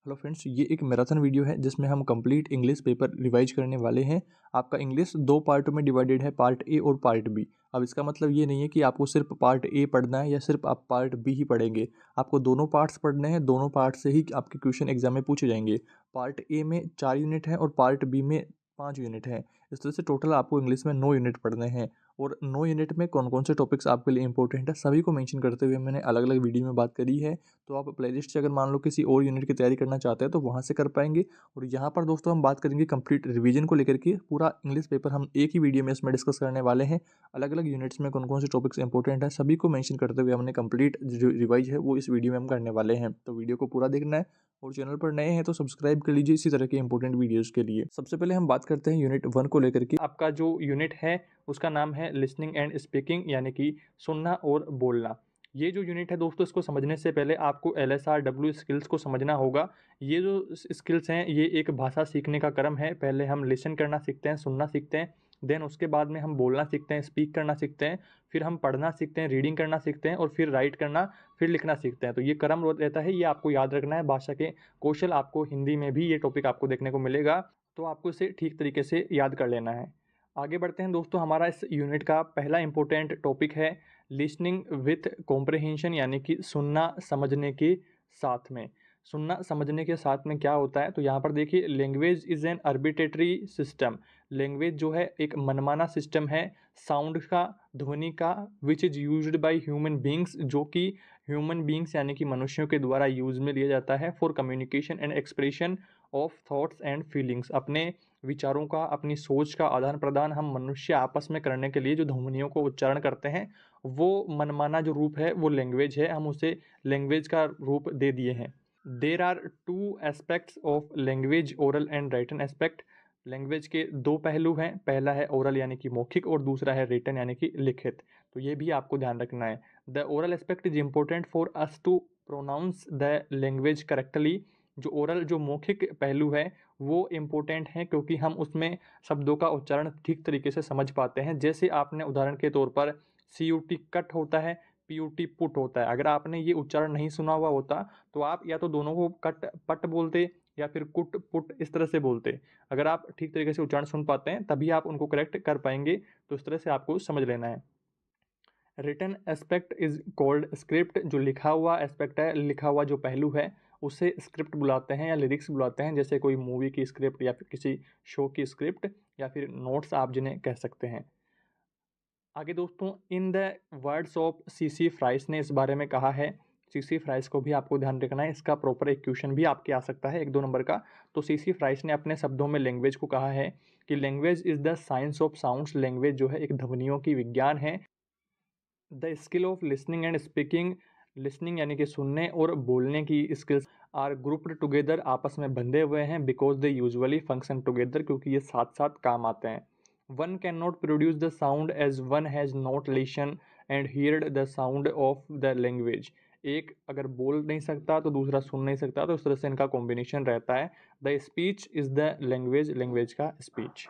Hello friends, ये एक marathon video है जिसमें हम कंप्लीट इंग्लिश पेपर रिवाइज करने वाले हैं। आपका इंग्लिश दो पार्टों में डिवाइडेड है, पार्ट ए और पार्ट बी। अब इसका मतलब ये नहीं है कि आपको सिर्फ पार्ट ए पढ़ना है या सिर्फ आप पार्ट बी ही पढ़ेंगे। आपको दोनों पार्ट्स पढ़ने हैं, दोनों पार्ट से ही आपके क्वेश्चन एग्जाम में पूछे जाएंगे। पार्ट ए में 4 यूनिट है और पार्ट बी में 5 यूनिट है। इस तरह से टोटल आपको इंग्लिश में 9 यूनिट पढ़ने हैं। और 9 यूनिट में कौन कौन से टॉपिक्स आपके लिए इंपॉर्टेंट है सभी को मेंशन करते हुए मैंने अलग अलग वीडियो में बात करी है। तो आप प्लेलिस्ट से अगर मान लो किसी और यूनिट की तैयारी करना चाहते हैं तो वहाँ से कर पाएंगे। और यहाँ पर दोस्तों हम बात करेंगे कंप्लीट रिवीजन को लेकर के। पूरा इंग्लिश पेपर हम एक ही वीडियो में इसमें डिस्कस करने वाले हैं। अलग अलग यूनिट्स में कौन कौन से टॉपिक्स इंपॉर्टेंट है सभी को मेंशन करते हुए हमने कंप्लीट जो रिवाइज है वो इस वीडियो में हम करने वाले हैं। तो वीडियो को पूरा देखना है और चैनल पर नए हैं तो सब्सक्राइब कर लीजिए इसी तरह के इंपॉर्टेंट वीडियोस के लिए। सबसे पहले हम बात करते हैं यूनिट 1 को लेकर के। आपका जो यूनिट है उसका नाम है लिसनिंग एंड स्पीकिंग, यानी कि सुनना और बोलना। ये जो यूनिट है दोस्तों, इसको समझने से पहले आपको LSRW स्किल्स को समझना होगा। ये जो स्किल्स हैं ये एक भाषा सीखने का क्रम है। पहले हम लिसन करना सीखते हैं, सुनना सीखते हैं, देन उसके बाद में हम बोलना सीखते हैं, स्पीक करना सीखते हैं, फिर हम पढ़ना सीखते हैं, रीडिंग करना सीखते हैं, और फिर राइट करना, फिर लिखना सीखते हैं। तो ये क्रम रहता है, ये आपको याद रखना है। भाषा के कौशल आपको हिंदी में भी ये टॉपिक आपको देखने को मिलेगा, तो आपको इसे ठीक तरीके से याद कर लेना है। आगे बढ़ते हैं दोस्तों, हमारा इस यूनिट का पहला इंपॉर्टेंट टॉपिक है लिसनिंग विथ कॉम्प्रहेंशन, यानी कि सुनना समझने के साथ में। सुनना समझने के साथ में क्या होता है, तो यहाँ पर देखिए, language is an arbitrary system. Language जो है एक मनमाना सिस्टम है साउंड का, ध्वनि का, which is used by human beings, जो कि ह्यूमन बींग्स यानी कि मनुष्यों के द्वारा यूज़ में लिया जाता है for communication and expression of thoughts and feelings. अपने विचारों का, अपनी सोच का आदान प्रदान हम मनुष्य आपस में करने के लिए जो ध्वनियों को उच्चारण करते हैं, वो मनमाना जो रूप है वो लैंग्वेज है। हम उसे लैंग्वेज का रूप दे दिए हैं। There are two aspects of language, oral and written aspect. Language के दो पहलू हैं, पहला है ओरल यानी कि मौखिक, और दूसरा है रिटन यानी कि लिखित। तो ये भी आपको ध्यान रखना है। The oral aspect is important for us to pronounce the language correctly. जो ओरल, जो मौखिक पहलू है वो इम्पोर्टेंट है क्योंकि हम उसमें शब्दों का उच्चारण ठीक तरीके से समझ पाते हैं। जैसे आपने उदाहरण के तौर पर CUT कट होता है, PUT पुट होता है। अगर आपने ये उच्चारण नहीं सुना हुआ होता तो आप या तो दोनों को कट पट बोलते या फिर कुट पुट इस तरह से बोलते। अगर आप ठीक तरीके से उच्चारण सुन पाते हैं तभी आप उनको करेक्ट कर पाएंगे। तो इस तरह से आपको समझ लेना है। Written aspect is called script. जो लिखा हुआ एस्पेक्ट है, लिखा हुआ जो पहलू है, उसे स्क्रिप्ट बुलाते हैं या लिरिक्स बुलाते हैं। जैसे कोई मूवी की स्क्रिप्ट या फिर किसी शो की स्क्रिप्ट या फिर नोट्स आप जिन्हें कह सकते हैं। आगे दोस्तों, in the words of CC Fries ने इस बारे में कहा है। CC फ्राइस को भी आपको ध्यान रखना है, इसका प्रॉपर एक क्वेश्चन भी आपके आ सकता है 1-2 नंबर का। तो CC फ्राइस ने अपने शब्दों में लैंग्वेज को कहा है कि language is the science of sounds. Language जो है एक ध्वनियों की विज्ञान है। The skill of listening and speaking. Listening यानी कि सुनने और बोलने की स्किल्स आर ग्रुप्ड टुगेदर, आपस में बंधे हुए हैं, because they usually function together, क्योंकि ये साथ साथ काम आते हैं। One can not produce the sound as one has not listen and heard the sound of the language. एक अगर बोल नहीं सकता तो दूसरा सुन नहीं सकता, तो इस तरह से इनका कॉम्बिनेशन रहता है। The speech is the language, language का स्पीच।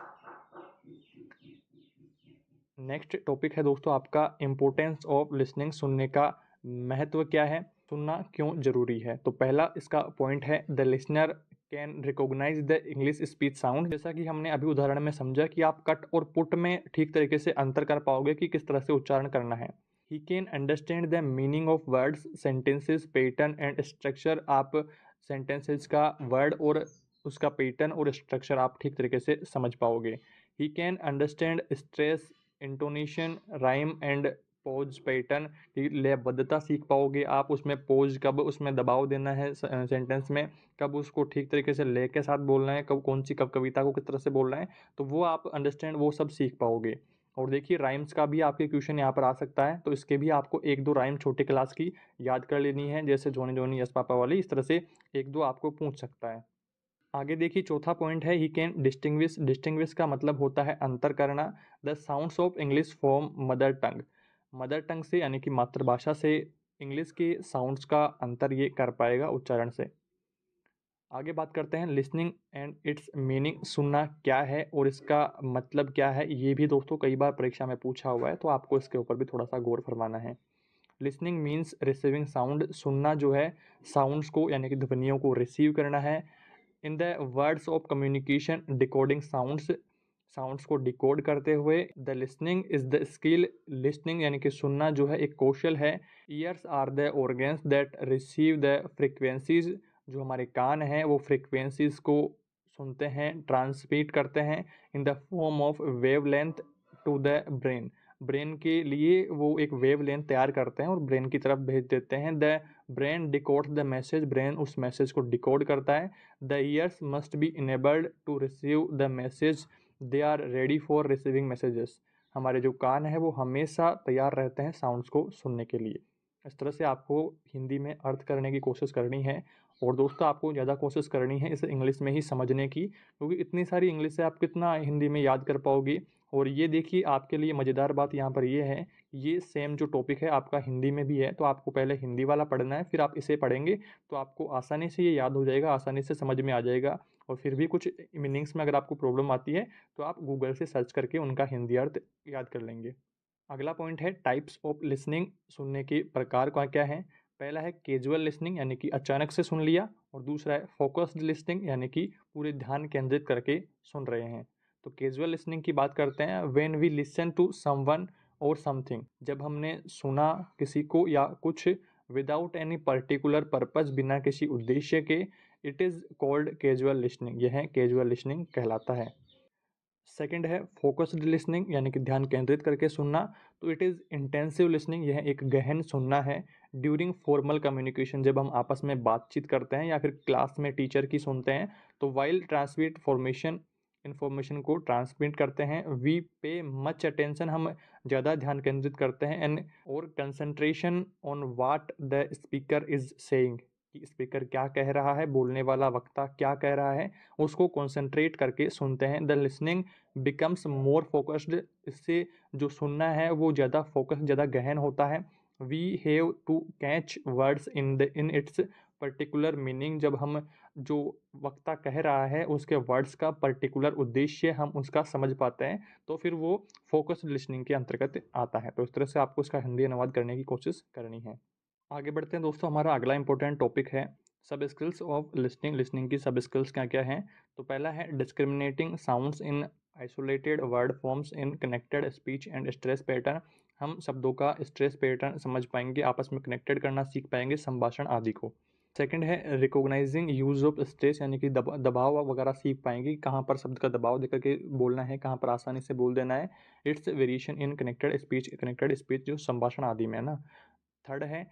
नेक्स्ट टॉपिक है दोस्तों आपका इम्पोर्टेंस ऑफ लिसनिंग। सुनने का महत्व क्या है, सुनना क्यों जरूरी है। तो पहला इसका पॉइंट है the listener can recognise the English speech sound. जैसा कि हमने अभी उदाहरण में समझा कि आप कट और पुट में ठीक तरीके से अंतर कर पाओगे कि किस तरह से उच्चारण करना है। He can understand the meaning of words, sentences, pattern and structure. आप सेंटेंसेस का वर्ड और उसका पैटर्न और स्ट्रक्चर आप ठीक तरीके से समझ पाओगे। He can understand stress, intonation, rhyme and pause pattern की लयबद्धता सीख पाओगे आप। उसमें पॉज कब उसमें दबाव देना है सेंटेंस में, कब उसको ठीक तरीके से ले के साथ बोलना है, कब कौन सी कब कविता को किस तरह से बोलना है, तो वो आप अंडरस्टैंड वो सब सीख पाओगे। और देखिए राइम्स का भी आपके क्वेश्चन यहाँ पर आ सकता है, तो इसके भी आपको 1-2 राइम छोटे क्लास की याद कर लेनी है, जैसे जोनी जोनी यस पापा वाली, इस तरह से 1-2 आपको पूछ सकता है। आगे देखिए चौथा पॉइंट है ही कैन डिस्टिंग्विश। डिस्टिंग्विश का मतलब होता है अंतर करना। The sounds of English from mother tongue. Mother tongue से यानी कि मातृभाषा से इंग्लिश के साउंड्स का अंतर ये कर पाएगा उच्चारण से। आगे बात करते हैं लिसनिंग एंड इट्स मीनिंग। सुनना क्या है और इसका मतलब क्या है, ये भी दोस्तों कई बार परीक्षा में पूछा हुआ है, तो आपको इसके ऊपर भी थोड़ा सा गौर फरमाना है। लिसनिंग मीन्स रिसीविंग साउंड, सुनना जो है साउंड्स को यानी कि ध्वनियों को रिसीव करना है। In the words of communication decoding sounds, sounds को डिकोड करते हुए। The listening is the skill, listening यानी कि सुनना जो है एक कौशल है। Ears are the organs that receive the frequencies, जो हमारे कान हैं वो फ्रिक्वेंसीज को सुनते हैं, ट्रांसमिट करते हैं in the form of wavelength to the brain, brain के लिए वो एक वेव लेंथ तैयार करते हैं और ब्रेन की तरफ भेज देते हैं। The brain decodes the message, brain उस मैसेज को डिकोड करता है। The ears must be enabled to receive the message, they are ready for receiving messages, हमारे जो कान है वो हमेशा तैयार रहते हैं साउंड्स को सुनने के लिए। इस तरह से आपको हिंदी में अर्थ करने की कोशिश करनी है। और दोस्तों आपको ज़्यादा कोशिश करनी है इसे इंग्लिश में ही समझने की, क्योंकि इतनी सारी इंग्लिश है आप कितना हिंदी में याद कर पाओगे। और ये देखिए आपके लिए मज़ेदार बात यहाँ पर ये है, ये सेम जो टॉपिक है आपका हिंदी में भी है, तो आपको पहले हिंदी वाला पढ़ना है, फिर आप इसे पढ़ेंगे तो आपको आसानी से ये याद हो जाएगा, आसानी से समझ में आ जाएगा। और फिर भी कुछ मीनिंग्स में अगर आपको प्रॉब्लम आती है तो आप गूगल से सर्च करके उनका हिंदी अर्थ याद कर लेंगे। अगला पॉइंट है टाइप्स ऑफ लिसनिंग, सुनने के प्रकार का क्या है। पहला है कैजुअल लिसनिंग यानी कि अचानक से सुन लिया, और दूसरा है फोकस्ड लिसनिंग यानी कि पूरे ध्यान केंद्रित करके सुन रहे हैं। तो कैजुअल लिसनिंग की बात करते हैं, when we listen to someone or something, जब हमने सुना किसी को या कुछ विदाउट एनी पर्टिकुलर पर्पस, बिना किसी उद्देश्य के, it is called casual listening, यह कैजुअल लिसनिंग कहलाता है। सेकंड है फोकस्ड लिसनिंग यानी कि ध्यान केंद्रित करके सुनना, तो इट इज़ इंटेंसिव लिसनिंग, यह एक गहन सुनना है। ड्यूरिंग फॉर्मल कम्युनिकेशन, जब हम आपस में बातचीत करते हैं या फिर क्लास में टीचर की सुनते हैं, तो वाइल ट्रांसमिट फॉर्मेशन, इन्फॉर्मेशन को ट्रांसमिट करते हैं। वी पे मच अटेंशन, हम ज़्यादा ध्यान केंद्रित करते हैं। एंड और concentration on what the speaker is saying, कि स्पीकर क्या कह रहा है, बोलने वाला वक्ता क्या कह रहा है, उसको कॉन्सेंट्रेट करके सुनते हैं। The listening becomes more focused, इससे जो सुनना है वो ज़्यादा फोकस, ज़्यादा गहन होता है। We have to catch words in its particular meaning, जब हम जो वक्ता कह रहा है उसके वर्ड्स का पर्टिकुलर उद्देश्य हम उसका समझ पाते हैं, तो फिर वो फोकस्ड लिसनिंग के अंतर्गत आता है। तो इस तरह से आपको इसका हिंदी अनुवाद करने की कोशिश करनी है। आगे बढ़ते हैं दोस्तों, हमारा अगला इंपॉर्टेंट टॉपिक है सब स्किल्स ऑफ लिसनिंग, लिसनिंग की सब स्किल्स क्या क्या हैं। तो पहला है discriminating sounds in isolated word forms in connected speech and stress pattern, हम शब्दों का स्ट्रेस पैटर्न समझ पाएंगे, आपस में कनेक्टेड करना सीख पाएंगे, संभाषण आदि को। सेकंड है रिकॉग्नाइजिंग यूज ऑफ स्ट्रेस यानी कि दबाव वगैरह सीख पाएंगे, कहाँ पर शब्द का दबाव देकर के बोलना है, कहाँ पर आसानी से बोल देना है। It's variation in connected speech जो संभाषण आदि में है ना। थर्ड है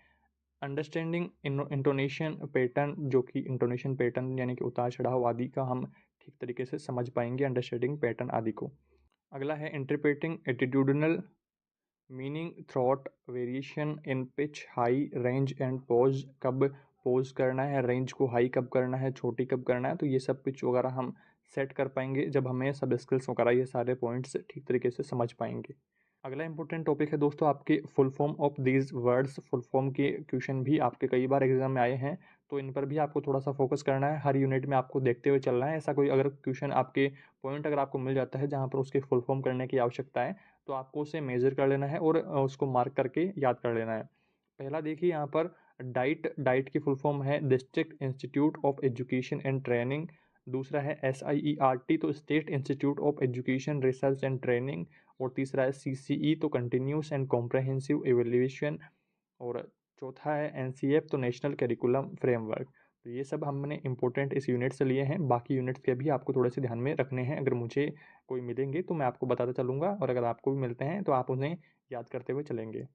अंडरस्टैंडिंग इंटोनेशन पैटर्न, जो कि इंटोनेशन पैटर्न यानी कि उतार चढ़ाव आदि का हम ठीक तरीके से समझ पाएंगे, अंडरस्टैंडिंग पैटर्न आदि को। अगला है interpreting attitudinal meaning throat variation in pitch high range and pause, कब पॉज करना है, रेंज को हाई कब करना है, छोटी कब करना है, तो ये सब पिच वगैरह हम सेट कर पाएंगे जब हमें सब स्किल्स वगैरह ये सारे पॉइंट्स ठीक तरीके से समझ पाएंगे। अगला इंपॉर्टेंट टॉपिक है दोस्तों आपके full form of these words, full form के क्वेश्चन भी आपके कई बार एग्जाम में आए हैं, तो इन पर भी आपको थोड़ा सा फोकस करना है, हर यूनिट में आपको देखते हुए चलना है। ऐसा कोई अगर क्वेश्चन आपके पॉइंट अगर आपको मिल जाता है जहाँ पर उसके फुल फॉर्म करने की आवश्यकता है, तो आपको उसे मेजर कर लेना है और उसको मार्क करके याद कर लेना है। पहला देखिए यहाँ पर डाइट, डाइट की फुल फॉर्म है district institute of education and training. दूसरा है SIERT, तो state institute of education research and training. और तीसरा है CCE, तो कंटिन्यूस एंड कॉम्प्रहेंसिव एवेल्यूएशन। और चौथा है NCF, तो नेशनल करिकुलम फ्रेमवर्क। तो ये सब हमने इंपॉर्टेंट इस यूनिट से लिए हैं, बाकी यूनिट्स के भी आपको थोड़े से ध्यान में रखने हैं। अगर मुझे कोई मिलेंगे तो मैं आपको बताता चलूँगा, और अगर आपको भी मिलते हैं तो आप उन्हें याद करते हुए चलेंगे।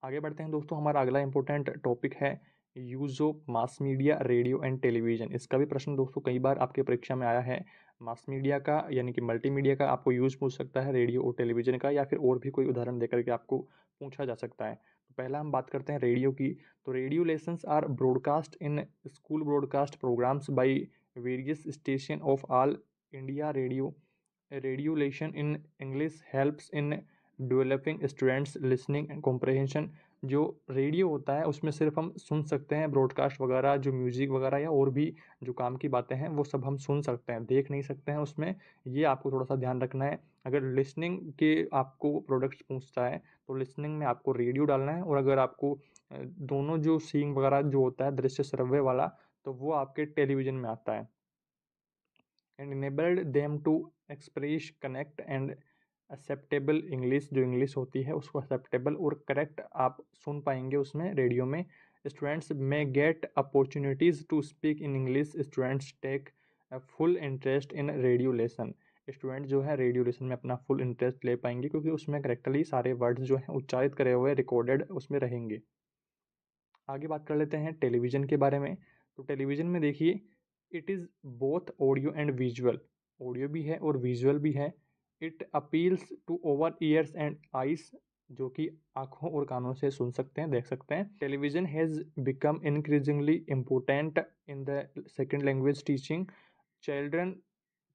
आगे बढ़ते हैं दोस्तों, हमारा अगला इंपॉर्टेंट टॉपिक है use of mass media, radio and television. इसका भी प्रश्न दोस्तों कई बार आपके परीक्षा में आया है। मास मीडिया का यानी कि मल्टीमीडिया का आपको यूज़ पूछ सकता है, रेडियो और टेलीविज़न का, या फिर और भी कोई उदाहरण देकर के आपको पूछा जा सकता है। तो पहला हम बात करते हैं रेडियो की। तो radio lessons are broadcast in school broadcast programmes by various station of all India radio. Radio lesson in English helps in developing students listening and comprehension. जो रेडियो होता है उसमें सिर्फ हम सुन सकते हैं ब्रॉडकास्ट वगैरह, जो म्यूज़िक वगैरह या और भी जो काम की बातें हैं वो सब हम सुन सकते हैं, देख नहीं सकते हैं उसमें। ये आपको थोड़ा सा ध्यान रखना है। अगर लिसनिंग के आपको प्रोडक्ट्स पूछता है तो लिसनिंग में आपको रेडियो डालना है, और अगर आपको दोनों जो सीइंग वगैरह जो होता है दृश्य श्रव्य वाला, तो वो आपके टेलीविज़न में आता है। And enabled them to express connect and acceptable English, जो इंग्लिश होती है उसको एक्सेप्टेबल और करेक्ट आप सुन पाएंगे उसमें रेडियो में। स्टूडेंट्स में get opportunities to speak in English, students take full interest in radio lesson. Student जो है रेडियो लेसन में अपना फुल इंटरेस्ट ले पाएंगे, क्योंकि उसमें करेक्टली सारे वर्ड्स जो हैं उच्चारित करे हुए रिकॉर्डेड उसमें रहेंगे। आगे बात कर लेते हैं टेलीविज़न के बारे में। तो टेलीविज़न में देखिए, it is both audio and visual, audio भी है और विजुअल भी है। It appeals to over ears and eyes, जो कि आँखों और कानों से सुन सकते हैं, देख सकते हैं। Television has become increasingly important in the second language teaching. Children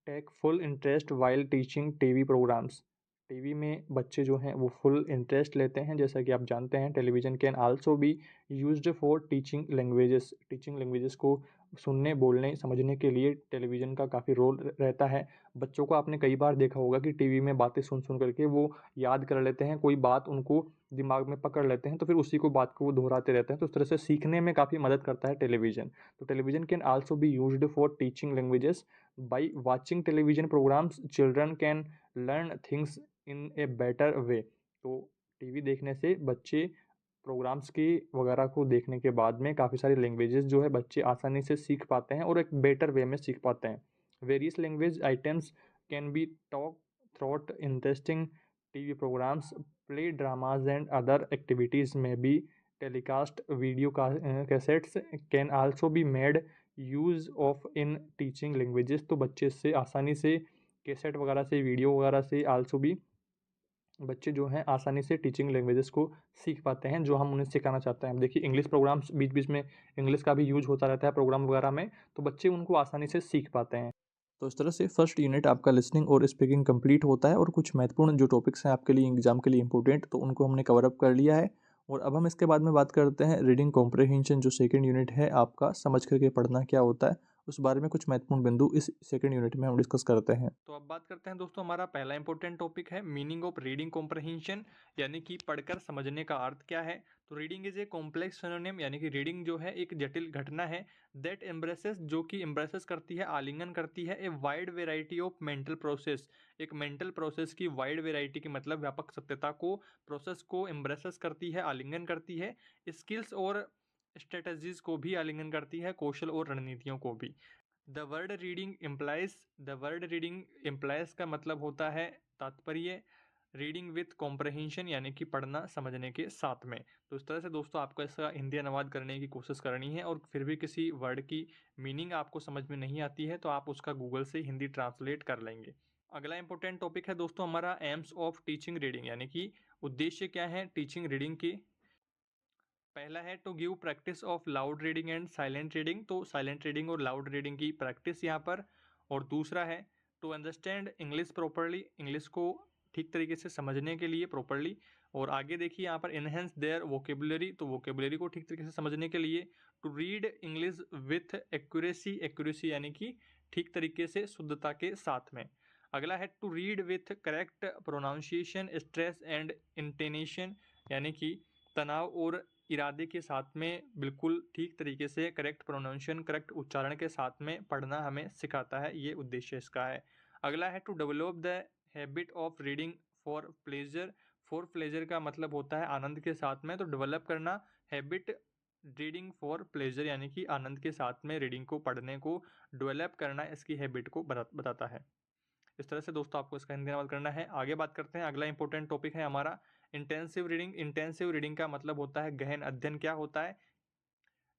take full interest while teaching TV programmes. TV में बच्चे जो हैं वो फुल इंटरेस्ट लेते हैं। जैसा कि आप जानते हैं television can also be used for teaching languages. Teaching languages को सुनने, बोलने, समझने के लिए टेलीविज़न का काफ़ी रोल रहता है। बच्चों को आपने कई बार देखा होगा कि टीवी में बातें सुन सुन करके वो याद कर लेते हैं, कोई बात उनको दिमाग में पकड़ लेते हैं, तो फिर उसी को बात को वो दोहराते रहते हैं। तो उस तरह से सीखने में काफ़ी मदद करता है टेलीविज़न। तो television can also be used for teaching languages. By watching television programs, children can learn things in a better way। तो टीवी देखने से बच्चे प्रोग्राम्स की वगैरह को देखने के बाद में काफ़ी सारी लैंग्वेजेस जो है बच्चे आसानी से सीख पाते हैं और एक बेटर वे में सीख पाते हैं। Various language items can be taught through interesting TV programmes, play dramas and other activities में be telecast. Video cassettes can also be made use of in teaching languages. तो बच्चे से आसानी से कैसेट वगैरह से, वीडियो वगैरह से आल्सो भी बच्चे जो हैं आसानी से टीचिंग लैंग्वेजेस को सीख पाते हैं जो हम उन्हें सिखाना चाहते हैं। देखिए इंग्लिश प्रोग्राम्स बीच बीच में इंग्लिश का भी यूज होता रहता है प्रोग्राम वगैरह में, तो बच्चे उनको आसानी से सीख पाते हैं। तो इस तरह से फर्स्ट यूनिट आपका लिसनिंग और स्पीकिंग कंप्लीट होता है, और कुछ महत्वपूर्ण जो टॉपिक्स हैं आपके लिए एग्जाम के लिए इंपॉर्टेंट, तो उनको हमने कवर अप कर लिया है। और अब हम इसके बाद में बात करते हैं रीडिंग कॉम्प्रहेंशन, जो सेकंड यूनिट है आपका, समझ करके पढ़ना क्या होता है, उस बारे में कुछ महत्वपूर्ण बिंदु इस सेकंड यूनिट में हम डिस्कस करते हैं। तो अब बात करते हैं दोस्तों, हमारा पहला इंपॉर्टेंट टॉपिक है मीनिंग ऑफ रीडिंग कॉम्प्रहेंशन, यानी कि पढ़कर समझने का अर्थ क्या है। तो reading is a complex phenomenon, यानी कि रीडिंग जो है एक जटिल घटना है। दैट एम्ब्रेसेस, जो कि एम्ब्रेसेस करती है, आलिंगन करती है, a wide variety of mental process, एक मेंटल प्रोसेस की वाइड वेराइटी की मतलब व्यापक सत्यता को, प्रोसेस को एम्ब्रेसेस करती है, आलिंगन करती है। स्किल्स और स्ट्रेटजीज को भी आलिंगन करती है, कौशल और रणनीतियों को भी। द वर्ड रीडिंग इम्प्लाइज का मतलब होता है तात्पर्य, रीडिंग विथ कॉम्प्रहेंशन यानी कि पढ़ना समझने के साथ में। तो इस तरह से दोस्तों आपको इसका हिंदी अनुवाद करने की कोशिश करनी है, और फिर भी किसी वर्ड की मीनिंग आपको समझ में नहीं आती है तो आप उसका गूगल से हिंदी ट्रांसलेट कर लेंगे। अगला इंपॉर्टेंट टॉपिक है दोस्तों हमारा एम्स ऑफ टीचिंग रीडिंग, यानी कि उद्देश्य क्या है टीचिंग रीडिंग की। पहला है to give practice of loud reading and silent reading, तो साइलेंट रीडिंग और लाउड रीडिंग की प्रैक्टिस यहाँ पर। और दूसरा है to understand English properly, English को ठीक तरीके से समझने के लिए प्रॉपरली। और आगे देखिए यहाँ पर इनहेंस देयर वोकेबुलरी, तो वोकेबुलरी को ठीक तरीके से समझने के लिए। To read English with accuracy, accuracy यानी कि ठीक तरीके से, शुद्धता के साथ में। अगला है to read with correct pronunciation, stress and intonation, यानी कि तनाव और इरादे के साथ में बिल्कुल ठीक तरीके से करेक्ट प्रोनाउंसिएशन, करेक्ट उच्चारण के साथ में पढ़ना हमें सिखाता है, ये उद्देश्य इसका है। अगला है to develop the habit of reading for pleasure. For pleasure का मतलब होता है आनंद के साथ में, तो डेवलप करना हैबिट रीडिंग फॉर प्लेजर यानी कि आनंद के साथ में रीडिंग को, पढ़ने को डेवलप करना इसकी हैबिट को बताता है। इस तरह से दोस्तों आपको इसका हिंदी अनुवाद करना है। आगे बात करते हैं, अगला इंपॉर्टेंट टॉपिक है हमारा इंटेंसिव रीडिंग। इंटेंसिव रीडिंग का मतलब होता है गहन अध्ययन। क्या होता है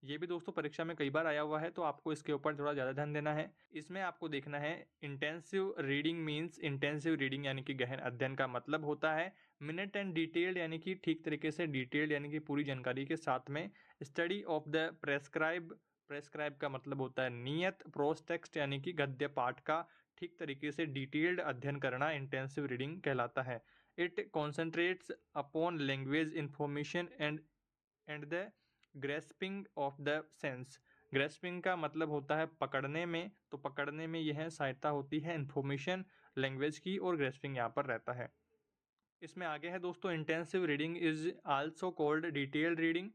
ये भी दोस्तों परीक्षा में कई बार आया हुआ है, तो आपको इसके ऊपर थोड़ा ज़्यादा ध्यान देना है। इसमें आपको देखना है intensive reading means, intensive reading यानी कि गहन अध्ययन का मतलब होता है मिनट एंड डिटेल्ड, यानी कि ठीक तरीके से डिटेल्ड यानी कि पूरी जानकारी के साथ में। Study of the prescribe, prescribe का मतलब होता है नियत। प्रोस टेक्स्ट यानी कि गद्य पाठ का ठीक तरीके से डिटेल्ड अध्ययन करना इंटेंसिव रीडिंग कहलाता है। It concentrates upon language information and and the grasping of the sense. Grasping का मतलब होता है पकड़ने में, तो पकड़ने में यह सहायता होती है इन्फॉर्मेशन लैंग्वेज की, और ग्रेस्पिंग यहाँ पर रहता है। इसमें आगे है दोस्तों, intensive reading is also called detailed reading.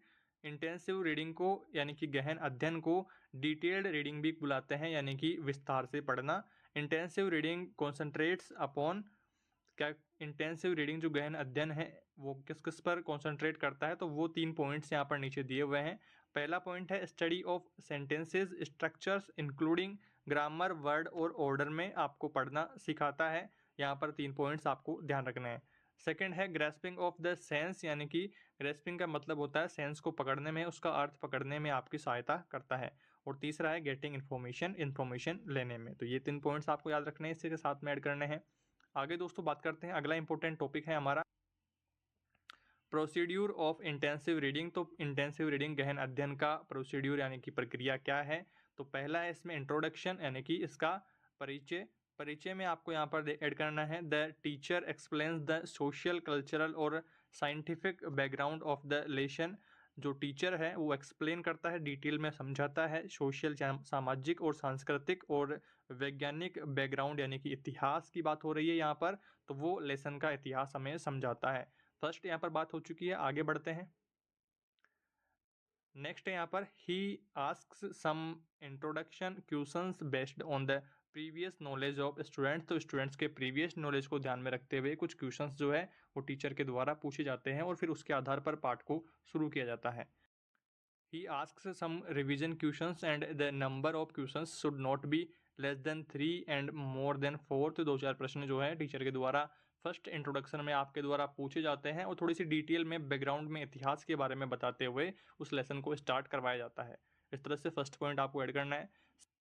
Intensive reading को यानी कि गहन अध्ययन को डिटेल्ड रीडिंग भी बुलाते हैं, यानी कि विस्तार से पढ़ना। इंटेंसिव रीडिंग कॉन्सेंट्रेट्स अपॉन, क्या इंटेंसिव रीडिंग जो गहन अध्ययन है वो किस किस पर कॉन्सेंट्रेट करता है, तो वो 3 पॉइंट्स यहाँ पर नीचे दिए हुए हैं। पहला पॉइंट है study of sentences structures including grammar, word और ऑर्डर में आपको पढ़ना सिखाता है। यहाँ पर 3 पॉइंट्स आपको ध्यान रखना है। सेकंड है ग्रेस्पिंग ऑफ द सेंस, यानी कि ग्रेस्पिंग का मतलब होता है सेंस को पकड़ने में, उसका अर्थ पकड़ने में आपकी सहायता करता है। और तीसरा है गेटिंग इन्फॉर्मेशन, इन्फॉर्मेशन लेने में। तो ये 3 पॉइंट्स आपको याद रखने हैं, इसी के साथ में ऐड करने हैं। आगे दोस्तों बात करते हैं, अगला इंपॉर्टेंट टॉपिक है हमारा प्रोसीड्यूर ऑफ इंटेंसिव रीडिंग। तो इंटेंसिव रीडिंग गहन अध्ययन का प्रोसीड्यूर यानी कि प्रक्रिया क्या है। तो पहला है इसमें इंट्रोडक्शन, यानी कि इसका परिचय। परिचय में आपको यहाँ पर ऐड करना है the teacher explains the social, cultural और scientific background of the lesson. जो टीचर है वो एक्सप्लेन करता है, डिटेल में समझाता है सोशल, सामाजिक और सांस्कृतिक और वैज्ञानिक बैकग्राउंड, यानी कि इतिहास की बात हो रही है यहाँ पर, तो वो लेसन का इतिहास हमें समझाता है। फर्स्ट यहाँ पर बात हो चुकी है, आगे बढ़ते हैं। नेक्स्ट है यहाँ पर he asks some introduction questions based on the previous knowledge of students. तो स्टूडेंट्स के प्रीवियस नॉलेज को ध्यान में रखते हुए कुछ क्वेश्चंस जो है वो टीचर के द्वारा पूछे जाते हैं, और फिर उसके आधार पर पाठ को शुरू किया जाता है। He asks some revision questions and the number of questions should not be less than 3 and more than 4। तो 2-4 प्रश्न जो है टीचर के द्वारा फर्स्ट इंट्रोडक्शन में आपके द्वारा पूछे जाते हैं, और थोड़ी सी डिटेल में बैकग्राउंड में इतिहास के बारे में बताते हुए उस लेसन को स्टार्ट करवाया जाता है। इस तरह से फर्स्ट पॉइंट आपको ऐड करना है।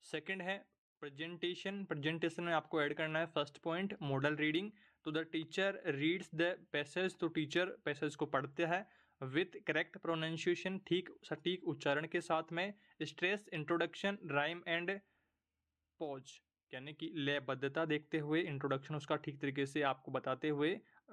सेकंड है प्रेजेंटेशन। प्रेजेंटेशन में आपको ऐड करना है फर्स्ट पॉइंट मॉडल रीडिंग। तो the teacher reads the passage. तो टीचर पैसेज को पढ़ते हैं विथ करेक्ट प्रोनाउंसिएशन, ठीक सटीक उच्चारण के साथ में, stress, introduction, rhyme and pause, यानी कि लयबद्धता देखते हुए इंट्रोडक्शन उसका ठीक तरीके से आपको बताते हुए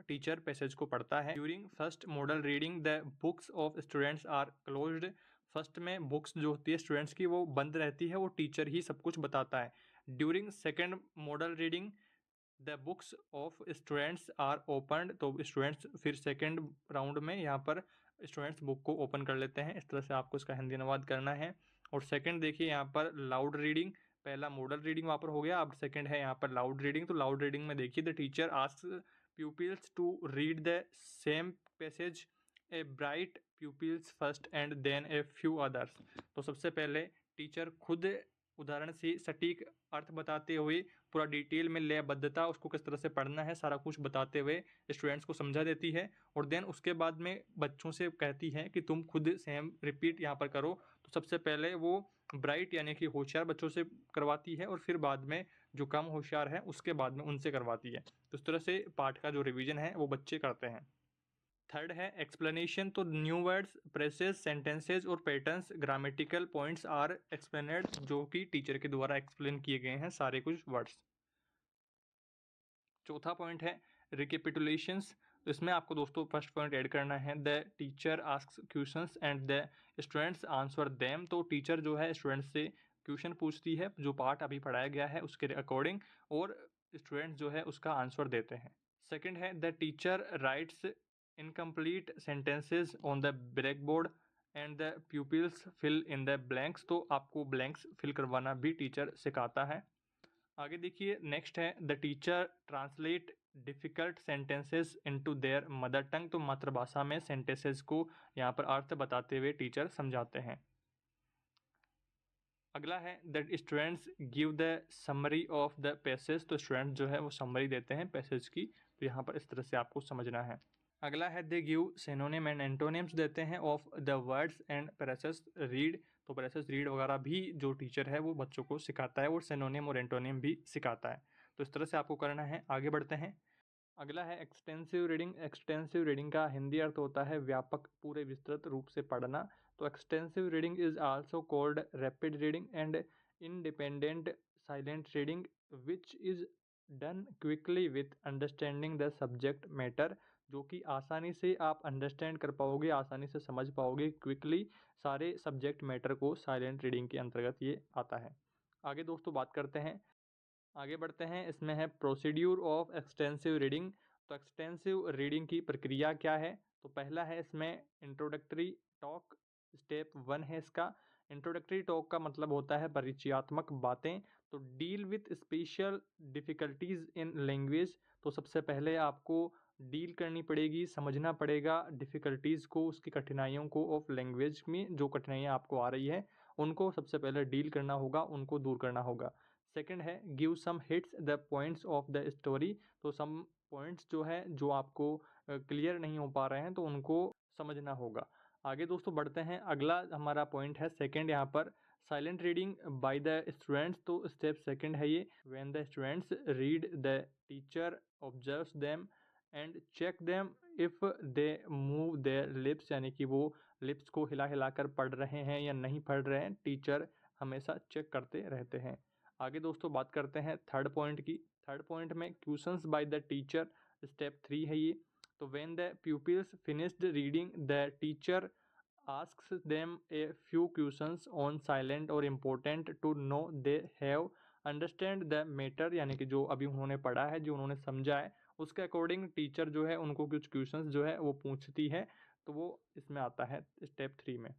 टीचर पैसेज को पढ़ता है। During first model reading the books of students are closed. First में बुक्स जो होती है स्टूडेंट्स की वो बंद रहती है, वो टीचर ही सब कुछ बताता है। During second model reading the books of students are opened. तो स्टूडेंट्स फिर सेकेंड राउंड में यहाँ पर स्टूडेंट्स बुक को ओपन कर लेते हैं। इस तरह से आपको इसका हिंदी अनुवाद करना है। और सेकंड देखिए यहाँ पर लाउड रीडिंग, पहला मॉडल रीडिंग वहाँ पर हो गया, अब सेकंड है यहाँ पर लाउड रीडिंग। तो लाउड रीडिंग में देखिए the teacher asks pupils to read the same passage, a bright pupils first and then a few others. तो सबसे पहले टीचर खुद उदाहरण से सटीक अर्थ बताते हुए पूरा डिटेल में लयबद्धता उसको किस तरह से पढ़ना है सारा कुछ बताते हुए स्टूडेंट्स को समझा देती है, और देन उसके बाद में बच्चों से कहती है कि तुम खुद सेम रिपीट यहाँ पर करो। तो सबसे पहले वो ब्राइट यानी कि होशियार बच्चों से करवाती है, और फिर बाद में जो कम होशियार है उसके बाद में उनसे करवाती है। तो इस तरह से पाठ का जो रिवीजन है वो बच्चे करते हैं। थर्ड है एक्सप्लेनेशन। तो न्यू वर्ड्स, फ्रेजेस, सेंटेंसेज और patterns, grammatical points are explained, जो कि टीचर के द्वारा एक्सप्लेन किए गए हैं सारे कुछ वर्ड्स। चौथा पॉइंट है रिकेपिटुलेशंस। तो इसमें आपको दोस्तों फर्स्ट पॉइंट ऐड करना है the teacher asks questions and the students answer them. तो टीचर जो है स्टूडेंट्स से क्वेश्चन पूछती है जो पार्ट अभी पढ़ाया गया है उसके अकॉर्डिंग, और स्टूडेंट्स जो है उसका आंसर देते हैं। सेकंड है the teacher writes incomplete sentences on the black board and the pupils fill in the blanks. तो आपको ब्लैंक्स फिल करवाना भी टीचर सिखाता है। आगे देखिए नेक्स्ट है the teacher translate difficult sentences into their mother टंग। तो मातृभाषा में सेंटेंसेस को यहाँ पर अर्थ बताते हुए टीचर समझाते हैं। अगला है the students give the summary of the passage. तो स्टूडेंट जो है वो समरी देते हैं पैसेज की, तो यहाँ पर इस तरह से आपको समझना है। अगला है they give synonym and antonyms देते हैं of the words and passage read. तो पैसेज रीड वगैरह भी जो टीचर है वो बच्चों को सिखाता है, और सिनोनिम और एंटोनिम भी सिखाता है। तो इस तरह से आपको करना है। आगे बढ़ते हैं। अगला है एक्सटेंसिव रीडिंग। एक्सटेंसिव रीडिंग का हिंदी अर्थ होता है व्यापक, पूरे विस्तृत रूप से पढ़ना। तो extensive reading is also called rapid reading and independent silent reading which is done quickly with understanding the subject matter. जो कि आसानी से आप अंडरस्टैंड कर पाओगे, आसानी से समझ पाओगे क्विकली सारे सब्जेक्ट मैटर को साइलेंट रीडिंग के अंतर्गत ये आता है। आगे दोस्तों बात करते हैं, आगे बढ़ते हैं। इसमें है प्रोसीड्यूर ऑफ एक्सटेंसिव रीडिंग। तो एक्सटेंसिव रीडिंग की प्रक्रिया क्या है? तो पहला है इसमें इंट्रोडक्टरी टॉक। स्टेप 1 है इसका। इंट्रोडक्टरी टॉक का मतलब होता है परिचयात्मक बातें। तो deal with special difficulties in language. तो सबसे पहले आपको डील करनी पड़ेगी, समझना पड़ेगा डिफ़िकल्टीज़ को, उसकी कठिनाइयों को ऑफ लैंग्वेज में जो कठिनाइयाँ आपको आ रही है उनको सबसे पहले डील करना होगा, उनको दूर करना होगा। सेकंड है give some hits the points of the story. तो सम पॉइंट्स जो है जो आपको क्लियर नहीं हो पा रहे हैं तो उनको समझना होगा। आगे दोस्तों बढ़ते हैं, अगला हमारा पॉइंट है सेकंड यहाँ पर silent reading by the students. तो स्टेप सेकंड है ये, when the students read the teacher observes them and check them if they move their lips, यानी कि वो लिप्स को हिला हिला कर पढ़ रहे हैं या नहीं पढ़ रहे हैं, टीचर हमेशा चेक करते रहते हैं। आगे दोस्तों बात करते हैं थर्ड पॉइंट की। थर्ड पॉइंट में questions by the teacher, step 3 है ये। तो when the pupils finished reading the teacher asks them a few questions on silent और important to know they have understand the matter, यानी कि जो अभी उन्होंने पढ़ा है, जो उन्होंने समझा है, उसके अकॉर्डिंग टीचर जो है उनको कुछ क्वेश्चंस जो है वो पूछती है। तो वो इसमें आता है स्टेप 3 में।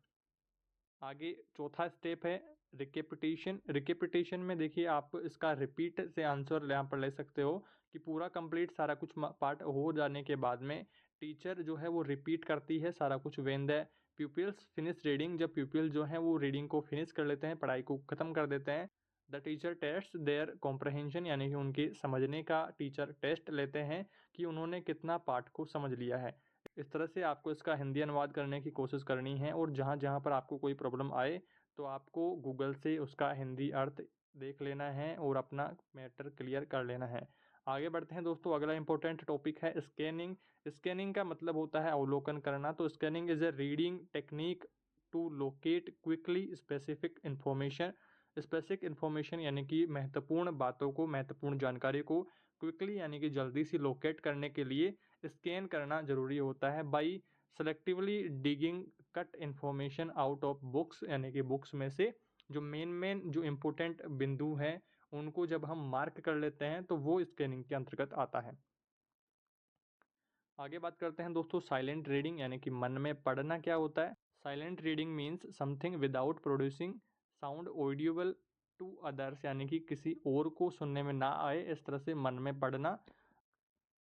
आगे चौथा स्टेप है रिकेपिटेशन। रिकेपिटेशन में देखिए आप इसका रिपीट से आंसर यहाँ पर ले सकते हो कि पूरा कंप्लीट सारा कुछ पार्ट हो जाने के बाद में टीचर जो है वो रिपीट करती है सारा कुछ। When the pupils finish reading, जब प्यूपिल जो है वो रीडिंग को फिनिश कर लेते हैं, पढ़ाई को ख़त्म कर देते हैं, the teacher test their comprehension, यानी कि उनके समझने का टीचर टेस्ट लेते हैं कि उन्होंने कितना पार्ट को समझ लिया है। इस तरह से आपको इसका हिंदी अनुवाद करने की कोशिश करनी है और जहाँ जहाँ पर आपको कोई प्रॉब्लम आए तो आपको गूगल से उसका हिंदी अर्थ देख लेना है और अपना मैटर क्लियर कर लेना है। आगे बढ़ते हैं दोस्तों, अगला इंपॉर्टेंट टॉपिक है स्कैनिंग। स्कैनिंग का मतलब होता है अवलोकन करना। तो scanning is a reading technique to locate quickly specific information. Specific information यानी कि महत्वपूर्ण बातों को, महत्वपूर्ण जानकारी को क्विकली यानी कि जल्दी से लोकेट करने के लिए स्कैन करना ज़रूरी होता है। By selectively digging cut information out of books, यानी कि बुक्स में से जो मेन जो इम्पोर्टेंट बिंदु हैं उनको जब हम मार्क कर लेते हैं तो वो स्कैनिंग के अंतर्गत आता है। आगे बात करते हैं दोस्तों साइलेंट रीडिंग, यानी कि मन में पढ़ना क्या होता है। Silent reading means something without producing sound audible to others, यानी कि किसी और को सुनने में ना आए, इस तरह से मन में पढ़ना।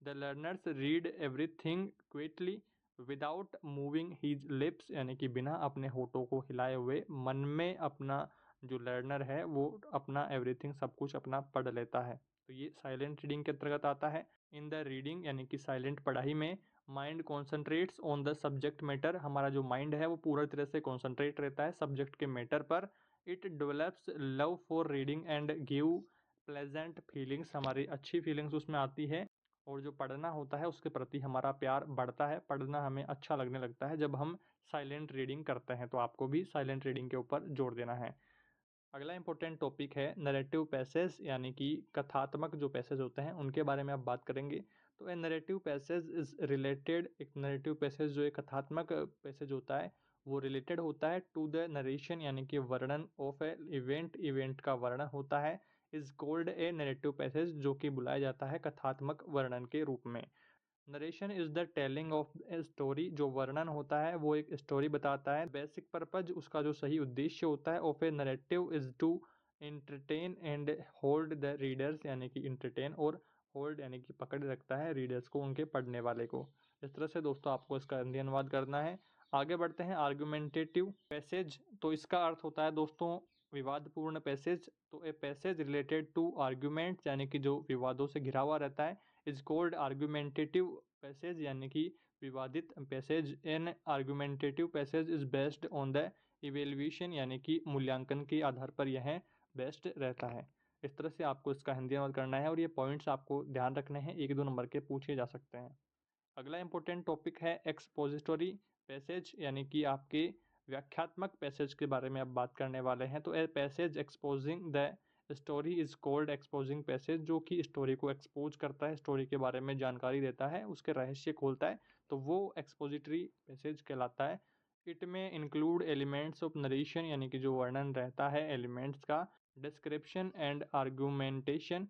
The learners read everything quickly without moving his lips, यानी कि बिना अपने होठों को हिलाए हुए मन में अपना जो लर्नर है वो अपना एवरीथिंग सब कुछ अपना पढ़ लेता है। तो ये साइलेंट रीडिंग के अंतर्गत आता है। इन द रीडिंग यानी कि साइलेंट पढ़ाई में mind concentrates on the subject matter, हमारा जो माइंड है वो पूरा तरह से कॉन्सेंट्रेट रहता है सब्जेक्ट के मैटर पर। It develops love for reading and give pleasant feelings, हमारी अच्छी फीलिंग्स उसमें आती है और जो पढ़ना होता है उसके प्रति हमारा प्यार बढ़ता है, पढ़ना हमें अच्छा लगने लगता है जब हम साइलेंट रीडिंग करते हैं। तो आपको भी साइलेंट रीडिंग के ऊपर जोर देना है। अगला इंपॉर्टेंट टॉपिक है नरेटिव पैसेज, यानी कि कथात्मक जो पैसेज होते हैं उनके बारे में आप बात करेंगे। तो ए नरेटिव पैसेज इज रिलेटेड, एक नरेटिव पैसेज जो एक कथात्मक पैसेज होता है वो रिलेटेड होता है टू द नरेशन, यानी कि वर्णन ऑफ ए इवेंट, इवेंट का वर्णन होता है। Is called a narrative passage, जो कि बुलाया जाता है कथात्मक वर्णन के रूप में। Narration is the telling of a story, जो वर्णन होता है वो एक स्टोरी बताता है। बेसिक पर्पज, उसका जो सही उद्देश्य होता है of a narrative is to entertain and hold the readers, यानी कि इंटरटेन और होल्ड यानी कि पकड़ रखता है रीडर्स को, उनके पढ़ने वाले को। इस तरह से दोस्तों आपको इसका हिंदी अनुवाद करना है। आगे बढ़ते हैं आर्गुमेंटेटिव पैसेज। तो इसका अर्थ होता है दोस्तों विवादपूर्ण पैसेज। तो a passage related to argument, यानी कि जो विवादों से घिरा हुआ रहता है, इज कॉल्ड आर्गुमेंटेटिव पैसेज, यानी कि विवादित passage. An argumentative passage is based on the evaluation, यानी कि मूल्यांकन के आधार पर यह बेस्ट रहता है। इस तरह से आपको इसका हिंदी अनुवाद करना है और ये पॉइंट्स आपको ध्यान रखने हैं, 1-2 नंबर के पूछे जा सकते हैं। अगला इंपॉर्टेंट टॉपिक है एक्सपोजिटोरी पैसेज, यानी कि आपके व्याख्यात्मक पैसेज के बारे में अब बात करने वाले हैं। तो a passage exposing the story is called exposing passage, जो कि स्टोरी को एक्सपोज करता है, स्टोरी के बारे में जानकारी देता है, उसके रहस्य खोलता है, तो वो एक्सपोजिटरी पैसेज कहलाता है। इट में इंक्लूड एलिमेंट्स ऑफ नरेशन, यानी कि जो वर्णन रहता है एलिमेंट्स का, डिस्क्रिप्शन एंड आर्गुमेंटेशन,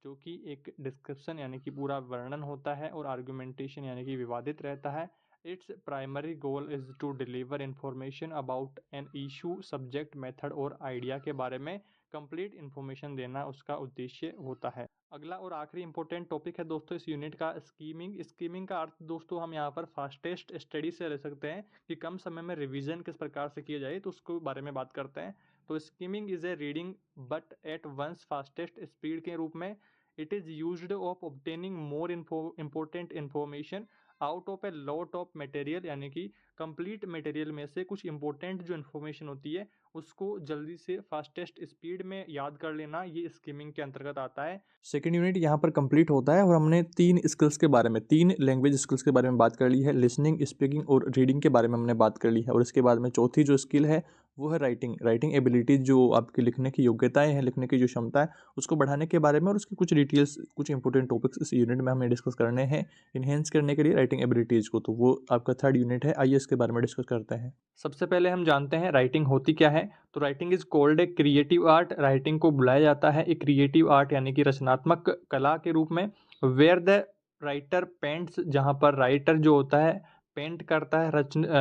जो कि एक डिस्क्रिप्शन यानी कि पूरा वर्णन होता है, और आर्गुमेंटेशन यानी कि विवादित रहता है। Its primary goal is to deliver information about an issue, subject, method और आइडिया के बारे में कंप्लीट इन्फॉर्मेशन देना उसका उद्देश्य होता है। अगला और आखिरी इंपॉर्टेंट टॉपिक है दोस्तों इस यूनिट का, स्कीमिंग। स्कीमिंग का अर्थ दोस्तों हम यहाँ पर फास्टेस्ट स्टडी से ले सकते हैं कि कम समय में रिवीजन किस प्रकार से किया जाए, तो उसके बारे में बात करते हैं। तो skimming is a reading but at once fastest speed के रूप में। It is used of obtaining more important information out of a lot of material, यानी कि कंप्लीट मटेरियल में से कुछ इंपॉर्टेंट जो इन्फॉर्मेशन होती है उसको जल्दी से फास्टेस्ट स्पीड में याद कर लेना, ये स्कीमिंग के अंतर्गत आता है। सेकेंड यूनिट यहाँ पर कंप्लीट होता है और हमने 3 स्किल्स के बारे में, 3 लैंग्वेज स्किल्स के बारे में बात कर ली है। लिसनिंग, स्पीकिंग और रीडिंग के बारे में हमने बात कर ली है। और इसके बाद में चौथी जो स्किल है वो है राइटिंग। राइटिंग एबिलिटीज, जो आपकी लिखने की योग्यताएं हैं, लिखने की जो क्षमता है, उसको बढ़ाने के बारे में और उसकी कुछ डिटेल्स, कुछ इंपॉर्टेंट टॉपिक्स इस यूनिट में हमें डिस्कस करने हैं इन्हेंस करने के लिए राइटिंग एबिलिटीज़ को। तो वो आपका थर्ड यूनिट है, आइए इसके बारे में डिस्कस करते हैं। सबसे पहले हम जानते हैं राइटिंग होती क्या है। तो writing is called a creative art. Writing को बुलाया जाता है एक क्रिएटिव आर्ट यानी कि रचनात्मक कला के रूप में। वेयर द राइटर पेंट्स, जहाँ पर राइटर जो होता है पेंट करता है,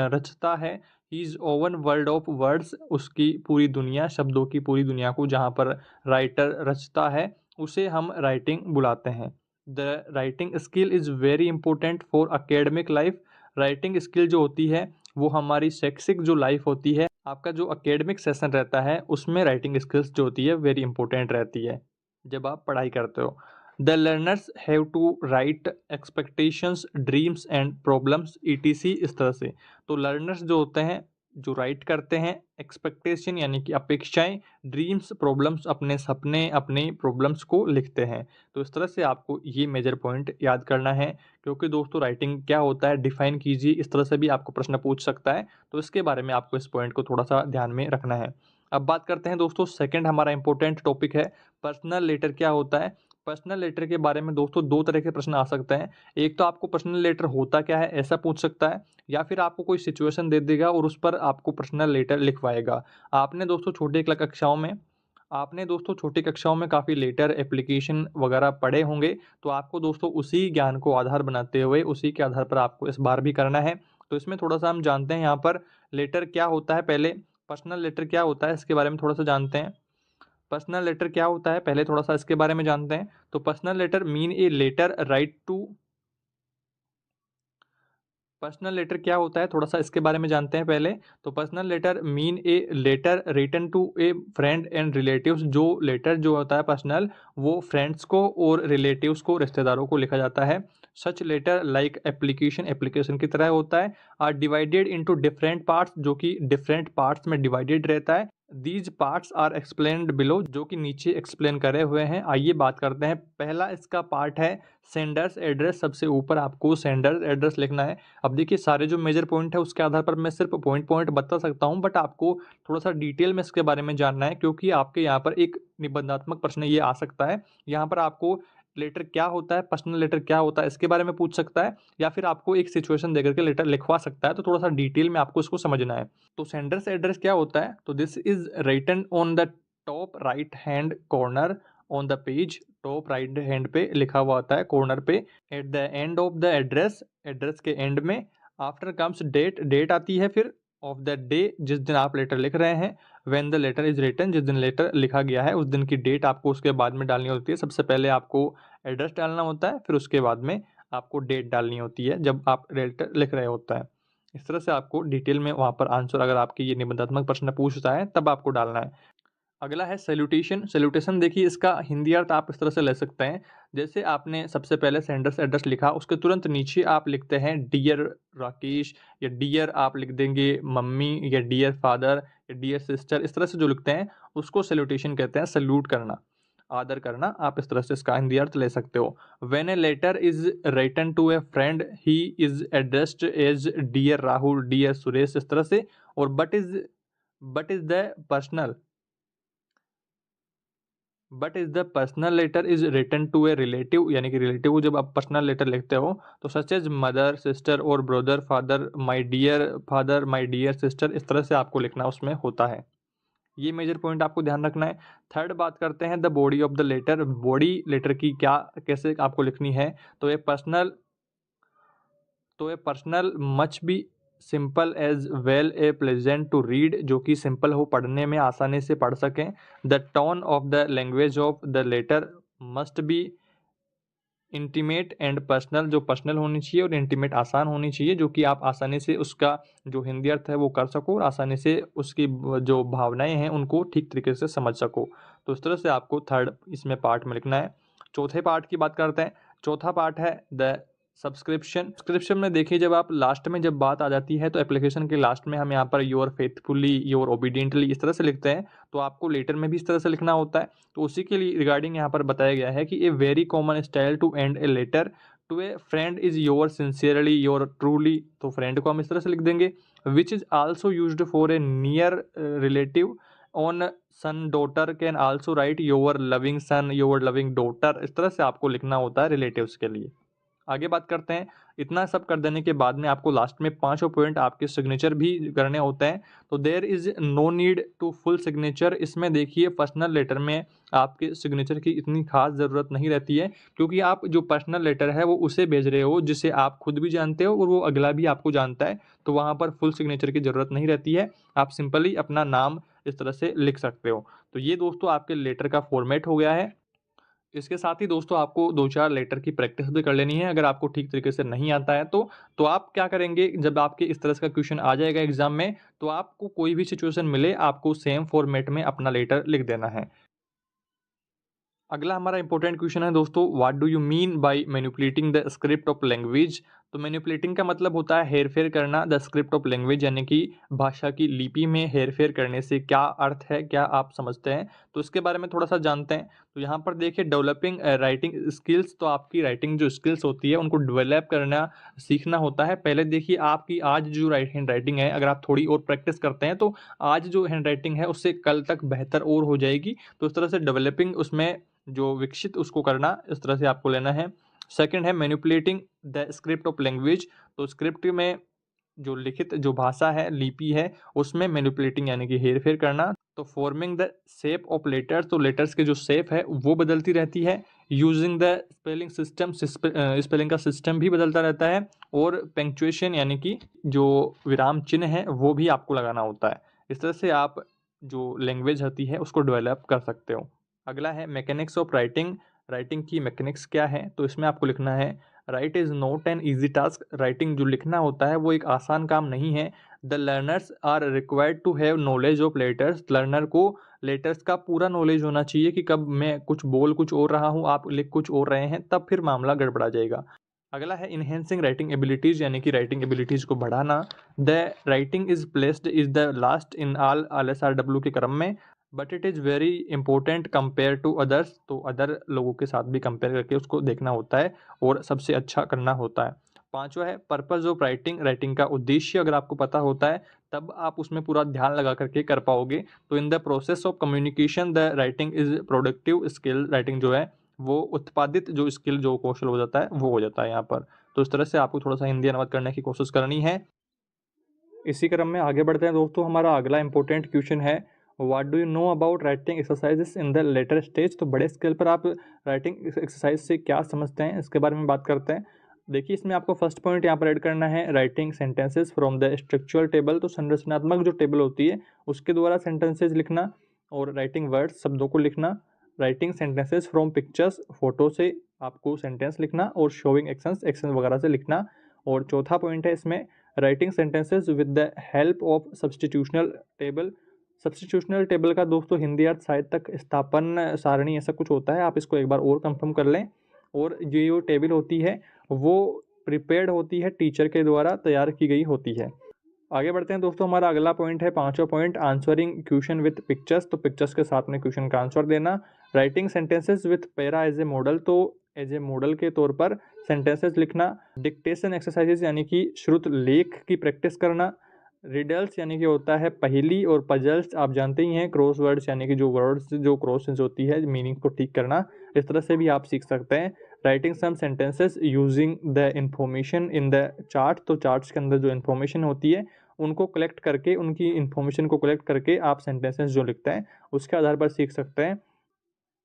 रचता है। Is oven world of words, उसकी पूरी दुनिया, शब्दों की पूरी दुनिया को जहाँ पर राइटर रचता है उसे हम राइटिंग बुलाते हैं। The writing skill is very important for academic life. Writing skill जो होती है वो हमारी शैक्षिक जो लाइफ होती है, आपका जो अकेडमिक सेशन रहता है उसमें राइटिंग स्किल्स जो होती है वेरी इंपॉर्टेंट रहती है जब आप पढ़ाई करते हो। The learners have to write expectations, dreams and problems etc, इस तरह से। तो लर्नर्स जो होते हैं जो राइट करते हैं, एक्सपेक्टेशन यानी कि अपेक्षाएं, ड्रीम्स, प्रॉब्लम्स अपने सपने, अपने प्रॉब्लम्स को लिखते हैं। तो इस तरह से आपको ये मेजर पॉइंट याद करना है, क्योंकि दोस्तों राइटिंग क्या होता है डिफाइन कीजिए, इस तरह से भी आपको प्रश्न पूछ सकता है। तो इसके बारे में आपको इस पॉइंट को थोड़ा सा ध्यान में रखना है। अब बात करते हैं दोस्तों, सेकंड हमारा इंपॉर्टेंट टॉपिक है पर्सनल लेटर क्या होता है। पर्सनल लेटर के बारे में दोस्तों दो तरह के प्रश्न आ सकते हैं। एक तो आपको पर्सनल लेटर होता क्या है ऐसा पूछ सकता है, या फिर आपको कोई सिचुएशन दे देगा और उस पर आपको पर्सनल लेटर लिखवाएगा। आपने दोस्तों छोटी कक्षाओं में काफ़ी लेटर, एप्लीकेशन वगैरह पढ़े होंगे, तो आपको दोस्तों उसी ज्ञान को आधार बनाते हुए उसी के आधार पर आपको इस बार भी करना है। तो इसमें थोड़ा सा हम जानते हैं यहाँ पर लेटर क्या होता है। पहले पर्सनल लेटर क्या होता है इसके बारे में थोड़ा सा जानते हैं। पर्सनल लेटर क्या होता है पहले थोड़ा सा इसके बारे में जानते हैं। तो personal letter mean a letter write to, personal letter क्या होता है थोड़ा सा इसके बारे में जानते हैं पहले। तो personal letter mean a letter written to a friend and relatives. जो लेटर जो होता है पर्सनल, वो फ्रेंड्स को और रिलेटिव्स को, रिश्तेदारों को लिखा जाता है। Such letter like application, application की तरह होता है। Are divided into different parts, जो कि डिफरेंट पार्ट्स में डिवाइडेड रहता है। These parts are explained below, जो कि नीचे एक्सप्लेन करे हुए हैं। आइए बात करते हैं। पहला इसका पार्ट है सेंडर्स एड्रेस। सबसे ऊपर आपको सेंडर्स एड्रेस लिखना है। अब देखिए सारे जो मेजर पॉइंट है उसके आधार पर मैं सिर्फ पॉइंट पॉइंट बता सकता हूँ, बट आपको थोड़ा सा डिटेल में इसके बारे में जानना है, क्योंकि आपके यहाँ पर एक निबंधात्मक प्रश्न ये आ सकता है। यहाँ पर आपको लेटर क्या होता है, पर्सनल लेटर क्या होता है इसके बारे में पूछ सकता है, या फिर आपको एक सिचुएशन देकर के लेटर लिखवा सकता है। तो थोड़ा सा डिटेल में आपको इसको समझना है। तो सेंडर्स एड्रेस क्या होता है, तो this is written on the top right hand corner on the page. Top right hand पे लिखा हुआ होता है कॉर्नर पे। At the end of the address, address के एंड में। आफ्टर कम्स डेट, डेट आती है फिर ऑफ द डे, जिस दिन आप लेटर लिख रहे हैं। When the letter is written, जिस दिन लेटर लिखा गया है उस दिन की डेट आपको उसके बाद में डालनी होती है। सबसे पहले आपको एड्रेस डालना होता है, फिर उसके बाद में आपको डेट डालनी होती है जब आप लेटर लिख रहे होता है। इस तरह से आपको डिटेल में वहाँ पर आंसर, अगर आपके ये निबंधात्मक प्रश्न पूछता है तब आपको डालना है। अगला है सैल्यूटेशन। सैल्यूटेशन देखिए इसका हिंदी अर्थ आप इस तरह से ले सकते हैं, जैसे आपने सबसे पहले सेंडर्स एड्रेस लिखा, उसके तुरंत नीचे आप लिखते हैं डियर राकेश, या डियर आप लिख देंगे मम्मी, या डियर फादर, या डियर सिस्टर। इस तरह से जो लिखते हैं उसको सैल्यूटेशन कहते हैं, सैल्यूट करना, आदर करना। आप इस तरह से इसका हिंदी अर्थ ले सकते हो। When a letter is written to a friend, he is addressed as dear Rahul, dear Suresh, इस तरह से। और but is the personal, but is the personal letter is written to a relative, यानी कि रिलेटिव को जब आप पर्सनल लेटर लिखते हो तो सच एज मदर, सिस्टर और brother, father, my dear sister, इस तरह से आपको लिखना उसमें होता है। ये मेजर पॉइंट आपको ध्यान रखना है। थर्ड बात करते हैं the body of the letter, body letter की क्या कैसे आपको लिखनी है। तो a personal much be simple as well a pleasant to read, जो कि सिंपल हो, पढ़ने में आसानी से पढ़ सकें। The tone of the language of the letter must be intimate and personal, जो पर्सनल होनी चाहिए और इंटीमेट आसान होनी चाहिए, जो कि आप आसानी से उसका जो हिंदी अर्थ है वो कर सको और आसानी से उसकी जो भावनाएं हैं उनको ठीक तरीके से समझ सको। तो इस तरह से आपको थर्ड इसमें पार्ट में लिखना है। चौथे पार्ट की बात करते हैं। चौथा पार्ट है द सब्सक्रिप्शन में देखिए, जब आप लास्ट में जब बात आ जाती है तो एप्लीकेशन के लास्ट में हम यहाँ per your faithfully, your obediently इस तरह से लिखते हैं, तो आपको लेटर में भी इस तरह से लिखना होता है। तो उसी के लिए रिगार्डिंग यहाँ पर बताया गया है कि a very common style to end a letter to a friend is your sincerely, your truly, तो फ्रेंड को हम इस तरह से लिख देंगे। Which is also used for a near relative on son daughter can also write your loving son, your loving daughter, इस तरह से आपको लिखना होता है रिलेटिव्स के लिए। आगे बात करते हैं। इतना सब कर देने के बाद में आपको लास्ट में 5 पॉइंट आपके सिग्नेचर भी करने होते हैं। तो there is no need to full signature, इसमें देखिए पर्सनल लेटर में आपके सिग्नेचर की इतनी खास ज़रूरत नहीं रहती है, क्योंकि आप जो पर्सनल लेटर है वो उसे भेज रहे हो जिसे आप खुद भी जानते हो और वो अगला भी आपको जानता है, तो वहाँ पर फुल सिग्नेचर की ज़रूरत नहीं रहती है। आप सिंपली अपना नाम इस तरह से लिख सकते हो। तो ये दोस्तों आपके लेटर का फॉर्मेट हो गया है। इसके साथ ही दोस्तों आपको 2-4 लेटर की प्रैक्टिस भी कर लेनी है, अगर आपको ठीक तरीके से नहीं आता है तो आप क्या करेंगे, जब आपके इस तरह का क्वेश्चन आ जाएगा एग्जाम में, तो आपको कोई भी सिचुएशन मिले आपको सेम फॉर्मेट में अपना लेटर लिख देना है। अगला हमारा इंपॉर्टेंट क्वेश्चन है दोस्तों, what do you mean by manipulating the script of language. तो मैनिपुलेटिंग का मतलब होता है हेर फेर करना, द स्क्रिप्ट ऑफ लैंग्वेज यानी कि भाषा की लिपि में हेर फेर करने से क्या अर्थ है, क्या आप समझते हैं, तो इसके बारे में थोड़ा सा जानते हैं। तो यहाँ पर देखिए डेवलपिंग राइटिंग स्किल्स, तो आपकी राइटिंग जो स्किल्स होती है उनको डेवलप करना सीखना होता है। पहले देखिए आपकी आज जो हैंड राइटिंग है, अगर आप थोड़ी और प्रैक्टिस करते हैं तो आज जो हैंड राइटिंग है उससे कल तक बेहतर और हो जाएगी। तो इस तरह से डेवलपिंग उसमें जो विकसित उसको करना, इस तरह से आपको लेना है। सेकंड है manipulating the script of language, तो स्क्रिप्ट में जो लिखित जो भाषा है, लिपि है, उसमें मैनिपुलेटिंग यानी कि हेर फेर करना। तो forming the shape of letters, तो लेटर्स के जो शेप है वो बदलती रहती है। Using the spelling system, spelling का सिस्टम भी बदलता रहता है। और पंक्चुएशन यानी कि जो विराम चिन्ह है वो भी आपको लगाना होता है। इस तरह से आप जो लैंग्वेज होती है उसको डेवलप कर सकते हो। अगला है मैकेनिक्स ऑफ राइटिंग, राइटिंग की मैकेनिक्स क्या है, तो इसमें आपको लिखना है right is not an easy task, writing जो लिखना होता है वो एक आसान काम नहीं है। The learners are required to have knowledge of letters, learner को लेटर्स का पूरा नॉलेज होना चाहिए कि कब मैं कुछ बोल कुछ और रहा हूँ, आप लिख कुछ और रहे हैं, तब फिर मामला गड़बड़ा जाएगा। अगला है इनहेंसिंग राइटिंग एबिलिटीज़ यानी कि राइटिंग एबिलिटीज़ को बढ़ाना। The writing is placed is the last in all LSRW के क्रम में, but it is very important compare to others, तो अदर लोगों के साथ भी कंपेयर करके उसको देखना होता है और सबसे अच्छा करना होता है। पांचवा है पर्पस ऑफ राइटिंग, राइटिंग का उद्देश्य अगर आपको पता होता है तब आप उसमें पूरा ध्यान लगा करके कर पाओगे। तो in the process of communication the writing is productive skill, writing जो है वो उत्पादित जो स्किल जो कौशल हो जाता है वो हो जाता है यहाँ पर। तो इस तरह से आपको थोड़ा सा हिंदी अनुवाद करने की कोशिश करनी है। इसी क्रम में आगे बढ़ते हैं दोस्तों, हमारा अगला इंपॉर्टेंट क्वेश्चन है what do you know about writing exercises in the later stage. तो बड़े स्केल पर आप राइटिंग एक्सरसाइज से क्या समझते हैं इसके बारे में बात करते हैं। देखिए इसमें आपको फर्स्ट पॉइंट यहाँ पर ऐड करना है writing sentences from the structural table, तो संरचनात्मक जो टेबल होती है उसके द्वारा सेंटेंसेज लिखना। और राइटिंग वर्ड्स, शब्दों को लिखना। Writing sentences from pictures, photo से आपको सेंटेंस लिखना। और शोइंग एक्शंस, एक्शन वगैरह से लिखना। और चौथा पॉइंट है इसमें writing sentences with the help of substitutional table. Substitutional table का दोस्तों हिंदी अर्थ शायद तक स्थापन सारणी ऐसा कुछ होता है, आप इसको एक बार और कंफर्म कर लें। और ये जो टेबल होती है वो प्रिपेयर्ड होती है, टीचर के द्वारा तैयार की गई होती है। आगे बढ़ते हैं दोस्तों, हमारा अगला पॉइंट है पांचवा point answering question with pictures, तो पिक्चर्स के साथ में क्वेश्चन का आंसर देना। Writing sentences with para as a model, तो एज ए मॉडल के तौर पर सेंटेंसेस लिखना। डिक्टेशन एक्सरसाइजेज यानी कि श्रुत लेख की प्रैक्टिस करना। रिडल्स यानी कि होता है पहेली, और पजल्स आप जानते ही हैं, क्रॉस वर्ड्स यानी कि जो वर्ड्स जो क्रॉसेस होती है मीनिंग को ठीक करना, इस तरह से भी आप सीख सकते हैं। Writing some sentences using the information in the chart, तो चार्ट्स के अंदर जो इन्फॉर्मेशन होती है उनको कलेक्ट करके, उनकी इन्फॉर्मेशन को कलेक्ट करके आप सेंटेंसेस जो लिखते हैं उसके आधार पर सीख सकते हैं।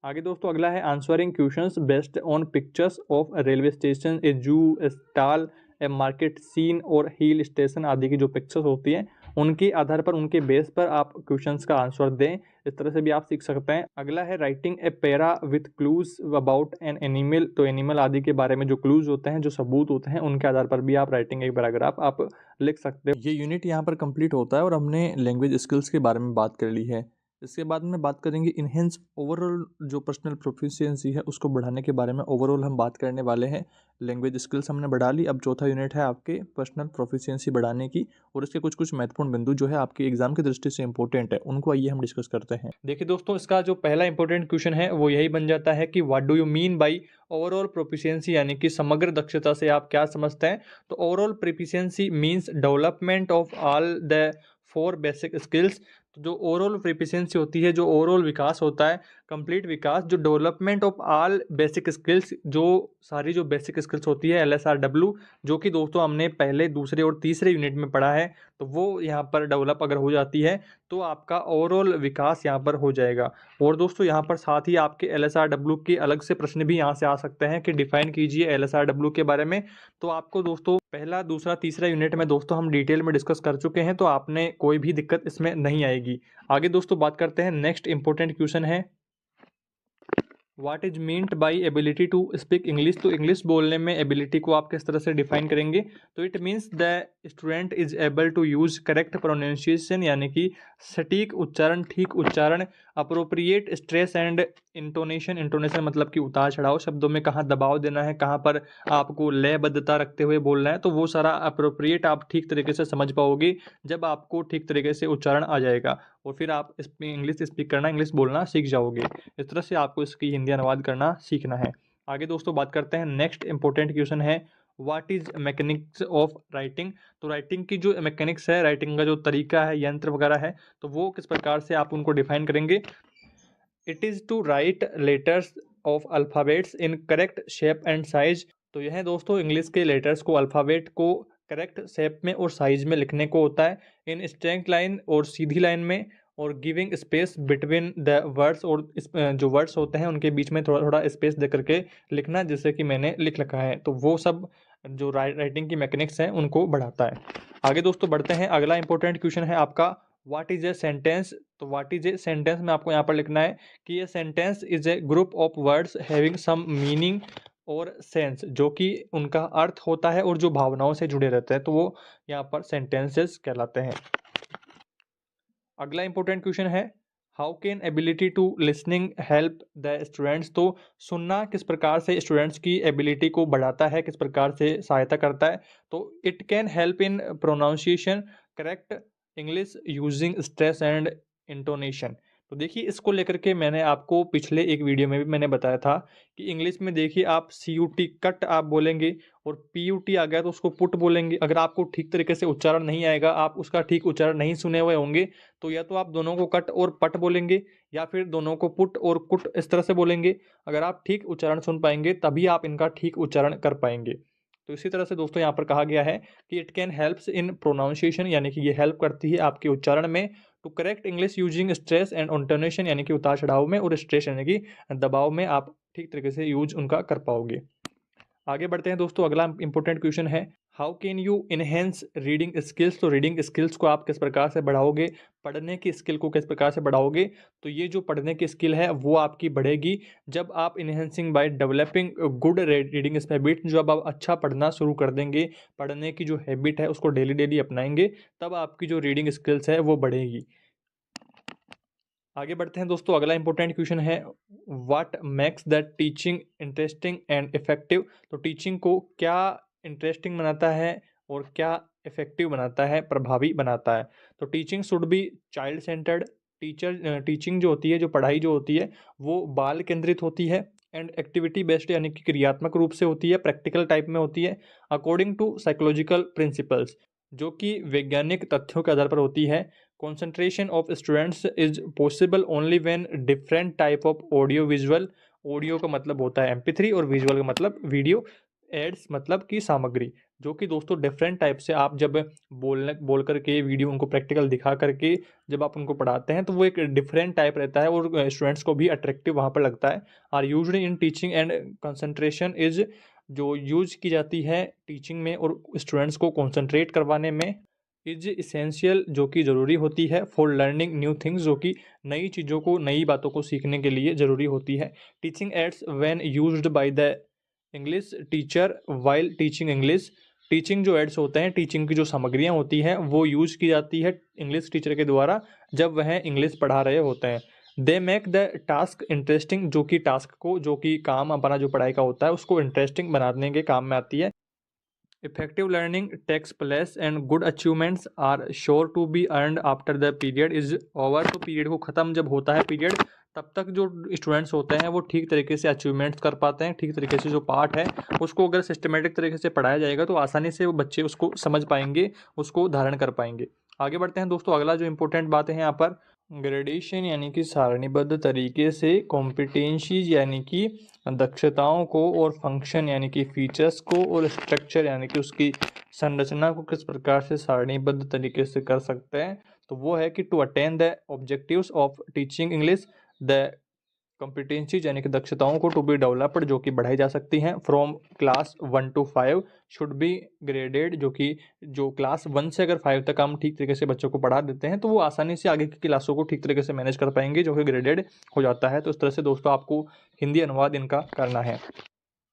आगे दोस्तों अगला है answering questions based on pictures of railway station, a zoo, a stall, a market scene और हिल स्टेशन आदि की जो पिक्चर्स होती हैं उनके आधार पर, उनके बेस पर आप क्वेश्चंस का आंसर दें। इस तरह से भी आप सीख सकते हैं। अगला है writing a para with clues about an animal, तो एनिमल आदि के बारे में जो क्लूज होते हैं, जो सबूत होते हैं, उनके आधार पर भी आप राइटिंग एक पैराग्राफ आप लिख सकते हो। ये यूनिट यहाँ पर कंप्लीट होता है और हमने लैंग्वेज स्किल्स के बारे में बात कर ली है। इसके बाद में बात करेंगे इनहेंस ओवरऑल जो पर्सनल प्रोफिशिएंसी है उसको बढ़ाने के बारे में। ओवरऑल हम बात करने वाले हैं। लैंग्वेज स्किल्स हमने बढ़ा ली, अब चौथा यूनिट है आपके पर्सनल प्रोफिशिएंसी बढ़ाने की, और इसके कुछ कुछ महत्वपूर्ण बिंदु जो है आपके एग्जाम की दृष्टि से इंपॉर्टेंट है उनको आइए हम डिस्कस करते हैं। देखिए दोस्तों, इसका जो पहला इंपॉर्टेंट क्वेश्चन है वो यही बन जाता है कि what do you mean by overall proficiency, यानी कि समग्र दक्षता से आप क्या समझते हैं। तो overall proficiency means development of all the four basic skills. तो जो ओवरऑल प्रोफिशिएंसी होती है, जो ओवरऑल विकास होता है, कंप्लीट विकास, जो development of all basic skills, जो सारी जो बेसिक स्किल्स होती है LSRW, जो कि दोस्तों हमने पहले, दूसरे और तीसरे यूनिट में पढ़ा है, तो वो यहाँ पर डेवलप अगर हो जाती है तो आपका ओवरऑल विकास यहाँ पर हो जाएगा। और दोस्तों यहाँ पर साथ ही आपके LSRW के अलग से प्रश्न भी यहाँ से आ सकते हैं कि डिफाइन कीजिए LSRW के बारे में। तो आपको दोस्तों पहला, दूसरा, तीसरा यूनिट में दोस्तों हम डिटेल में डिस्कस कर चुके हैं, तो आपने कोई भी दिक्कत इसमें नहीं आएगी। आगे दोस्तों बात करते हैं, नेक्स्ट इंपॉर्टेंट क्वेश्चन है what is meant by ability to speak English. तो इंग्लिश बोलने में एबिलिटी को आप किस तरह से डिफाइन करेंगे। तो it means the student is able to use correct pronunciation, यानी कि सटीक उच्चारण, ठीक उच्चारण, appropriate stress and intonation. Intonation मतलब कि उतार चढ़ाव, शब्दों में कहाँ दबाव देना है, कहाँ पर आपको लयबद्धता रखते हुए बोलना है, तो वो सारा अप्रोप्रिएट आप ठीक तरीके से समझ पाओगे जब आपको ठीक तरीके से उच्चारण आ जाएगा, और फिर आप इंग्लिश स्पीक करना, इंग्लिश बोलना सीख जाओगे। इस तरह से आपको इसकी हिंदी अनुवाद करना सीखना है। आगे दोस्तों बात करते हैं, नेक्स्ट इंपॉर्टेंट क्वेश्चन है what is mechanics of writing. तो राइटिंग की जो मैकेनिक्स है, राइटिंग का जो तरीका है, यंत्र वगैरह है, तो वो किस प्रकार से आप उनको डिफाइन करेंगे। It is to write letters of alphabets in correct shape and size. तो यह दोस्तों इंग्लिश के लेटर्स को, अल्फ़ाबेट को करेक्ट शेप में और साइज में लिखने को होता है, इन स्ट्रेट लाइन और सीधी लाइन में, और giving space between the words, और जो वर्ड्स होते हैं उनके बीच में थोड़ा थोड़ा स्पेस दे करके लिखना, जैसे कि मैंने लिख रखा है। तो वो सब जो राइटिंग की मैकेनिक्स हैं उनको बढ़ाता है। आगे दोस्तों बढ़ते हैं, अगला इंपॉर्टेंट क्वेश्चन है आपका व्हाट इज ए सेंटेंस। तो व्हाट इज ए सेंटेंस में आपको यहाँ पर लिखना है कि ये sentence is a group of words having some meaning और सेंस, जो कि उनका अर्थ होता है और जो भावनाओं से जुड़े रहते हैं, तो वो यहाँ पर सेंटेंसेस कहलाते हैं। अगला इंपॉर्टेंट क्वेश्चन है how can ability to listening help the students. तो सुनना किस प्रकार से स्टूडेंट्स की एबिलिटी को बढ़ाता है, किस प्रकार से सहायता करता है। तो it can help in pronunciation correct English using stress and intonation. तो देखिए इसको लेकर के मैंने आपको पिछले एक वीडियो में भी मैंने बताया था कि इंग्लिश में देखिए आप CUT कट आप बोलेंगे, और PUT आ गया तो उसको पुट बोलेंगे। अगर आपको ठीक तरीके से उच्चारण नहीं आएगा, आप उसका ठीक उच्चारण नहीं सुने हुए होंगे, तो या तो आप दोनों को कट और पट बोलेंगे, या फिर दोनों को पुट और कुट इस तरह से बोलेंगे। अगर आप ठीक उच्चारण सुन पाएंगे तभी आप इनका ठीक उच्चारण कर पाएंगे। तो इसी तरह से दोस्तों यहाँ पर कहा गया है कि it can helps in pronunciation, यानी कि ये हेल्प करती है आपके उच्चारण में, to correct English using stress and intonation, यानी कि उतार चढ़ाव में, और स्ट्रेस यानी कि दबाव में आप ठीक तरीके से यूज उनका कर पाओगे। आगे बढ़ते हैं दोस्तों, अगला इंपॉर्टेंट क्वेश्चन है how can you enhance reading skills. तो रीडिंग स्किल्स को आप किस प्रकार से बढ़ाओगे, पढ़ने की स्किल को किस प्रकार से बढ़ाओगे। तो ये जो पढ़ने की स्किल है वो आपकी बढ़ेगी जब आप enhancing by developing good reading habit, जब आप अच्छा पढ़ना शुरू कर देंगे, पढ़ने की जो हैबिट है उसको डेली डेली अपनाएंगे, तब आपकी जो रीडिंग स्किल्स है वो बढ़ेगी। आगे बढ़ते हैं दोस्तों, अगला इंपॉर्टेंट क्वेश्चन है what makes the teaching interesting and effective. तो टीचिंग को क्या इंटरेस्टिंग बनाता है और क्या इफेक्टिव बनाता है, प्रभावी बनाता है। तो teaching should be child centred. Teaching जो होती है, जो पढ़ाई जो होती है, वो बाल केंद्रित होती है, एंड एक्टिविटी बेस्ड यानी कि क्रियात्मक रूप से होती है, प्रैक्टिकल टाइप में होती है, अकॉर्डिंग टू साइकोलॉजिकल प्रिंसिपल्स। जो कि वैज्ञानिक तथ्यों के आधार पर होती है। Concentration of students is possible only when different type of audio visual, audio का मतलब होता है MP3 और विजुअल का मतलब वीडियो, एड्स मतलब कि सामग्री, जो कि दोस्तों डिफरेंट टाइप से आप जब बोल करके वीडियो उनको प्रैक्टिकल दिखा करके जब आप उनको पढ़ाते हैं तो वो एक डिफरेंट टाइप रहता है और स्टूडेंट्स को भी अट्रैक्टिव वहाँ पर लगता है। Are used in teaching and concentration is, जो यूज की जाती है टीचिंग में और स्टूडेंट्स को कंसंट्रेट करवाने में, इज इसेंशियल जो कि ज़रूरी होती है, फॉर लर्निंग न्यू थिंग्स जो कि नई चीज़ों को नई बातों को सीखने के लिए ज़रूरी होती है। Teaching ads when used by the English teacher while teaching English, teaching जो एड्स होते हैं, टीचिंग की जो सामग्रियाँ होती हैं वो यूज की जाती है इंग्लिश टीचर के द्वारा जब वह इंग्लिश पढ़ा रहे होते हैं। They make the task interesting, जो कि टास्क को, जो कि काम अपना जो पढ़ाई का होता है उसको इंटरेस्टिंग बनाने के काम में आती है। Effective learning takes place and good achievements are sure to be earned after the period is over, तो पीरियड को ख़त्म जब होता है पीरियड, तब तक जो स्टूडेंट्स होते हैं वो ठीक तरीके से अचीवमेंट्स कर पाते हैं, ठीक तरीके से जो पार्ट है उसको अगर सिस्टमेटिक तरीके से पढ़ाया जाएगा तो आसानी से वो बच्चे उसको समझ पाएंगे, उसको धारण कर पाएंगे। आगे बढ़ते हैं दोस्तों, अगला जो इंपॉर्टेंट बात है यहाँ पर ग्रेडेशन यानी कि सारणीबद्ध तरीके से कॉम्पिटेंसीज यानी कि दक्षताओं को, और फंक्शन यानी कि फीचर्स को, और स्ट्रक्चर यानी कि उसकी संरचना को किस प्रकार से सारणीबद्ध तरीके से कर सकते हैं। तो वो है कि to attain the objectives of teaching English, the competencies यानी कि दक्षताओं को टू बी डेवलप्ड जो कि बढ़ाई जा सकती हैं from class 1 to 5 should be graded, जो कि जो क्लास 1 से अगर 5 तक हम ठीक तरीके से बच्चों को पढ़ा देते हैं तो वो आसानी से आगे की क्लासों को ठीक तरीके से मैनेज कर पाएंगे जो कि ग्रेडेड हो जाता है। तो इस तरह से दोस्तों आपको हिंदी अनुवाद इनका करना है।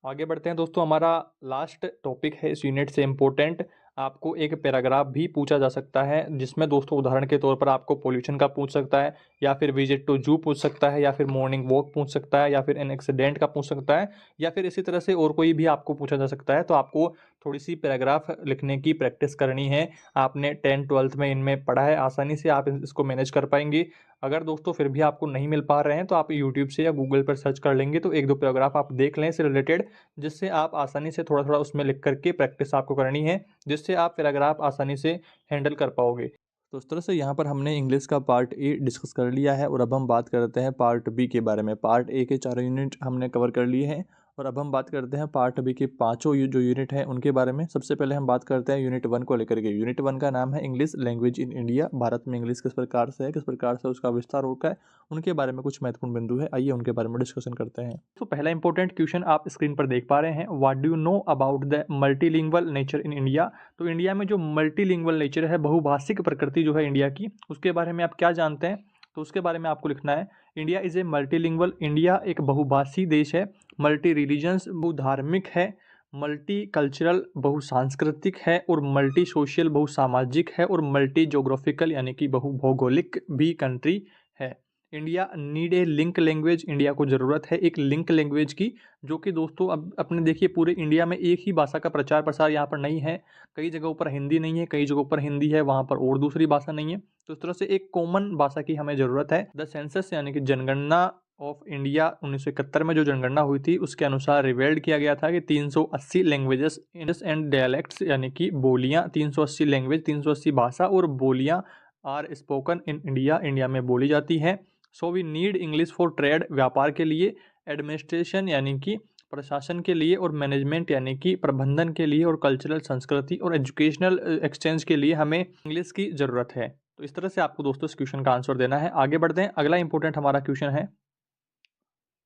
आगे बढ़ते हैं दोस्तों, हमारा लास्ट टॉपिक है इस यूनिट से इम्पोर्टेंट, आपको एक पैराग्राफ भी पूछा जा सकता है जिसमें दोस्तों उदाहरण के तौर पर आपको पोल्यूशन का पूछ सकता है, या फिर विजिट टू जू पूछ सकता है, या फिर मॉर्निंग वॉक पूछ सकता है, या फिर एन एक्सीडेंट का पूछ सकता है, या फिर इसी तरह से और कोई भी आपको पूछा जा सकता है। तो आपको थोड़ी सी पैराग्राफ लिखने की प्रैक्टिस करनी है। आपने 10th-12th में इनमें पढ़ा है, आसानी से आप इसको मैनेज कर पाएंगे। अगर दोस्तों फिर भी आपको नहीं मिल पा रहे हैं तो आप यूट्यूब से या गूगल पर सर्च कर लेंगे, तो एक दो पैराग्राफ आप देख लें इससे रिलेटेड, जिससे आप आसानी से थोड़ा थोड़ा उसमें लिख करके प्रैक्टिस आपको करनी है, जिससे आप पैराग्राफ आसानी से हैंडल कर पाओगे। तो इस तरह से यहाँ पर हमने इंग्लिश का पार्ट ए डिस्कस कर लिया है और अब हम बात करते हैं पार्ट बी के बारे में। पार्ट ए के 4 यूनिट हमने कवर कर लिए हैं और अब हम बात करते हैं पार्ट बी के 5 जो यूनिट हैं उनके बारे में। सबसे पहले हम बात करते हैं यूनिट 1 को लेकर के। यूनिट 1 का नाम है English language in India, Bharat में इंग्लिश किस प्रकार से है, किस प्रकार से उसका विस्तार होता है, उनके बारे में कुछ महत्वपूर्ण बिंदु है, आइए उनके बारे में डिस्कशन करते हैं। तो पहला इंपॉर्टेंट क्वेश्चन आप स्क्रीन पर देख पा रहे हैं, what do you know about the multilingual nature in India. तो इंडिया में जो मल्टीलिंगुअल नेचर है, बहुभाषिक प्रकृति जो है इंडिया की, उसके बारे में आप क्या जानते हैं, तो उसके बारे में आपको लिखना है। India is a multilingual, India एक बहुभाषी देश है, मल्टी रिलीजन्स बहुधार्मिक है, मल्टी कल्चरल बहुसांस्कृतिक है, और मल्टी सोशल बहुसामाजिक है, और मल्टी जोग्राफिकल यानी कि बहुभौगोलिक भी कंट्री है। India need a link language, India को ज़रूरत है एक लिंक लैंग्वेज की, जो कि दोस्तों अब अपने देखिए पूरे इंडिया में एक ही भाषा का प्रचार प्रसार यहाँ पर नहीं है, कई जगहों पर हिंदी नहीं है, कई जगहों पर हिंदी है, वहाँ पर और दूसरी भाषा नहीं है। तो इस तरह से एक कॉमन भाषा की हमें ज़रूरत है। द सेंसस यानी कि जनगणना ऑफ इंडिया 1971 में जो जनगणना हुई थी उसके अनुसार रिवेल्ड किया गया था कि 380 लैंग्वेजेस एंड डायलेक्ट्स यानी कि बोलियाँ, 380 लैंग्वेज, 380 भाषा और बोलियाँ are spoken in India, India में बोली जाती हैं। So we need English for trade, व्यापार के लिए, एडमिनिस्ट्रेशन यानी कि प्रशासन के लिए, और मैनेजमेंट यानी कि प्रबंधन के लिए, और कल्चरल संस्कृति और एजुकेशनल एक्सचेंज के लिए हमें इंग्लिश की ज़रूरत है। तो इस तरह से आपको दोस्तों इस क्वेश्चन का आंसर देना है। आगे बढ़ते हैं, अगला इंपॉर्टेंट हमारा क्वेश्चन है,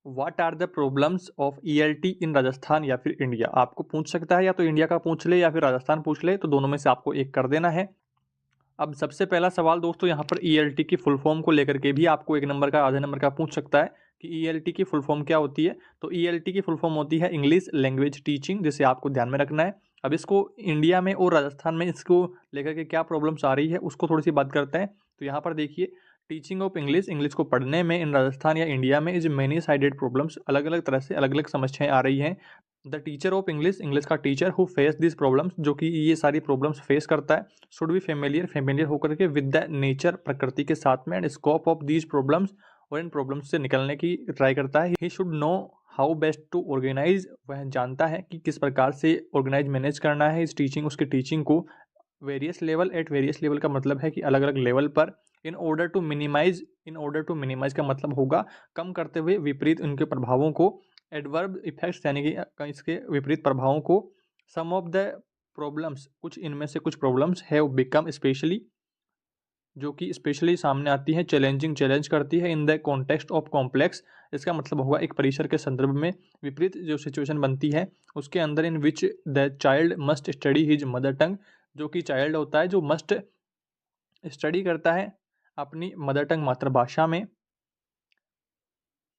what are the problems of ELT in Rajasthan या फिर इंडिया। आपको पूछ सकता है, या तो इंडिया का पूछ ले या फिर राजस्थान पूछ ले, तो दोनों में से आपको एक कर देना है। अब सबसे पहला सवाल दोस्तों यहाँ पर ELT की फुल फॉर्म को लेकर के भी आपको 1 नंबर का, आधे नंबर का पूछ सकता है कि ELT की फुल फॉर्म क्या होती है। तो ELT की फुल फॉर्म होती है इंग्लिश लैंग्वेज टीचिंग, जिसे आपको ध्यान में रखना है। अब इसको इंडिया में और राजस्थान में इसको लेकर के क्या प्रॉब्लम्स आ रही है उसको थोड़ी सी बात करते हैं। तो यहाँ पर देखिए, टीचिंग ऑफ इंग्लिश, इंग्लिश को पढ़ने में इन राजस्थान या इंडिया में इज मेनी साइडेड प्रॉब्लम्स, अलग अलग तरह से अलग अलग समस्याएं आ रही हैं। The teacher of English, English का teacher who face this problems, जो कि ये सारी प्रॉब्लम्स फेस करता है, शुड बी फेमिलियर, फेमिलियर होकर के विद द नेचर, प्रकृति के साथ में, and scope of these problems, और इन प्रॉब्लम्स से निकलने की ट्राई करता है। He should know how best to organise, वह जानता है कि किस प्रकार से ऑर्गेनाइज मैनेज करना है इस टीचिंग, उसकी टीचिंग को various level, at various level का मतलब है कि अलग अलग लेवल पर। इन ऑर्डर टू मिनिमाइज का मतलब होगा कम करते हुए विपरीत उनके प्रभावों को। एडवर्ब इफेक्ट्स यानी कि इसके विपरीत प्रभावों को। सम ऑफ द प्रॉब्लम्स, कुछ इनमें से कुछ प्रॉब्लम्स हैव बिकम स्पेशली, जो कि स्पेशली सामने आती है, चैलेंजिंग, चैलेंज करती है in the context of complex. इसका मतलब होगा एक परिसर के संदर्भ में विपरीत जो सिचुएशन बनती है उसके अंदर, in which the child must study his mother tongue, जो कि चाइल्ड होता है जो मस्ट स्टडी करता है अपनी मदर टंग मातृभाषा में।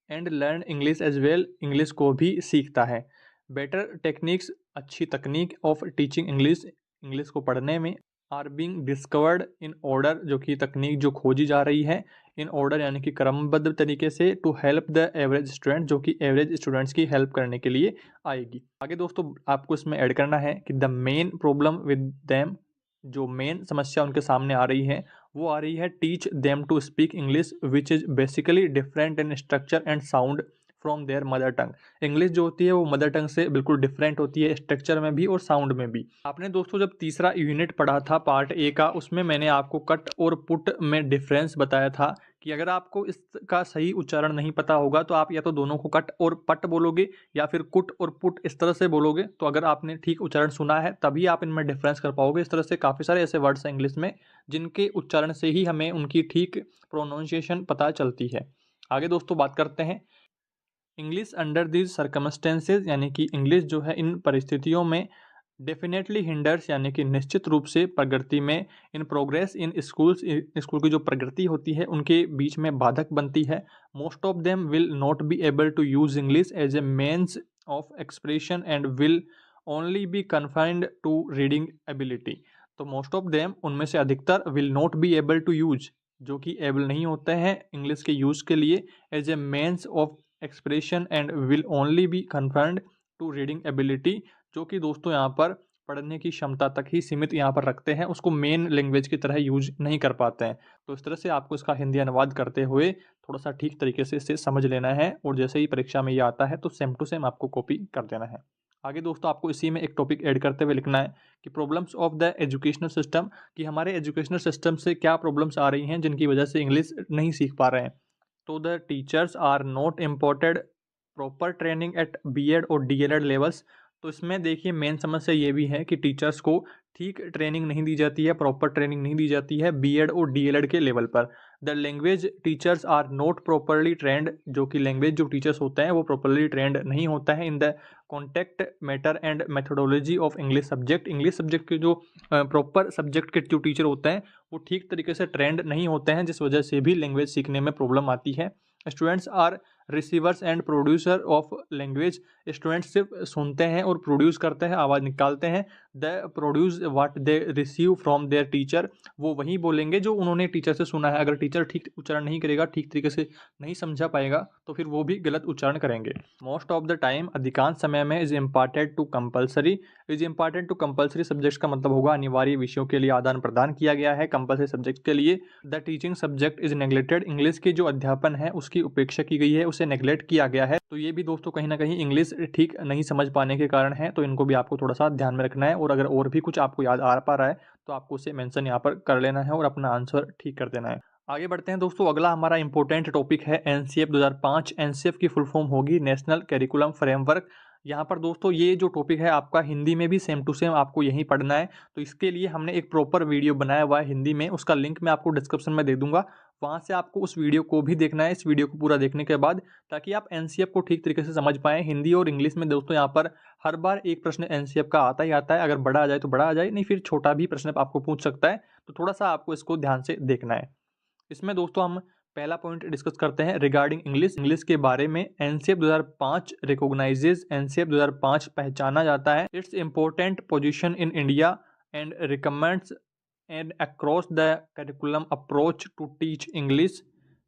And learn English as well, English को भी सीखता है। बेटर टेक्निक्स, अच्छी तकनीक ऑफ टीचिंग इंग्लिश, इंग्लिश को पढ़ने में। Are being discovered in order, जो कि तकनीक जो खोजी जा रही है इन ऑर्डर यानी कि क्रमबद्ध तरीके से, to help the average student, जो कि एवरेज स्टूडेंट्स की हेल्प करने के लिए आएगी। आगे दोस्तों आपको इसमें ऐड करना है कि the main problem with them, जो मेन समस्या उनके सामने आ रही है वो आ रही है teach them to speak English which is basically different in structure and sound from their mother tongue. English जो होती है वो मदर टंग से बिल्कुल डिफरेंट होती है, स्ट्रक्चर में भी और साउंड में भी। आपने दोस्तों जब तीसरा यूनिट पढ़ा था पार्ट ए का, उसमें मैंने आपको कट और पुट में डिफरेंस बताया था कि अगर आपको इसका सही उच्चारण नहीं पता होगा तो आप या तो दोनों को कट और पट बोलोगे या फिर कुट और पुट इस तरह से बोलोगे। तो अगर आपने ठीक उच्चारण सुना है तभी आप इनमें डिफरेंस कर पाओगे। इस तरह से काफ़ी सारे ऐसे वर्ड्स हैं इंग्लिश में जिनके उच्चारण से ही हमें उनकी ठीक प्रोनाउंसिएशन पता चलती है। आगे दोस्तों बात करते हैं इंग्लिश अंडर दीज सर्कमस्टेंसेज, यानी कि इंग्लिश जो है इन परिस्थितियों में डेफिनेटली हिंडर्स, यानी कि निश्चित रूप से प्रगति में, in progress in schools, school की जो प्रगति होती है उनके बीच में बाधक बनती है। Most of them will not be able to use English as a means of expression and will only be confined to reading ability. तो मोस्ट ऑफ देम, उनमें से अधिकतर, will not be able to use, जो कि able नहीं होते हैं English के यूज के लिए, as a means of expression and will only be confined to reading ability, जो कि दोस्तों यहाँ पर पढ़ने की क्षमता तक ही सीमित यहाँ पर रखते हैं, उसको मेन लैंग्वेज की तरह यूज नहीं कर पाते हैं। तो इस तरह से आपको इसका हिंदी अनुवाद करते हुए थोड़ा सा ठीक तरीके से इसे समझ लेना है और जैसे ही परीक्षा में ये आता है तो सेम टू सेम आपको कॉपी कर देना है। आगे दोस्तों आपको इसी में एक टॉपिक ऐड करते हुए लिखना है कि problems of the educational system, कि हमारे एजुकेशनल सिस्टम से क्या प्रॉब्लम्स आ रही हैं जिनकी वजह से इंग्लिश नहीं सीख पा रहे हैं। तो the teachers are not imported proper training at BEd और डीएलएड लेवल्स। तो इसमें देखिए मेन समस्या ये भी है कि टीचर्स को ठीक ट्रेनिंग नहीं दी जाती है, प्रॉपर ट्रेनिंग नहीं दी जाती है बीएड और डीएलएड के लेवल पर। The language teachers are not properly trained, जो कि लैंग्वेज जो टीचर्स होते हैं वो प्रॉपरली ट्रेंड नहीं होता है in the contact matter and methodology of English subject. English subject के जो प्रॉपर सब्जेक्ट के जो टीचर होते हैं वो ठीक तरीके से ट्रेंड नहीं होते हैं, जिस वजह से भी लैंग्वेज सीखने में प्रॉब्लम आती है। Students are receivers and producer of language, students सिर्फ सुनते हैं और प्रोड्यूस करते हैं, आवाज़ निकालते हैं। The produce what they receive from there teacher, वो वही बोलेंगे जो उन्होंने टीचर से सुना है। अगर टीचर ठीक उच्चारण नहीं करेगा, ठीक तरीके से नहीं समझा पाएगा तो फिर वो भी गलत उच्चारण करेंगे। मोस्ट ऑफ द टाइम, अधिकांश समय में, is important to compulsory, is important to compulsory subjects का मतलब होगा अनिवार्य विषयों के लिए आदान प्रदान किया गया है कंपलसरी सब्जेक्ट के लिए। The teaching subject is neglected, English की जो अध्यापन है उसकी उपेक्षा की गई है, उसे नेग्लेक्ट किया गया है। तो ये भी दोस्तों कहीं ना कहीं इंग्लिश ठीक नहीं समझ पाने के कारण है, तो इनको भी आपको थोड़ा सा ध्यान में रखना है। और अगर और भी कुछ आपको याद आ पा रहा है तो आपको उसे मेंशन यहाँ पर कर लेना है और अपना आंसर ठीक कर देना है। आगे बढ़ते हैं दोस्तों, अगला हमारा इंपॉर्टेंट टॉपिक है एनसीएफ 2005। एनसीएफ की फुल फॉर्म होगी नेशनल करिकुलम फ्रेमवर्क। यहाँ पर दोस्तों ये जो टॉपिक है आपका हिंदी में भी सेम टू सेम आपको यही पढ़ना है। तो इसके लिए हमने एक प्रॉपर वीडियो बनाया हुआ है हिंदी में, उसका लिंक मैं आपको डिस्क्रिप्शन में दे दूंगा, वहाँ से आपको उस वीडियो को भी देखना है, इस वीडियो को पूरा देखने के बाद, ताकि आप एनसीएफ को ठीक तरीके से समझ पाएँ। हिंदी और इंग्लिश में दोस्तों यहाँ पर हर बार एक प्रश्न एनसीएफ का आता ही आता है, अगर बड़ा आ जाए तो बड़ा आ जाए, नहीं फिर छोटा भी प्रश्न आपको पूछ सकता है। तो थोड़ा सा आपको इसको ध्यान से देखना है। इसमें दोस्तों हम पहला पॉइंट डिस्कस करते हैं रिगार्डिंग इंग्लिश, इंग्लिश के बारे में। एनसीएफ 2005 रिकॉग्नाइजेज, एनसीएफ 2005 पहचाना जाता है its important position in India and recommends and across the curriculum approach to teach English.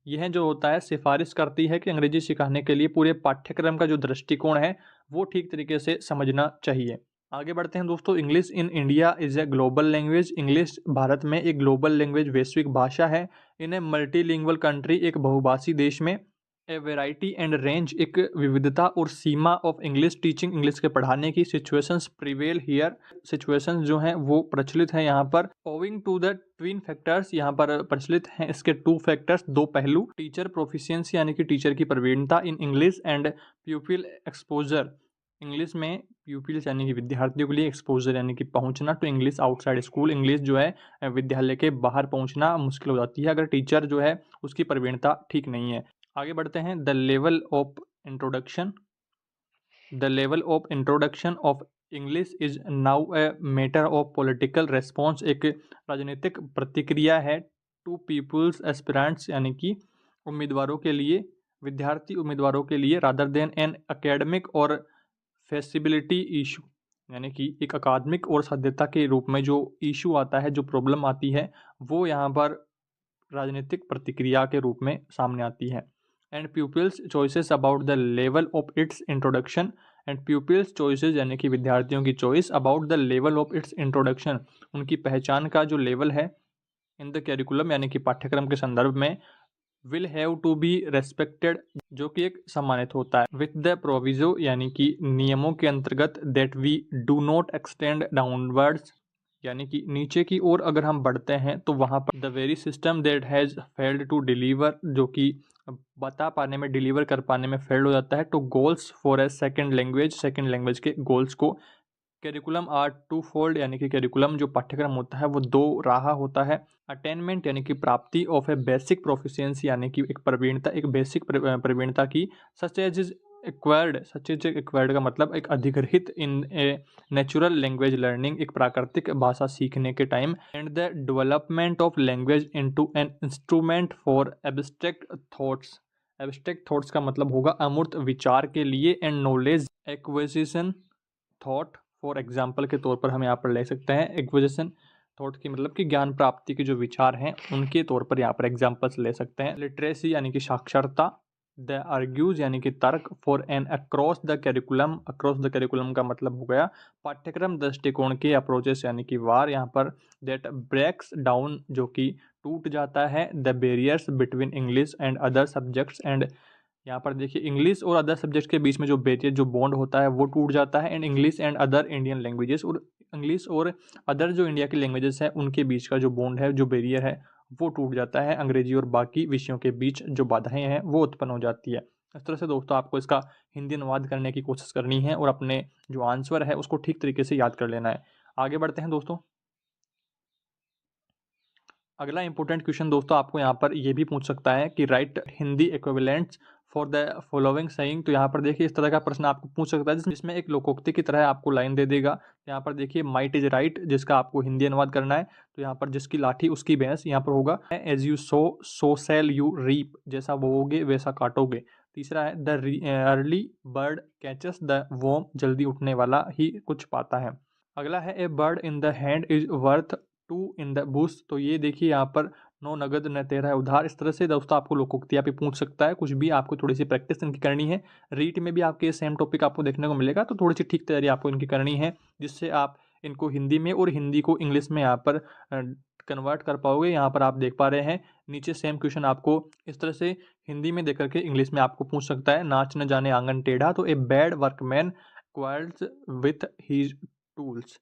यह जो होता है सिफारिश करती है कि अंग्रेजी सिखाने के लिए पूरे पाठ्यक्रम का जो दृष्टिकोण है वो ठीक तरीके से समझना चाहिए। आगे बढ़ते हैं दोस्तों, English in India is a global language, English Bharat में एक ग्लोबल लैंग्वेज वैश्विक भाषा है। इन ए मल्टीलिंगुअल कंट्री, एक बहुभाषी देश में। ए वेराइटी एंड रेंज, एक विविधता और सीमा ऑफ इंग्लिश टीचिंग, इंग्लिश के पढ़ाने की सिचुएशंस प्रिवेल हियर, सिचुएशंस जो हैं वो प्रचलित हैं यहाँ पर। Owing to the twin factors, यहाँ पर प्रचलित हैं इसके टू फैक्टर्स, दो पहलू, टीचर प्रोफिशिएंसी यानी कि टीचर की प्रवीणता in English and pupil exposure, English में प्यूपिल्स यानी कि विद्यार्थियों के लिए, एक्सपोजर यानी कि पहुंचना to English outside school, English जो है विद्यालय के बाहर पहुंचना मुश्किल हो जाती है अगर टीचर जो है उसकी प्रवीणता ठीक नहीं है। आगे बढ़ते हैं। The level of introduction, the level of introduction of English is now a matter of political response, एक राजनीतिक प्रतिक्रिया है टू पीपुल्स एस्पिरेंट्स यानी कि उम्मीदवारों के लिए, विद्यार्थी उम्मीदवारों के लिए, रादर देन एन एकेडमिक और फेसिबिलिटी इशू, यानी कि एक अकादमिक और साध्यता के रूप में जो इशू आता है, जो प्रॉब्लम आती है, वो यहाँ पर राजनीतिक प्रतिक्रिया के रूप में सामने आती है। And pupils choices about the level of its introduction, and pupils choices यानी कि विद्यार्थियों की choice about the level of its introduction, उनकी पहचान का जो लेवल है इन द कैरिकुलम यानी कि पाठ्यक्रम के संदर्भ में, will have to be respected, जो कि एक सम्मानित होता है, विथ द प्रोविजो यानी कि नियमों के अंतर्गत, that we do not extend downwards, यानी कि नीचे की ओर अगर हम बढ़ते हैं तो वहाँ पर the very system that has failed to deliver, जो कि बता पाने में, डिलीवर कर पाने में फेल्ड हो जाता है, to goals for a second language, second language के गोल्स को। करिकुलम आर टू फोल्ड, यानी कि करिकुलम जो पाठ्यक्रम होता है वो दो राह होता है। अटेनमेंट यानी कि प्राप्ति ऑफ ए बेसिक प्रोफिशिएंसी, यानी कि एक प्रवीणता, एक बेसिक प्रवीणता की, such as is acquired, such as acquired का मतलब एक अधिग्रहित in a natural language learning, एक प्राकृतिक भाषा सीखने के time, and the development of language into an instrument for abstract thoughts, abstract thoughts का मतलब होगा अमूर्त विचार के लिए, and knowledge acquisition thought, for example के तौर पर हम यहाँ पर ले सकते हैं एक्विजिशन थॉट की मतलब कि ज्ञान प्राप्ति के जो विचार हैं उनके तौर पर यहाँ पर एग्जाम्पल्स ले सकते हैं। लिटरेसी यानी कि साक्षरता, द आर्ग्यूज यानी कि तर्क, for an across the curriculum, across the curriculum का मतलब हो गया पाठ्यक्रम दृष्टिकोण के, अप्रोचेस यानी कि वार यहाँ पर, दैट ब्रेक्स डाउन जो कि टूट जाता है, the barriers between English and other subjects, and यहाँ पर देखिए इंग्लिश और अदर सब्जेक्ट्स के बीच में जो बैरियर, जो बॉन्ड होता है वो टूट जाता है, and English and other Indian languages, और इंग्लिश और अदर जो इंडिया की लैंग्वेजेस हैं उनके बीच का जो बॉन्ड है, जो बैरियर है वो टूट जाता है, अंग्रेजी और बाकी विषयों के बीच जो बाधाएं हैं वो उत्पन्न हो जाती है। इस तरह से दोस्तों आपको इसका हिंदी अनुवाद करने की कोशिश करनी है और अपने जो आंसर है उसको ठीक तरीके से याद कर लेना है। आगे बढ़ते हैं दोस्तों। अगला इंपॉर्टेंट क्वेश्चन दोस्तों आपको यहाँ पर ये भी पूछ सकता है कि right Hindi equivalents for the following saying, तो यहाँ पर देखिए इस तरह का प्रश्न आपको पूछ सकता है जिसमें एक लोकोक्ति की तरह आपको लाइन दे देगा। यहाँ पर देखिए माइट इज राइट, जिसका आपको हिंदी अनुवाद करना है, तो यहाँ पर जिसकी लाठी उसकी भैंस यहाँ पर होगा। As you sow shall you reap, जैसा बोओगे वैसा काटोगे। तीसरा है the early bird catches the worm, जल्दी उठने वाला ही कुछ पाता है। अगला है a bird in the hand is worth two in the bush, तो ये देखिए यहाँ पर नो नगद न तेरा है उधार। इस तरह से दोस्तों आपको लोकोक्तियाँ पे पूछ सकता है, कुछ भी आपको थोड़ी सी प्रैक्टिस इनकी करनी है। रीट में भी आपके सेम टॉपिक आपको देखने को मिलेगा, तो थोड़ी सी ठीक तैयारी आपको इनकी करनी है जिससे आप इनको हिंदी में और हिंदी को इंग्लिश में यहाँ पर कन्वर्ट कर पाओगे। यहाँ पर आप देख पा रहे हैं नीचे सेम क्वेश्चन आपको इस तरह से हिंदी में देख करके इंग्लिश में आपको पूछ सकता है। नाच न जाने आंगन टेढ़ा, तो a bad workman quarrels with his tools,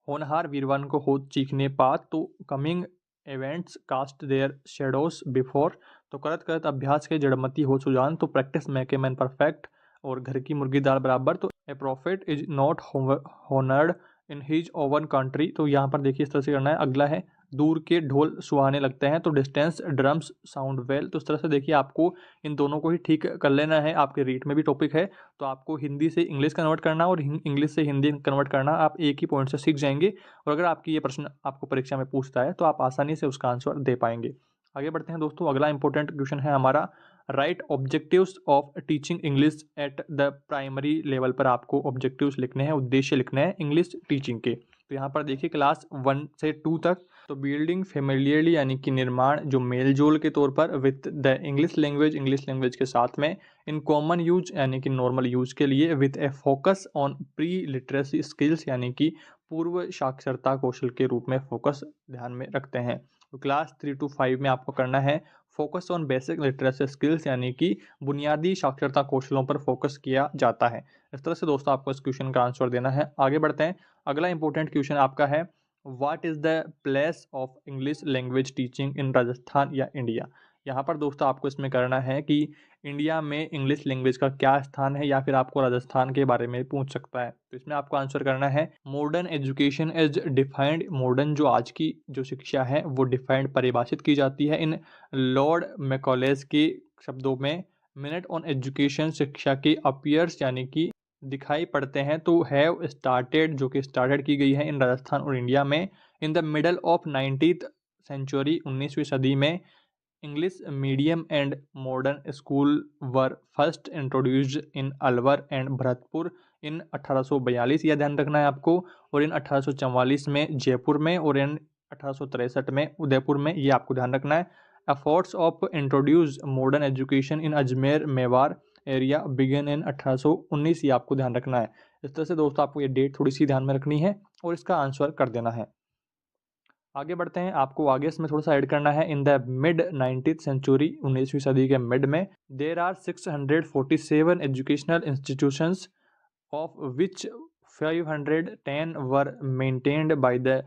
होनहार वीरवान को होत चीखने पात, तो coming events cast their shadows before, तो करत करत अभ्यास के जड़मती हो सुजान, तो practice make a man perfect, और घर की मुर्गी दाल बराबर, तो a prophet is not honoured in his own country, तो यहाँ पर देखिए इस तरह से करना है। अगला है दूर के ढोल सुहाने लगते हैं, तो डिस्टेंस ड्रम्स साउंड वेल, तो इस तरह से देखिए आपको इन दोनों को ही ठीक कर लेना है। आपके रीट में भी टॉपिक है, तो आपको हिंदी से इंग्लिश कन्वर्ट करना और इंग्लिश से हिंदी कन्वर्ट करना, आप एक ही पॉइंट से सीख जाएंगे। और अगर आपकी ये प्रश्न आपको परीक्षा में पूछता है तो आप आसानी से उसका आंसर दे पाएंगे। आगे बढ़ते हैं दोस्तों। अगला इंपॉर्टेंट क्वेश्चन है हमारा right objectives of teaching English at the primary level पर आपको ऑब्जेक्टिव्स लिखने हैं, उद्देश्य लिखने हैं इंग्लिश टीचिंग के। तो यहाँ पर देखिए क्लास 1 से 2 तक, तो बिल्डिंग फेमिलियरली यानी कि निर्माण, जो मेल जोल के तौर पर, विथ द इंग्लिश लैंग्वेज के साथ में, इन कॉमन यूज यानी कि नॉर्मल यूज के लिए, with A focus on pre literacy skills यानी कि पूर्व साक्षरता कौशल के रूप में फोकस ध्यान में रखते हैं। तो क्लास 3 to 5 में आपको करना है focus on basic literacy skills यानी कि बुनियादी साक्षरता कौशलों पर फोकस किया जाता है। इस तरह से दोस्तों आपको इस क्वेश्चन का आंसर देना है। आगे बढ़ते हैं। अगला इंपॉर्टेंट क्वेश्चन आपका है, what is the place of English language teaching in Rajasthan या इंडिया। यहाँ पर दोस्तों आपको इसमें करना है कि इंडिया में इंग्लिश लैंग्वेज का क्या स्थान है, या फिर आपको राजस्थान के बारे में पूछ सकता है। तो इसमें आपको आंसर करना है, modern education is defined. Modern जो आज की जो शिक्षा है वो डिफाइंड परिभाषित की जाती है इन लॉर्ड मैकॉलेज के शब्दों में। मिनट ऑन एजुकेशन शिक्षा के अपीयर्स यानी कि दिखाई पड़ते हैं, तो हैव स्टार्टेड जो कि स्टार्टेड की गई है इन राजस्थान और इंडिया में in the middle of 19th century. 19वीं सदी में English medium and modern school were first introduced in Alwar and Bharatpur in 1842, यह ध्यान रखना है आपको, और इन 1844 में जयपुर में, और इन 1863 में उदयपुर में, ये आपको ध्यान रखना है। Efforts of introduce modern education in Ajmer Mewar area begin in 1819, ये आपको ध्यान रखना है। इस तरह से दोस्तों आपको ये डेट थोड़ी सी ध्यान में रखनी है और इसका आंसर कर देना है। आगे बढ़ते हैं। आपको आगे इसमें थोड़ा सा ऐड करना है, in the mid 19th century, 19वीं सदी के मिड में, there are 647 educational institutions of which 510 were maintained by the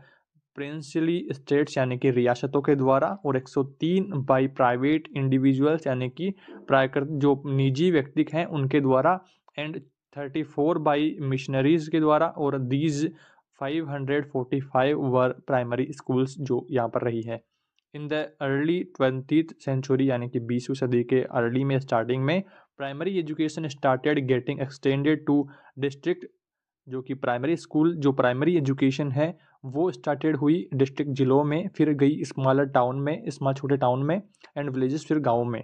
princely states यानी कि रियासतों के द्वारा, और 103 बाई प्राइवेट इंडिविजुअल्स यानी कि प्राकृत जो निजी व्यक्ति हैं उनके द्वारा, एंड 34 बाई मिशनरीज के द्वारा, और दीज 545 वर प्राइमरी स्कूल्स जो यहाँ पर रही है। In the early 20th century यानी कि 20वीं सदी के अर्ली में, स्टार्टिंग में, primary education started getting extended to district, जो कि प्राइमरी स्कूल जो प्राइमरी एजुकेशन है वो स्टार्टेड हुई डिस्ट्रिक्ट जिलों में, फिर गई स्मॉलर टाउन में, छोटे टाउन में, एंड विलेजेस, फिर गाँव में।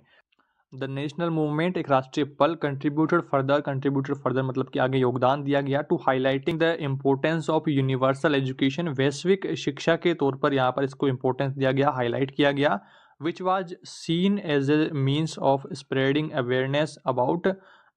द नेशनल मूवमेंट एक राष्ट्रीय पल, कंट्रीब्यूटेड फर्दर मतलब कि आगे योगदान दिया गया, to highlighting the importance of universal education, वैश्विक शिक्षा के तौर पर यहाँ पर इसको इम्पोर्टेंस दिया गया, हाईलाइट किया गया, which was seen as a means of spreading awareness about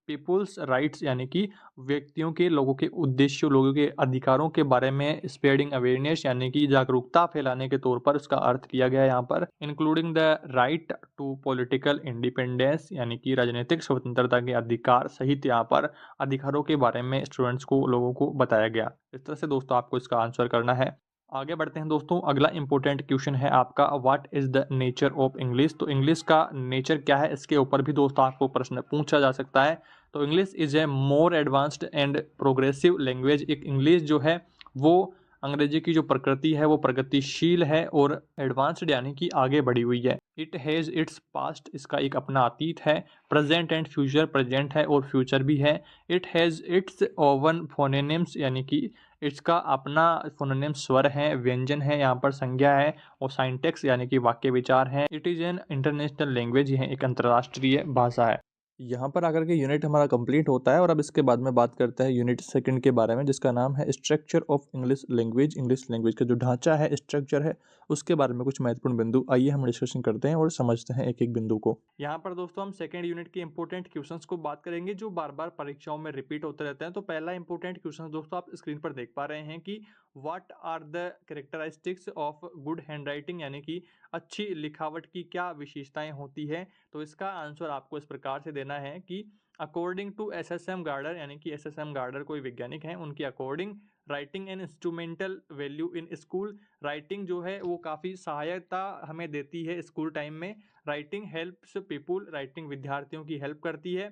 people's rights यानी कि व्यक्तियों के, लोगों के उद्देश्यों, लोगों के अधिकारों के बारे में स्प्रेडिंग अवेयरनेस यानी कि जागरूकता फैलाने के तौर पर उसका अर्थ किया गया यहाँ पर, including the right to political independence यानी कि राजनीतिक स्वतंत्रता के अधिकार सहित यहाँ पर अधिकारों के बारे में स्टूडेंट्स को, लोगों को बताया गया। इस तरह से दोस्तों आपको इसका आंसर करना है। आगे बढ़ते हैं दोस्तों। अगला इंपॉर्टेंट क्वेश्चन है आपका, what is the nature of English. तो इंग्लिश का नेचर क्या है, इसके ऊपर भी दोस्तों आपको प्रश्न पूछा जा सकता है। तो English is a more advanced and progressive language. एक इंग्लिश जो है वो अंग्रेजी की जो प्रकृति है वो प्रगतिशील है और एडवांस्ड यानी कि आगे बढ़ी हुई है। इट हैज़ इट्स पास्ट, इसका एक अपना अतीत है। प्रेजेंट एंड फ्यूचर, प्रेजेंट है और फ्यूचर भी है। इट हैज़ इट्स ओवन फोनेम्स यानी कि इसका अपना फोनेम स्वर है, व्यंजन है, यहाँ पर संज्ञा है, और साइंटेक्स यानी कि वाक्य विचार है। It is an international language, यह एक अंतर्राष्ट्रीय भाषा है। यहाँ पर आकर के यूनिट हमारा कंप्लीट होता है और अब इसके बाद में बात करते हैं यूनिट सेकंड के बारे में, जिसका नाम है structure of English language. English language का जो ढांचा है, स्ट्रक्चर है, उसके बारे में कुछ महत्वपूर्ण बिंदु आइए हम डिस्कशन करते हैं और समझते हैं एक एक बिंदु को। यहाँ पर दोस्तों हम सेकंड यूनिट के इंपॉर्टेंट क्वेश्चंस को बात करेंगे जो बार बार परीक्षाओं में रिपीट होते रहते हैं। तो पहला इंपॉर्टेंट क्वेश्चन दोस्तों आप स्क्रीन पर देख पा रहे हैं कि what are the characteristics of good handwriting यानी कि अच्छी लिखावट की क्या विशेषताएं होती है। तो इसका आंसर आपको इस प्रकार से देना है कि अकॉर्डिंग टू एसएसएम गार्डर यानी कि एसएसएम गार्डर कोई वैज्ञानिक हैं, उनके according writing an instrumental value in school. Writing जो है वो काफ़ी सहायता हमें देती है स्कूल टाइम में। राइटिंग हेल्प्स पीपुल, राइटिंग विद्यार्थियों की हेल्प करती है।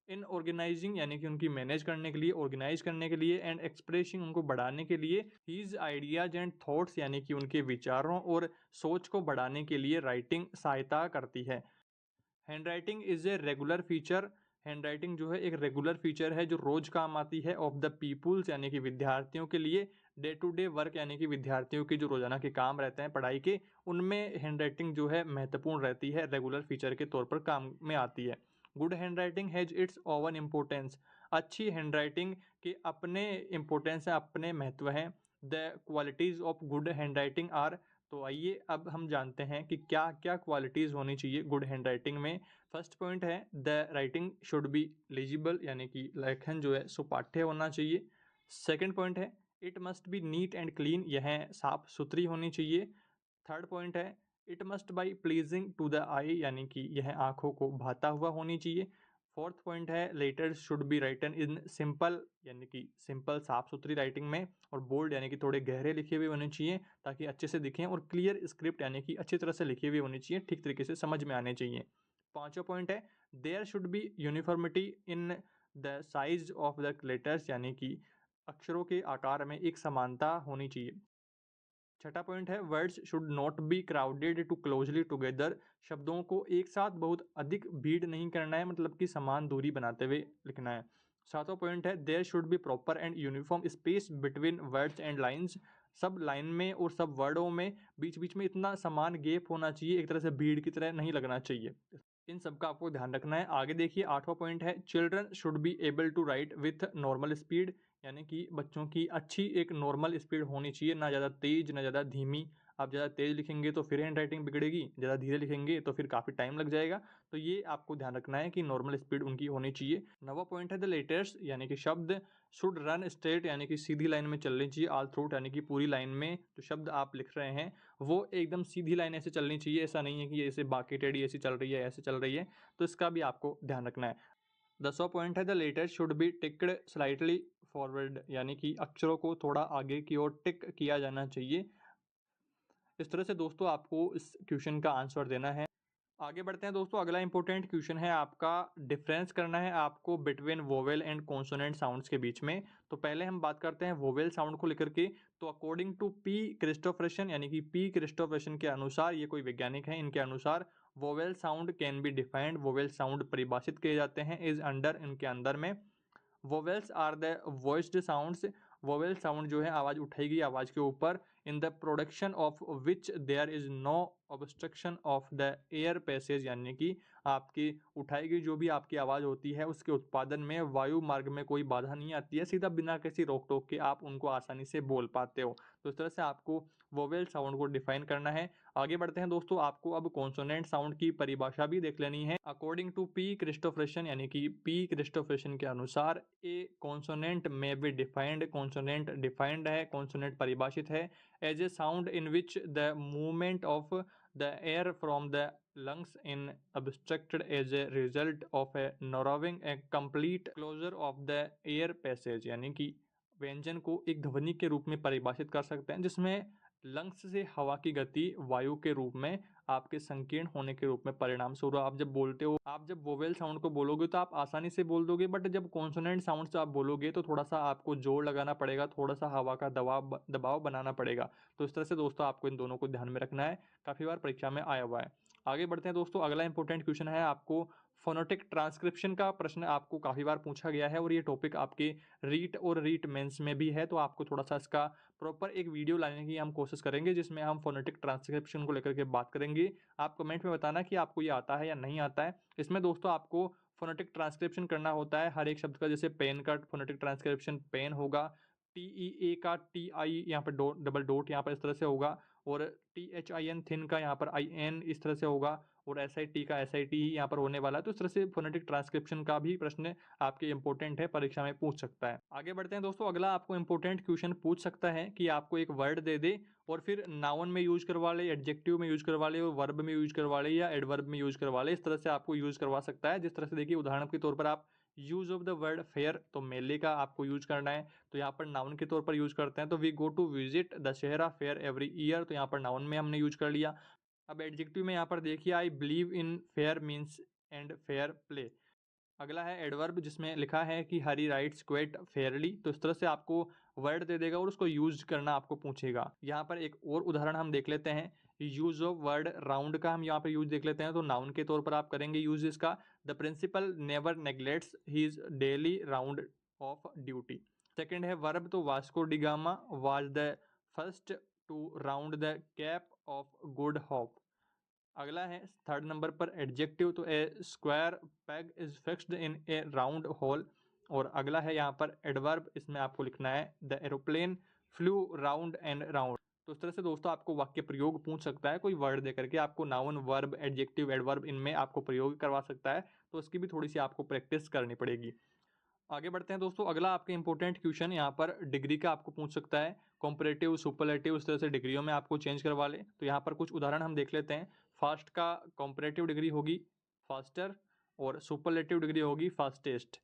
इन ऑर्गेनाइजिंग यानी कि उनकी मैनेज करने के लिए, ऑर्गेनाइज करने के लिए, एंड एक्सप्रेसिंग उनको बढ़ाने के लिए, हीज आइडियाज एंड थॉट्स यानी कि उनके विचारों और सोच को बढ़ाने के लिए राइटिंग सहायता करती है। Hand writing is a regular feature. Hand writing जो है एक रेगुलर फीचर है जो रोज काम आती है ऑफ द पीपुल्स यानी कि विद्यार्थियों के लिए। डे टू डे वर्क यानी कि विद्यार्थियों के जो रोजाना के काम रहते हैं पढ़ाई के, उनमें हैंड राइटिंग जो है महत्वपूर्ण रहती है, रेगुलर फीचर के तौर पर काम में आती है। Good hand writing has its own importance. अच्छी हैंड राइटिंग के अपने इम्पोर्टेंस है, अपने महत्व हैं। The qualities of good hand writing are. तो आइए अब हम जानते हैं कि क्या क्या क्वालिटीज़ होनी चाहिए गुड हैंड राइटिंग में। फर्स्ट पॉइंट है the writing should be legible यानी कि लेखन जो है सुपाठ्य होना चाहिए। सेकंड पॉइंट है it must be neat and clean, यह साफ सुथरी होनी चाहिए। थर्ड पॉइंट है it must be pleasing to the eye, यानी कि यह आंखों को भाता हुआ होनी चाहिए। फोर्थ पॉइंट है letters should be written in simple, यानी कि सिंपल साफ सुथरी राइटिंग में, और बोल्ड यानी कि थोड़े गहरे लिखे हुए होने चाहिए ताकि अच्छे से दिखें, और क्लियर स्क्रिप्ट यानी कि अच्छी तरह से लिखे हुए होनी चाहिए, ठीक तरीके से समझ में आने चाहिए। पांचवा पॉइंट है there should be uniformity in the size of the letters, यानी कि अक्षरों के आकार में एक समानता होनी चाहिए। छठा पॉइंट है words should not be crowded too closely together, शब्दों को एक साथ बहुत अधिक भीड़ नहीं करना है, मतलब कि समान दूरी बनाते हुए लिखना है। सातवां पॉइंट है there should be proper and uniform space between words and lines, सब लाइन में और सब वर्डों में बीच बीच में इतना समान गैप होना चाहिए, एक तरह से भीड़ की तरह नहीं लगना चाहिए। इन सब का आपको ध्यान रखना है। आगे देखिए आठवां पॉइंट है children should be able to write with normal speed, यानी कि बच्चों की अच्छी एक नॉर्मल स्पीड होनी चाहिए, ना ज़्यादा तेज ना ज़्यादा धीमी। आप ज़्यादा तेज लिखेंगे तो फिर हैंड राइटिंग बिगड़ेगी, ज़्यादा धीरे लिखेंगे तो फिर काफ़ी टाइम लग जाएगा। तो ये आपको ध्यान रखना है कि नॉर्मल स्पीड उनकी होनी चाहिए। नवा पॉइंट है द लेटर्स, यानी कि शब्द शुड रन स्ट्रेट, यानी कि सीधी लाइन में चलनी चाहिए ऑल थ्रूट, यानी कि पूरी लाइन में जो शब्द आप लिख रहे हैं वो एकदम सीधी लाइन ऐसे चलनी चाहिए, ऐसा नहीं है कि ऐसे बाकी टेढ़ी ऐसी चल रही है ऐसे चल रही है, तो इसका भी आपको ध्यान रखना है। 10वां पॉइंट है the letter should be ticked slightly forward, यानी कि अक्षरों को थोड़ा आगे की ओर टिक किया जाना चाहिए। इस तरह से दोस्तों आपको इस क्वेश्चन का आंसर देना है। आगे बढ़ते हैं दोस्तों, अगला इंपॉर्टेंट क्वेश्चन है आपका, डिफरेंस करना है आपको between vowel and consonant sounds के बीच में। तो पहले हम बात करते हैं वोवेल साउंड को लेकर के। तो अकॉर्डिंग टू पी क्रिस्टोफरेशन, यानी कि पी क्रिस्टोफरेशन के अनुसार, ये कोई वैज्ञानिक है, इनके अनुसार vowel sound can be defined, vowel sound परिभाषित किए जाते हैं इज अंडर, इनके अंदर में। Vowels are the voiced sounds, vowel sound जो है आवाज़ उठाएगी आवाज़ के ऊपर, in the production of which there is no obstruction of the air passage, यानी कि आपकी उठाई गई जो भी आपकी आवाज़ होती है उसके उत्पादन में वायु मार्ग में कोई बाधा नहीं आती है, सीधा बिना किसी रोक टोक के आप उनको आसानी से बोल पाते हो। तो इस तरह से आपको वोवेल साउंड को डिफाइन करना है। आगे बढ़ते हैं दोस्तों, आपको अब कॉन्सोनेंट साउंड की परिभाषा भी देख लेनी है। अकॉर्डिंग टू पी क्रिस्टोफरेशन, यानी कि पी क्रिस्टोफरेशन के अनुसार a consonant may be defined, consonant defined है, कॉन्सोनेंट परिभाषित है as a sound in which the movement of the air from the lungs in obstructed as a result of a narrowing a complete closure of the air passage, यानी कि व्यंजन को एक ध्वनि के रूप में परिभाषित कर सकते हैं जिसमें लंग्स से हवा की गति वायु के रूप में आपके संकीर्ण होने के रूप में परिणाम स्वरूप आप जब बोलते हो, आप जब वोवेल साउंड को बोलोगे तो आप आसानी से बोल दोगे, बट जब कॉन्सोनेंट साउंड से आप बोलोगे तो थोड़ा सा आपको जोर लगाना पड़ेगा, थोड़ा सा हवा का दबाव बनाना पड़ेगा। तो इस तरह से दोस्तों आपको इन दोनों को ध्यान में रखना है, काफ़ी बार परीक्षा में आया हुआ है। आगे बढ़ते हैं दोस्तों, अगला इंपॉर्टेंट क्वेश्चन है आपको फोनेटिक ट्रांसक्रिप्शन का प्रश्न आपको काफ़ी बार पूछा गया है, और ये टॉपिक आपके रीट और रीट मेंस में भी है, तो आपको थोड़ा सा इसका प्रॉपर एक वीडियो लाने की हम कोशिश करेंगे जिसमें हम फोनेटिक ट्रांसक्रिप्शन को लेकर के बात करेंगे। आप कमेंट में बताना कि आपको ये आता है या नहीं आता है। इसमें दोस्तों आपको फोनेटिक ट्रांसक्रिप्शन करना होता है हर एक शब्द का, जैसे पेन का फोनेटिक ट्रांसक्रिप्शन पेन होगा, TEA का TI यहाँ पर डबल डॉट यहाँ पर इस तरह से होगा, और THIN थिन का यहाँ पर IN इस तरह से होगा, और SIT का SIT ही यहाँ पर होने वाला है। तो इस तरह से फोनेटिक ट्रांसक्रिप्शन का भी प्रश्न आपके इंपॉर्टेंट है, परीक्षा में पूछ सकता है। आगे बढ़ते हैं दोस्तों, अगला आपको इंपॉर्टेंट क्वेश्चन पूछ सकता है कि आपको एक वर्ड दे दे और फिर नाउन में यूज करवा ले, एडजेक्टिव में यूज करवा ले, और वर्ब में यूज करवा ले, या एडवर्ब में यूज करवा ले, इस तरह से आपको यूज करवा सकता है। जिस तरह से देखिए उदाहरण के तौर पर आप use of the word fair, तो मेले का आपको यूज करना है, तो यहाँ पर नाउन के तौर पर यूज करते हैं। तो we go to visit Dussehra fair every year, तो यहाँ पर नाउन में हमने यूज कर लिया। अब एडजेक्टिव में यहाँ पर देखिए I believe in fair means and fair play. अगला है एडवर्ब, जिसमें लिखा है कि हरी राइट्स क्वेट फेयरली, तो इस तरह से आपको वर्ड दे देगा और उसको यूज करना आपको पूछेगा। यहाँ पर एक और उदाहरण हम देख लेते हैं, यूज ऑफ वर्ड राउंड का हम यहाँ पर यूज देख लेते हैं। तो नाउन के तौर पर आप करेंगे यूज इसका, the principal never neglects his daily round of duty. Second है वर्ब, तो Vasco da Gama was the first to round the Cape of Good Hope. अगला है थर्ड नंबर पर एडजेक्टिव, तो a square peg is fixed in a round hole. और अगला है यहाँ पर एडवर्ब, इसमें आपको लिखना है the aeroplane flu round and round. तो इस तरह से दोस्तों आपको वाक्य प्रयोग पूछ सकता है, कोई वर्ड दे करके आपको नाउन वर्ब एडजेक्टिव एडवर्ब इनमें आपको प्रयोग करवा सकता है, तो उसकी भी थोड़ी सी आपको प्रैक्टिस करनी पड़ेगी। आगे बढ़ते हैं दोस्तों, अगला आपके इंपॉर्टेंट क्वेश्चन यहाँ पर डिग्री का आपको पूछ सकता है, कॉम्परेटिव, सुपरलेटिव, इस तरह से डिग्रियों में आपको चेंज करवा ले। तो यहाँ पर कुछ उदाहरण हम देख लेते हैं। फास्ट का कॉम्परेटिव डिग्री होगी फास्टर, और सुपरलेटिव डिग्री होगी फास्टेस्ट।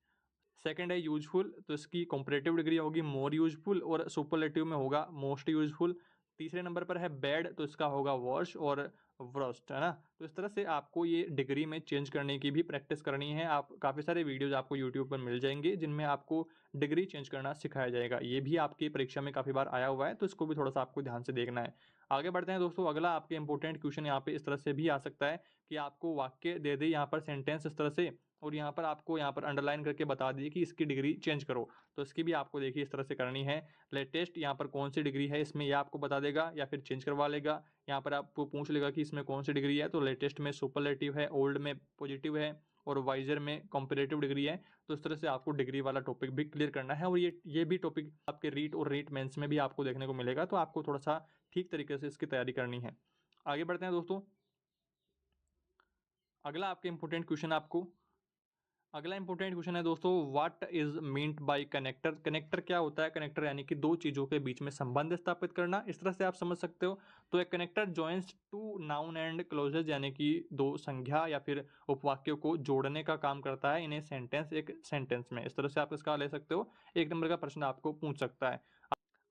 सेकंड है यूजफुल, तो इसकी कॉम्परेटिव डिग्री होगी मोर यूजफुल, और सुपरलेटिव में होगा मोस्ट यूजफुल। तीसरे नंबर पर है बैड, तो इसका होगा वर्स्ट और वर्स्ट, है ना। तो इस तरह से आपको ये डिग्री में चेंज करने की भी प्रैक्टिस करनी है। आप काफ़ी सारे वीडियोज आपको यूट्यूब पर मिल जाएंगे जिनमें आपको डिग्री चेंज करना सिखाया जाएगा। ये भी आपकी परीक्षा में काफ़ी बार आया हुआ है, तो इसको भी थोड़ा सा आपको ध्यान से देखना है। आगे बढ़ते हैं दोस्तों, अगला आपके इंपॉर्टेंट क्वेश्चन यहाँ पे इस तरह से भी आ सकता है कि आपको वाक्य दे दे यहाँ पर सेंटेंस इस तरह से, और यहाँ पर आपको यहाँ पर अंडरलाइन करके बता दिए कि इसकी डिग्री चेंज करो। तो इसकी भी आपको देखिए इस तरह से करनी है। लेटेस्ट यहाँ पर कौन सी डिग्री है, इसमें ये आपको बता देगा या फिर चेंज करवा लेगा। यहाँ पर आपको पूछ लेगा कि इसमें कौन सी डिग्री है, तो लेटेस्ट में सुपरलेटिव है, ओल्ड में पॉजिटिव है, और वाइजर में कंपैरेटिव डिग्री है। तो इस तरह से आपको डिग्री वाला टॉपिक भी क्लियर करना है, और ये भी टॉपिक आपके रीट और रीट मेंस में भी आपको देखने को मिलेगा। तो आपको थोड़ा सा ठीक तरीके से इसकी तैयारी करनी है। आगे बढ़ते हैं दोस्तों, अगला आपके इंपॉर्टेंट क्वेश्चन आपको अगला इंपॉर्टेंट क्वेश्चन है दोस्तों, what is meant by connector. Connector क्या होता है? कनेक्टर यानी कि दो चीजों के बीच में संबंध स्थापित करना, इस तरह से आप समझ सकते हो। तो एक connector joins two noun and clauses, यानी कि दो संज्ञा या फिर उपवाक्यों को जोड़ने का काम करता है इन्हें सेंटेंस, एक सेंटेंस में। इस तरह से आप इसका ले सकते हो। एक नंबर का प्रश्न आपको पूछ सकता है।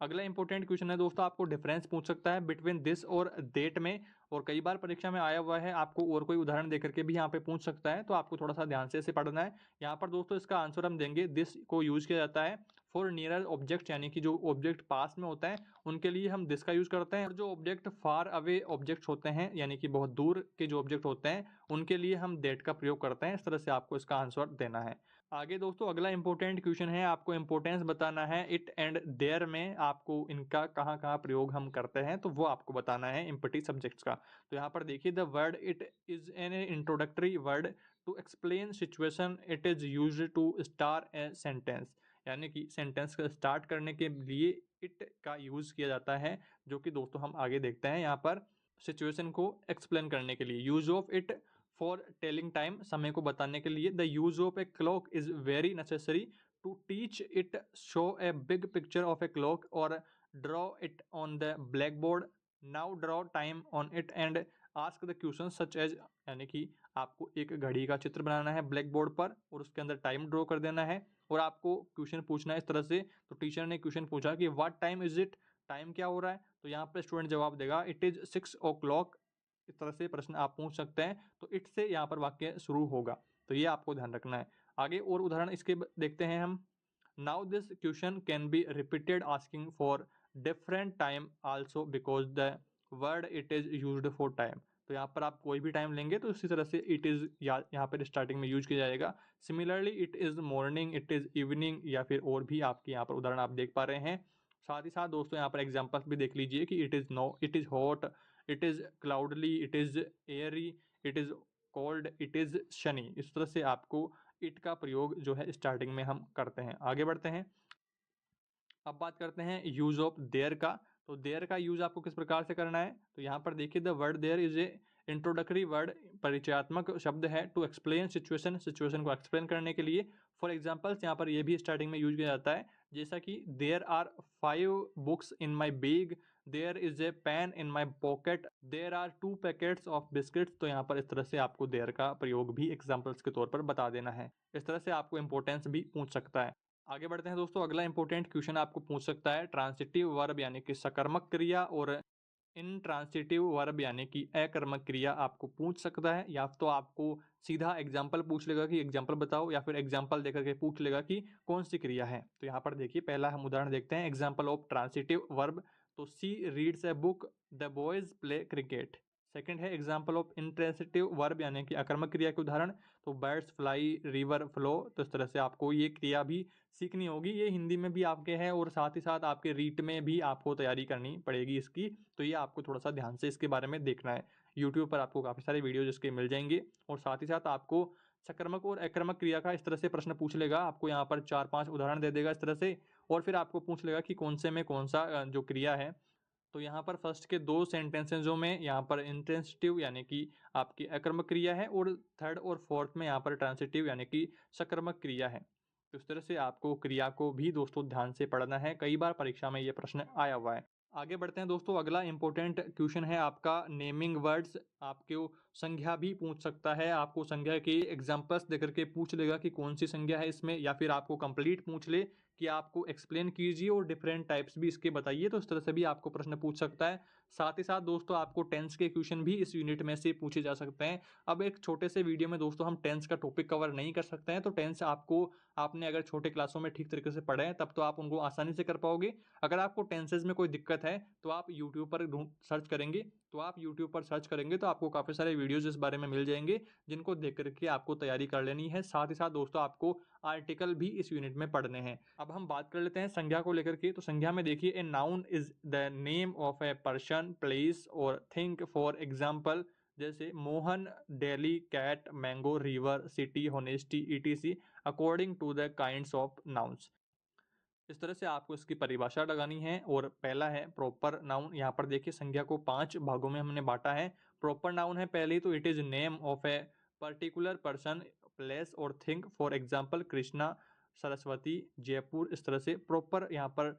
अगला इंपॉर्टेंट क्वेश्चन है दोस्तों, आपको डिफरेंस पूछ सकता है बिटवीन दिस और देट में, और कई बार परीक्षा में आया हुआ है। आपको और कोई उदाहरण देकर के भी यहाँ पे पूछ सकता है, तो आपको थोड़ा सा ध्यान से इसे पढ़ना है। यहाँ पर दोस्तों इसका आंसर हम देंगे, दिस को यूज किया जाता है फॉर नियर ऑब्जेक्ट, यानी कि जो ऑब्जेक्ट पास में होता है उनके लिए हम दिस का यूज करते हैं, और जो ऑब्जेक्ट फार अवे ऑब्जेक्ट होते हैं यानी कि बहुत दूर के जो ऑब्जेक्ट होते हैं उनके लिए हम देट का प्रयोग करते हैं। इस तरह से आपको इसका आंसर देना है। आगे दोस्तों अगला इंपॉर्टेंट क्वेश्चन है, आपको इंपॉर्टेंस बताना है इट एंड देयर में, आपको इनका कहाँ कहाँ प्रयोग हम करते हैं तो वो आपको बताना है इम्पटी सब्जेक्ट्स का। तो यहाँ पर देखिए, the word it is an introductory word to explain situation, it is used to start a sentence, यानी कि सेंटेंस का स्टार्ट करने के लिए इट का यूज किया जाता है, जो कि दोस्तों हम आगे देखते हैं। यहाँ पर सिचुएशन को एक्सप्लेन करने के लिए use of it for telling time, समय को बताने के लिए। The use of a clock is very necessary to teach it, show a big picture of a clock और draw it on the black board, now draw time on it and ask the question such as, यानी कि आपको एक घड़ी का चित्र बनाना है black board पर और उसके अंदर टाइम ड्रॉ कर देना है, और आपको क्वेश्चन पूछना है इस तरह से। तो टीचर ने क्वेश्चन पूछा कि what time is it, time क्या हो रहा है, तो यहाँ पर स्टूडेंट जवाब देगा इट इज 6 o'clock। इस तरह से प्रश्न आप पूछ सकते हैं। तो इट से यहाँ पर वाक्य शुरू होगा, तो ये आपको ध्यान रखना है। आगे और उदाहरण इसके देखते हैं हम। Now this question can be repeated asking for different time also because the word it is used for time. तो यहाँ पर आप कोई भी टाइम लेंगे तो इसी तरह से इट इज यहाँ पर स्टार्टिंग में यूज किया जाएगा। Similarly it is morning, it is evening, या फिर और भी आपके यहाँ पर उदाहरण आप देख पा रहे हैं। साथ ही साथ दोस्तों यहाँ पर एग्जाम्पल भी देख लीजिए कि it is no, it is hot, it is cloudy, it is airy, it is cold, it is sunny. इस तरह से आपको इट का प्रयोग जो है स्टार्टिंग में हम करते हैं। आगे बढ़ते हैं, अब बात करते हैं यूज ऑफ देयर का। तो देयर का यूज आपको किस प्रकार से करना है, तो यहाँ पर देखिए, the word there is a introductory word, परिचयात्मक शब्द है, टू एक्सप्लेन सिचुएशन, सिचुएशन को एक्सप्लेन करने के लिए। फॉर एग्जाम्पल्स यहाँ पर ये भी स्टार्टिंग में यूज किया जाता है, जैसा कि there are 5 books in my bag, there is a pen in my pocket, there are 2 packets of biscuits. तो यहाँ पर इस तरह से आपको देयर का प्रयोग भी एग्जाम्पल्स के तौर पर बता देना है। इस तरह से आपको इंपॉर्टेंस भी पूछ सकता है। आगे बढ़ते हैं दोस्तों, अगला इंपॉर्टेंट क्वेश्चन आपको पूछ सकता है, ट्रांसिटिव वर्ब यानी कि सकर्मक क्रिया और इनट्रांसिटिव वर्ब यानी कि अकर्मक क्रिया आपको पूछ सकता है। या तो आपको सीधा एग्जाम्पल पूछ लेगा कि एग्जाम्पल बताओ, या फिर एग्जाम्पल देकर के पूछ लेगा कि कौन सी क्रिया है। तो यहाँ पर देखिए, पहला हम उदाहरण देखते हैं, एग्जाम्पल ऑफ ट्रांसिटिव वर्ब। तो she reads a book, the boys play cricket. Second है एग्जाम्पल ऑफ इंट्रांसिटिव वर्ब यानी कि अकर्मक क्रिया के उदाहरण, तो बर्ड्स फ्लाई, रिवर फ्लो। तो इस तरह से आपको ये क्रिया भी सीखनी होगी, ये हिंदी में भी आपके है और साथ ही साथ आपके रीट में भी आपको तैयारी करनी पड़ेगी इसकी। तो ये आपको थोड़ा सा ध्यान से इसके बारे में देखना है। यूट्यूब पर आपको काफ़ी सारे वीडियोज इसके मिल जाएंगे, और साथ ही साथ आपको सकर्मक और अकर्मक क्रिया का इस तरह से प्रश्न पूछ लेगा। आपको यहाँ पर 4-5 उदाहरण दे देगा इस तरह से, और फिर आपको पूछ लेगा कि कौन से में कौन सा जो क्रिया है। तो यहाँ पर फर्स्ट के 2 सेंटेंसेजों में यहाँ पर इंट्रांसिटिव यानी कि आपकी अकर्मक क्रिया है, और थर्ड और फोर्थ में यहाँ पर ट्रांसिटिव यानी कि सकर्मक क्रिया है। इस तरह से आपको क्रिया को भी दोस्तों ध्यान से पढ़ना है, कई बार परीक्षा में ये प्रश्न आया हुआ है। आगे बढ़ते हैं दोस्तों, अगला इंपॉर्टेंट क्वेश्चन है आपका नेमिंग वर्ड्स। आपको संज्ञा भी पूछ सकता है, आपको संज्ञा के एग्जांपल्स देकर के पूछ लेगा कि कौन सी संज्ञा है इसमें, या फिर आपको कंप्लीट पूछ ले कि आपको एक्सप्लेन कीजिए और डिफरेंट टाइप्स भी इसके बताइए, तो इस तरह से भी आपको प्रश्न पूछ सकता है। साथ ही साथ दोस्तों आपको टेंस के क्वेश्चन भी इस यूनिट में से पूछे जा सकते हैं। अब एक छोटे से वीडियो में दोस्तों हम टेंस का टॉपिक कवर नहीं कर सकते हैं, तो टेंस आपने अगर छोटे क्लासों में ठीक तरीके से पढ़े हैं तब तो आप उनको आसानी से कर पाओगे। अगर आपको टेंसेज में कोई दिक्कत है तो आप यूट्यूब पर सर्च करेंगे, तो आपको काफ़ी सारे वीडियोज इस बारे में मिल जाएंगे, जिनको देख करके आपको तैयारी कर लेनी है। साथ ही साथ दोस्तों आपको आर्टिकल भी इस यूनिट में पढ़ने हैं। अब हम बात कर लेते हैं संज्ञा को लेकर के। तो संज्ञा में देखिए, a noun is the name of a person, place और थिंग। फॉर एग्जाम्पल जैसे Mohan, Delhi, cat, mango, river, city, honesty, etc according to the kinds of nouns. इस तरह से आपको इसकी परिभाषा लगानी है। और पहला है प्रॉपर नाउन। यहाँ पर देखिए संज्ञा को 5 भागों में हमने बांटा है। प्रॉपर नाउन है पहले, तो it is name of a particular person, place और thing. For example Krishna, Saraswati, Jaipur. इस तरह से प्रॉपर यहाँ पर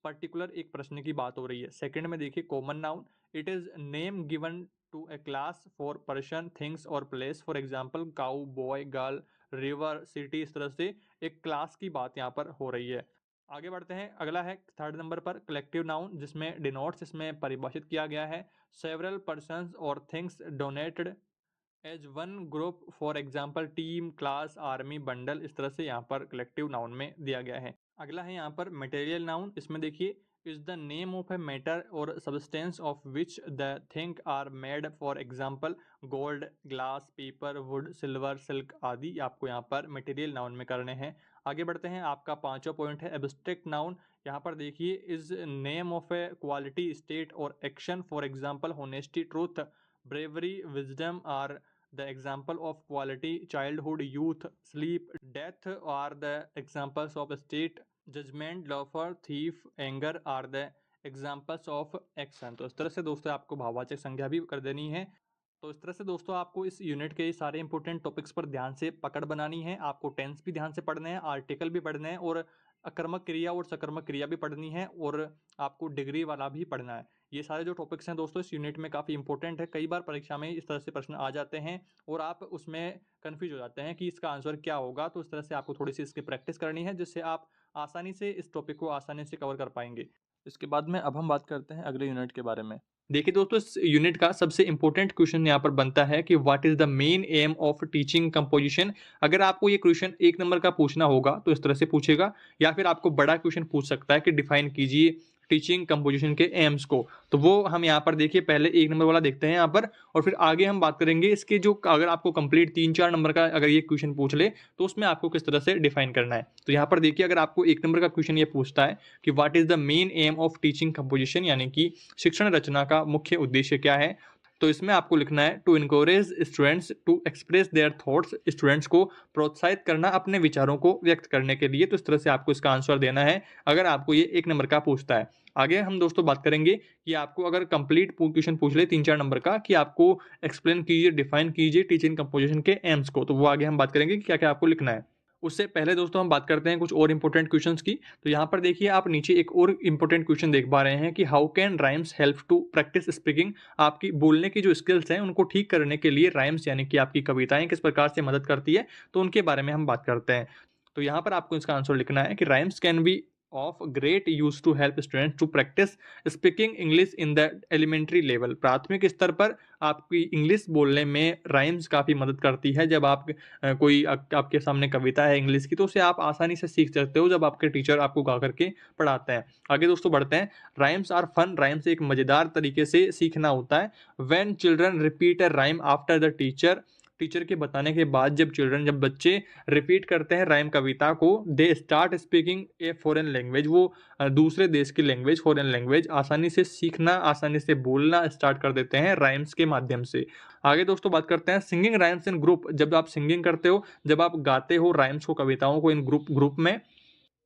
पर्टिकुलर एक प्रश्न की बात हो रही है। सेकंड में देखिए common noun, it is name given to a class for person, things और place. For example cow, boy, girl, river, city. इस तरह से एक क्लास की बात यहाँ पर हो रही है। आगे बढ़ते हैं, अगला है थर्ड नंबर पर कलेक्टिव नाउन, जिसमें डिनोट्स इसमें परिभाषित किया गया है सेवरल पर्सन्स और things donated as one group. For example team, class, army, bundle. इस तरह से यहाँ पर कलेक्टिव नाउन में दिया गया है। अगला है यहाँ पर मटेरियल नाउन। इसमें देखिए is the name of a matter और substance of which the thing are made. For example gold, glass, paper, wood, silver, silk आदि आपको यहाँ पर मटेरियल नाउन में करने हैं। आगे बढ़ते हैं, आपका 5वां पॉइंट है एब्स्ट्रैक्ट नाउन। यहाँ पर देखिए is name of a quality, state और action. For example honesty, truth, bravery, wisdom are the example of quality. Childhood, youth, sleep, death are the examples of state. Judgment, lover, thief, anger are the examples of action। तो इस तरह से दोस्तों आपको भाववाचक संज्ञा भी कर देनी है। तो इस तरह से दोस्तों आपको इस यूनिट के सारे इंपॉर्टेंट टॉपिक्स पर ध्यान से पकड़ बनानी है। आपको टेंस भी ध्यान से पढ़ने हैं, आर्टिकल भी पढ़ने हैं, और अकर्मक क्रिया और सकर्मक क्रिया भी पढ़नी है, और आपको डिग्री वाला भी पढ़ना है। ये सारे जो टॉपिक्स हैं दोस्तों इस यूनिट में काफ़ी इंपॉर्टेंट है। कई बार परीक्षा में इस तरह से प्रश्न आ जाते हैं और आप उसमें कन्फ्यूज हो जाते हैं कि इसका आंसर क्या होगा। तो इस तरह से आपको थोड़ी सी इसकी प्रैक्टिस करनी है, जिससे आप आसानी से इस टॉपिक को आसानी से कवर कर पाएंगे। इसके बाद में अब हम बात करते हैं अगले यूनिट के बारे में। देखिए दोस्तों, इस यूनिट का सबसे इंपॉर्टेंट क्वेश्चन यहाँ पर बनता है कि what is the main M of teaching composition. अगर आपको ये क्वेश्चन 1 नंबर का पूछना होगा तो इस तरह से पूछेगा, या फिर आपको बड़ा क्वेश्चन पूछ सकता है कि डिफाइन कीजिए टीचिंग कंपोजिशन के एम्स को। तो वो हम यहाँ पर देखिए पहले 1 नंबर वाला देखते हैं यहाँ पर, और फिर आगे हम बात करेंगे इसके जो अगर आपको कंप्लीट 3-4 नंबर का अगर ये क्वेश्चन पूछ ले तो उसमें आपको किस तरह से डिफाइन करना है। तो यहाँ पर देखिए अगर आपको 1 नंबर का क्वेश्चन ये पूछता है कि what is the main M of teaching composition, यानी कि शिक्षण रचना का मुख्य उद्देश्य क्या है, तो इसमें आपको लिखना है to encourage students to express their thoughts. Students को प्रोत्साहित करना अपने विचारों को व्यक्त करने के लिए। तो इस तरह से आपको इसका आंसर देना है अगर आपको ये 1 नंबर का पूछता है। आगे हम दोस्तों बात करेंगे कि आपको अगर कंप्लीट क्वेश्चन पूछ ले 3-4 नंबर का कि आपको एक्सप्लेन कीजिए, डिफाइन कीजिए टीचिंग कंपोजिशन के एम्स को, तो वो आगे हम बात करेंगे कि क्या क्या आपको लिखना है। उससे पहले दोस्तों हम बात करते हैं कुछ और इंपॉर्टेंट क्वेश्चंस की। तो यहाँ पर देखिए आप नीचे एक और इंपॉर्टेंट क्वेश्चन देख पा रहे हैं कि how can rhymes help to practise speaking. आपकी बोलने की जो स्किल्स हैं उनको ठीक करने के लिए राइम्स यानी कि आपकी कविताएं किस प्रकार से मदद करती है, तो उनके बारे में हम बात करते हैं। तो यहाँ पर आपको इसका आंसर लिखना है कि rhymes can be of great use to help students to practise speaking English in the elementary level. प्राथमिक स्तर पर आपकी इंग्लिश बोलने में राइम्स काफ़ी मदद करती है। जब आप कोई आपके सामने कविता है इंग्लिश की तो उसे आप आसानी से सीख सकते हो जब आपके टीचर आपको गा करके पढ़ाते हैं। आगे दोस्तों बढ़ते हैं, राइम्स आर फन। राइम्स एक मज़ेदार तरीके से सीखना होता है। When children repeat a rhyme after the teacher के बताने के बाद जब बच्चे रिपीट करते हैं राइम कविता को, they start speaking a foreign language. वो दूसरे देश की लैंग्वेज, फॉरेन लैंग्वेज आसानी से सीखना, आसानी से बोलना स्टार्ट कर देते हैं राइम्स के माध्यम से। आगे दोस्तों बात करते हैं सिंगिंग राइम्स इन ग्रुप। जब आप सिंगिंग करते हो, जब आप गाते हो राइम्स को, कविताओं को इन ग्रुप में,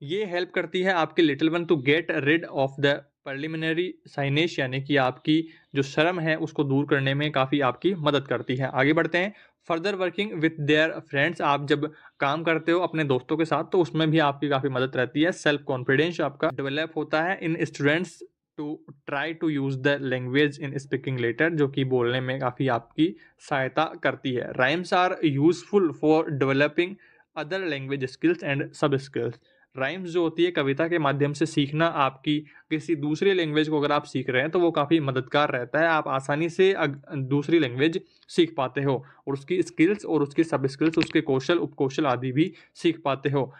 ये हेल्प करती है आपके little one to get rid of the preliminary shyness, यानी कि आपकी जो शर्म है उसको दूर करने में काफ़ी आपकी मदद करती है। आगे बढ़ते हैं, further working with their friends, आप जब काम करते हो अपने दोस्तों के साथ तो उसमें भी आपकी काफ़ी मदद रहती है। सेल्फ कॉन्फिडेंस आपका डेवलप होता है in students to try to use the language in speaking letter, जो कि बोलने में काफ़ी आपकी सहायता करती है। Rhymes are useful for developing other language skills and sub skills. Rhymes जो होती है कविता के माध्यम से सीखना, आपकी किसी दूसरी लैंग्वेज को अगर आप सीख रहे हैं तो वो काफ़ी मददगार रहता है। आप आसानी से दूसरी लैंग्वेज सीख पाते हो और उसकी स्किल्स और उसकी सब स्किल्स, उसके कौशल उपकौशल आदि भी सीख पाते हो।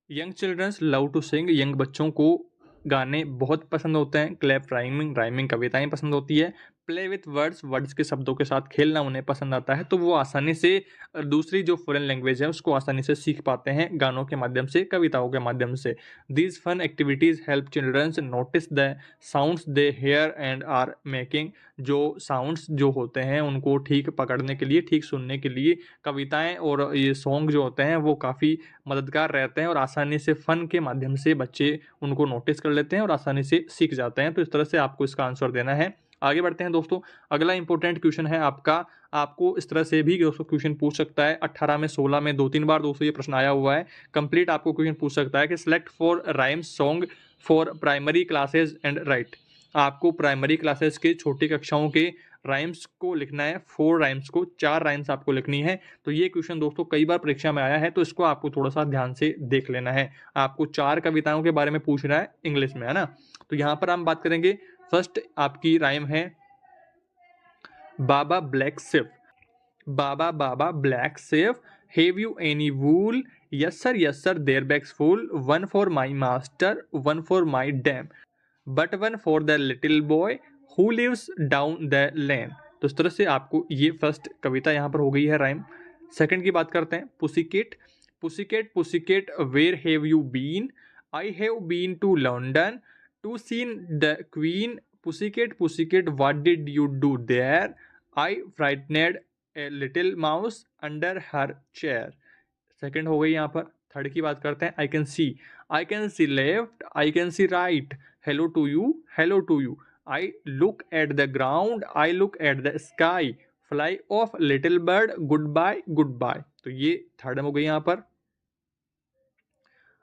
Young childrens love to sing, young बच्चों को गाने बहुत पसंद होते हैं। क्लैप राइमिंग, राइमिंग कविताएं पसंद होती है। प्ले विथ वर्ड्स, वर्ड्स के शब्दों के साथ खेलना उन्हें पसंद आता है, तो वो आसानी से दूसरी जो फॉरेन लैंग्वेज है उसको आसानी से सीख पाते हैं गानों के माध्यम से, कविताओं के माध्यम से। These fun activities help childrens notice the sounds they hear and are making, जो साउंड्स जो होते हैं उनको ठीक पकड़ने के लिए, ठीक सुनने के लिए कविताएं और ये सॉन्ग जो होते हैं वो काफ़ी मददगार रहते हैं और आसानी से फ़न के माध्यम से बच्चे उनको नोटिस कर लेते हैं और आसानी से सीख जाते हैं। तो इस तरह से आपको इसका आंसर देना है। आगे बढ़ते हैं दोस्तों। अगला इंपॉर्टेंट क्वेश्चन है आपका, आपको इस तरह से भी दोस्तों क्वेश्चन पूछ सकता है। 18 में 16 में 2-3 बार दोस्तों ये प्रश्न आया हुआ है। कंप्लीट आपको क्वेश्चन पूछ सकता है कि select for rhymes song for primary classes and right. आपको प्राइमरी क्लासेस के छोटी कक्षाओं के राइम्स को लिखना है। 4 राइम्स को, 4 राइम्स आपको लिखनी है। तो ये क्वेश्चन दोस्तों कई बार परीक्षा में आया है, तो इसको आपको थोड़ा सा ध्यान से देख लेना है। आपको 4 कविताओं के बारे में पूछ रहा है इंग्लिश में, है ना। तो यहाँ पर हम बात करेंगे, फर्स्ट आपकी राइम है baa black sheep. Baa baa black sheep, have you any wool? Yes sir there bags full. One for my master, one for my dame, but one for the little boy who lives down the lane. तो इस तरह से आपको ये first कविता यहाँ पर हो गई है राइम। सेकंड की बात करते हैं, pussycat. Pussycat pussycat where have you been? I have been to London to seen the queen. Pussycat pussycat what did you do there? I frightened a little mouse under her chair. Second हो गई यहाँ पर। Third की बात करते हैं, I can see left, I can see right, hello to you, hello to you, I look at the ground, I look at the sky, fly of little bird, good bye good bye. तो ये third हो गई यहाँ पर।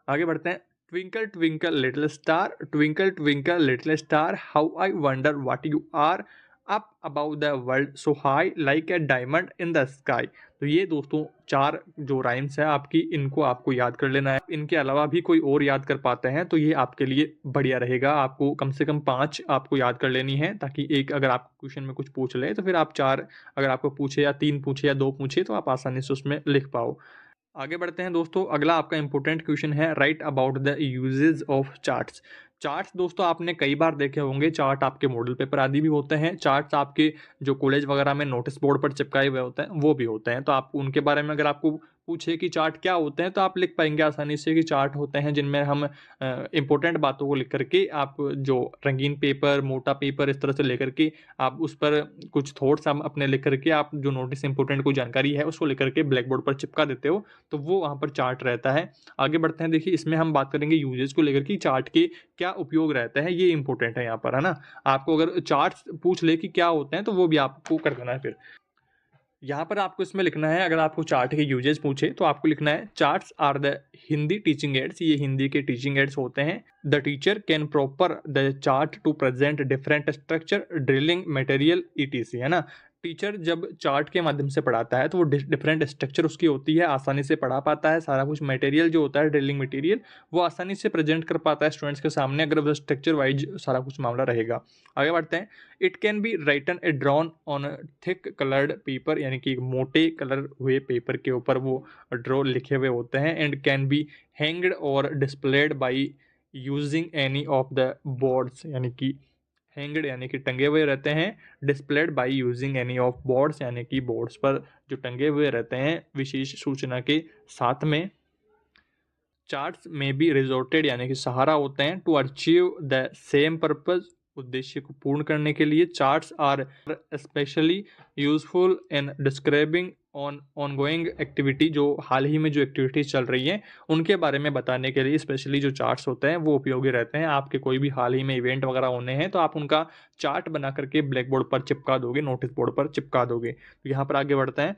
आगे बढ़ते हैं, twinkle twinkle little star, twinkle twinkle little star, how I wonder what you are, up above the world so high like a diamond in the sky. तो ये दोस्तों 4 जो राइम्स है आपकी, इनको आपको याद कर लेना है। इनके अलावा भी कोई और याद कर पाते हैं तो ये आपके लिए बढ़िया रहेगा। आपको कम से कम 5 आपको याद कर लेनी है, ताकि एक अगर आप क्वेश्चन में कुछ पूछ ले तो फिर आप 4 अगर आपको पूछे या 3 पूछे या 2 पूछे तो आप आसानी से उसमें लिख पाओ। आगे बढ़ते हैं दोस्तों। अगला आपका इंपॉर्टेंट क्वेश्चन है, write about the usages of charts. Charts दोस्तों आपने कई बार देखे होंगे, चार्ट आपके मॉडल पेपर आदि भी होते हैं। चार्ट्स आपके जो कॉलेज वगैरह में नोटिस बोर्ड पर चिपकाए हुए होते हैं वो भी होते हैं। तो आप उनके बारे में अगर आपको पूछे कि चार्ट क्या होते हैं तो आप लिख पाएंगे आसानी से कि चार्ट होते हैं जिनमें हम इंपॉर्टेंट बातों को लिख करके, आप जो रंगीन पेपर, मोटा पेपर इस तरह से लेकर के आप उस पर कुछ थॉट्स आप अपने लिख करके, आप जो नोटिस इंपॉर्टेंट कोई जानकारी है उसको लिख करके ब्लैक बोर्ड पर चिपका देते हो, तो वो वहाँ पर चार्ट रहता है। आगे बढ़ते हैं, देखिए इसमें हम बात करेंगे यूजेस को लेकर कि चार्ट के क्या उपयोग रहता है, ये इंपॉर्टेंट है यहाँ पर, है ना। आपको अगर चार्ट्स पूछ ले कि क्या होते हैं तो वो भी आपको कर देना है। फिर यहाँ पर आपको इसमें लिखना है, अगर आपको चार्ट के यूजेस पूछे तो आपको लिखना है, charts are the Hindi teaching aids. ये हिंदी के टीचिंग एड्स होते हैं। The teacher can proper the chart to present different structure, drilling material etc, है ना। टीचर जब चार्ट के माध्यम से पढ़ाता है तो वो डिफरेंट स्ट्रक्चर उसकी होती है, आसानी से पढ़ा पाता है। सारा कुछ मटेरियल जो होता है, ड्रिलिंग मटेरियल, वो आसानी से प्रेजेंट कर पाता है स्टूडेंट्स के सामने, अगर वो स्ट्रक्चर वाइज सारा कुछ मामला रहेगा। आगे बढ़ते हैं, it can be written A drawn on thick coloured paper, यानी कि मोटे कलर हुए पेपर के ऊपर वो ड्रॉ लिखे हुए होते हैं। एंड कैन बी हैंग्ड और displayed by using any of the boards, यानी कि हैंग्ड यानी कि टंगे हुए रहते हैं, displayed by using any of boards यानी कि बोर्ड्स पर जो टंगे हुए रहते हैं विशेष सूचना के साथ में। चार्ट्स में बी रिजोर्टेड यानी कि सहारा होते हैं to achieve the same purpose, उद्देश्य को पूर्ण करने के लिए। Charts are specially useful in describing ongoing activity, जो हाल ही में जो एक्टिविटीज चल रही हैं उनके बारे में बताने के लिए स्पेशली जो चार्ट्स होते हैं वो उपयोगी रहते हैं। आपके कोई भी हाल ही में इवेंट वगैरह होने हैं तो आप उनका चार्ट बना करके ब्लैक बोर्ड पर चिपका दोगे, नोटिस बोर्ड पर चिपका दोगे। तो यहाँ पर आगे बढ़ते हैं,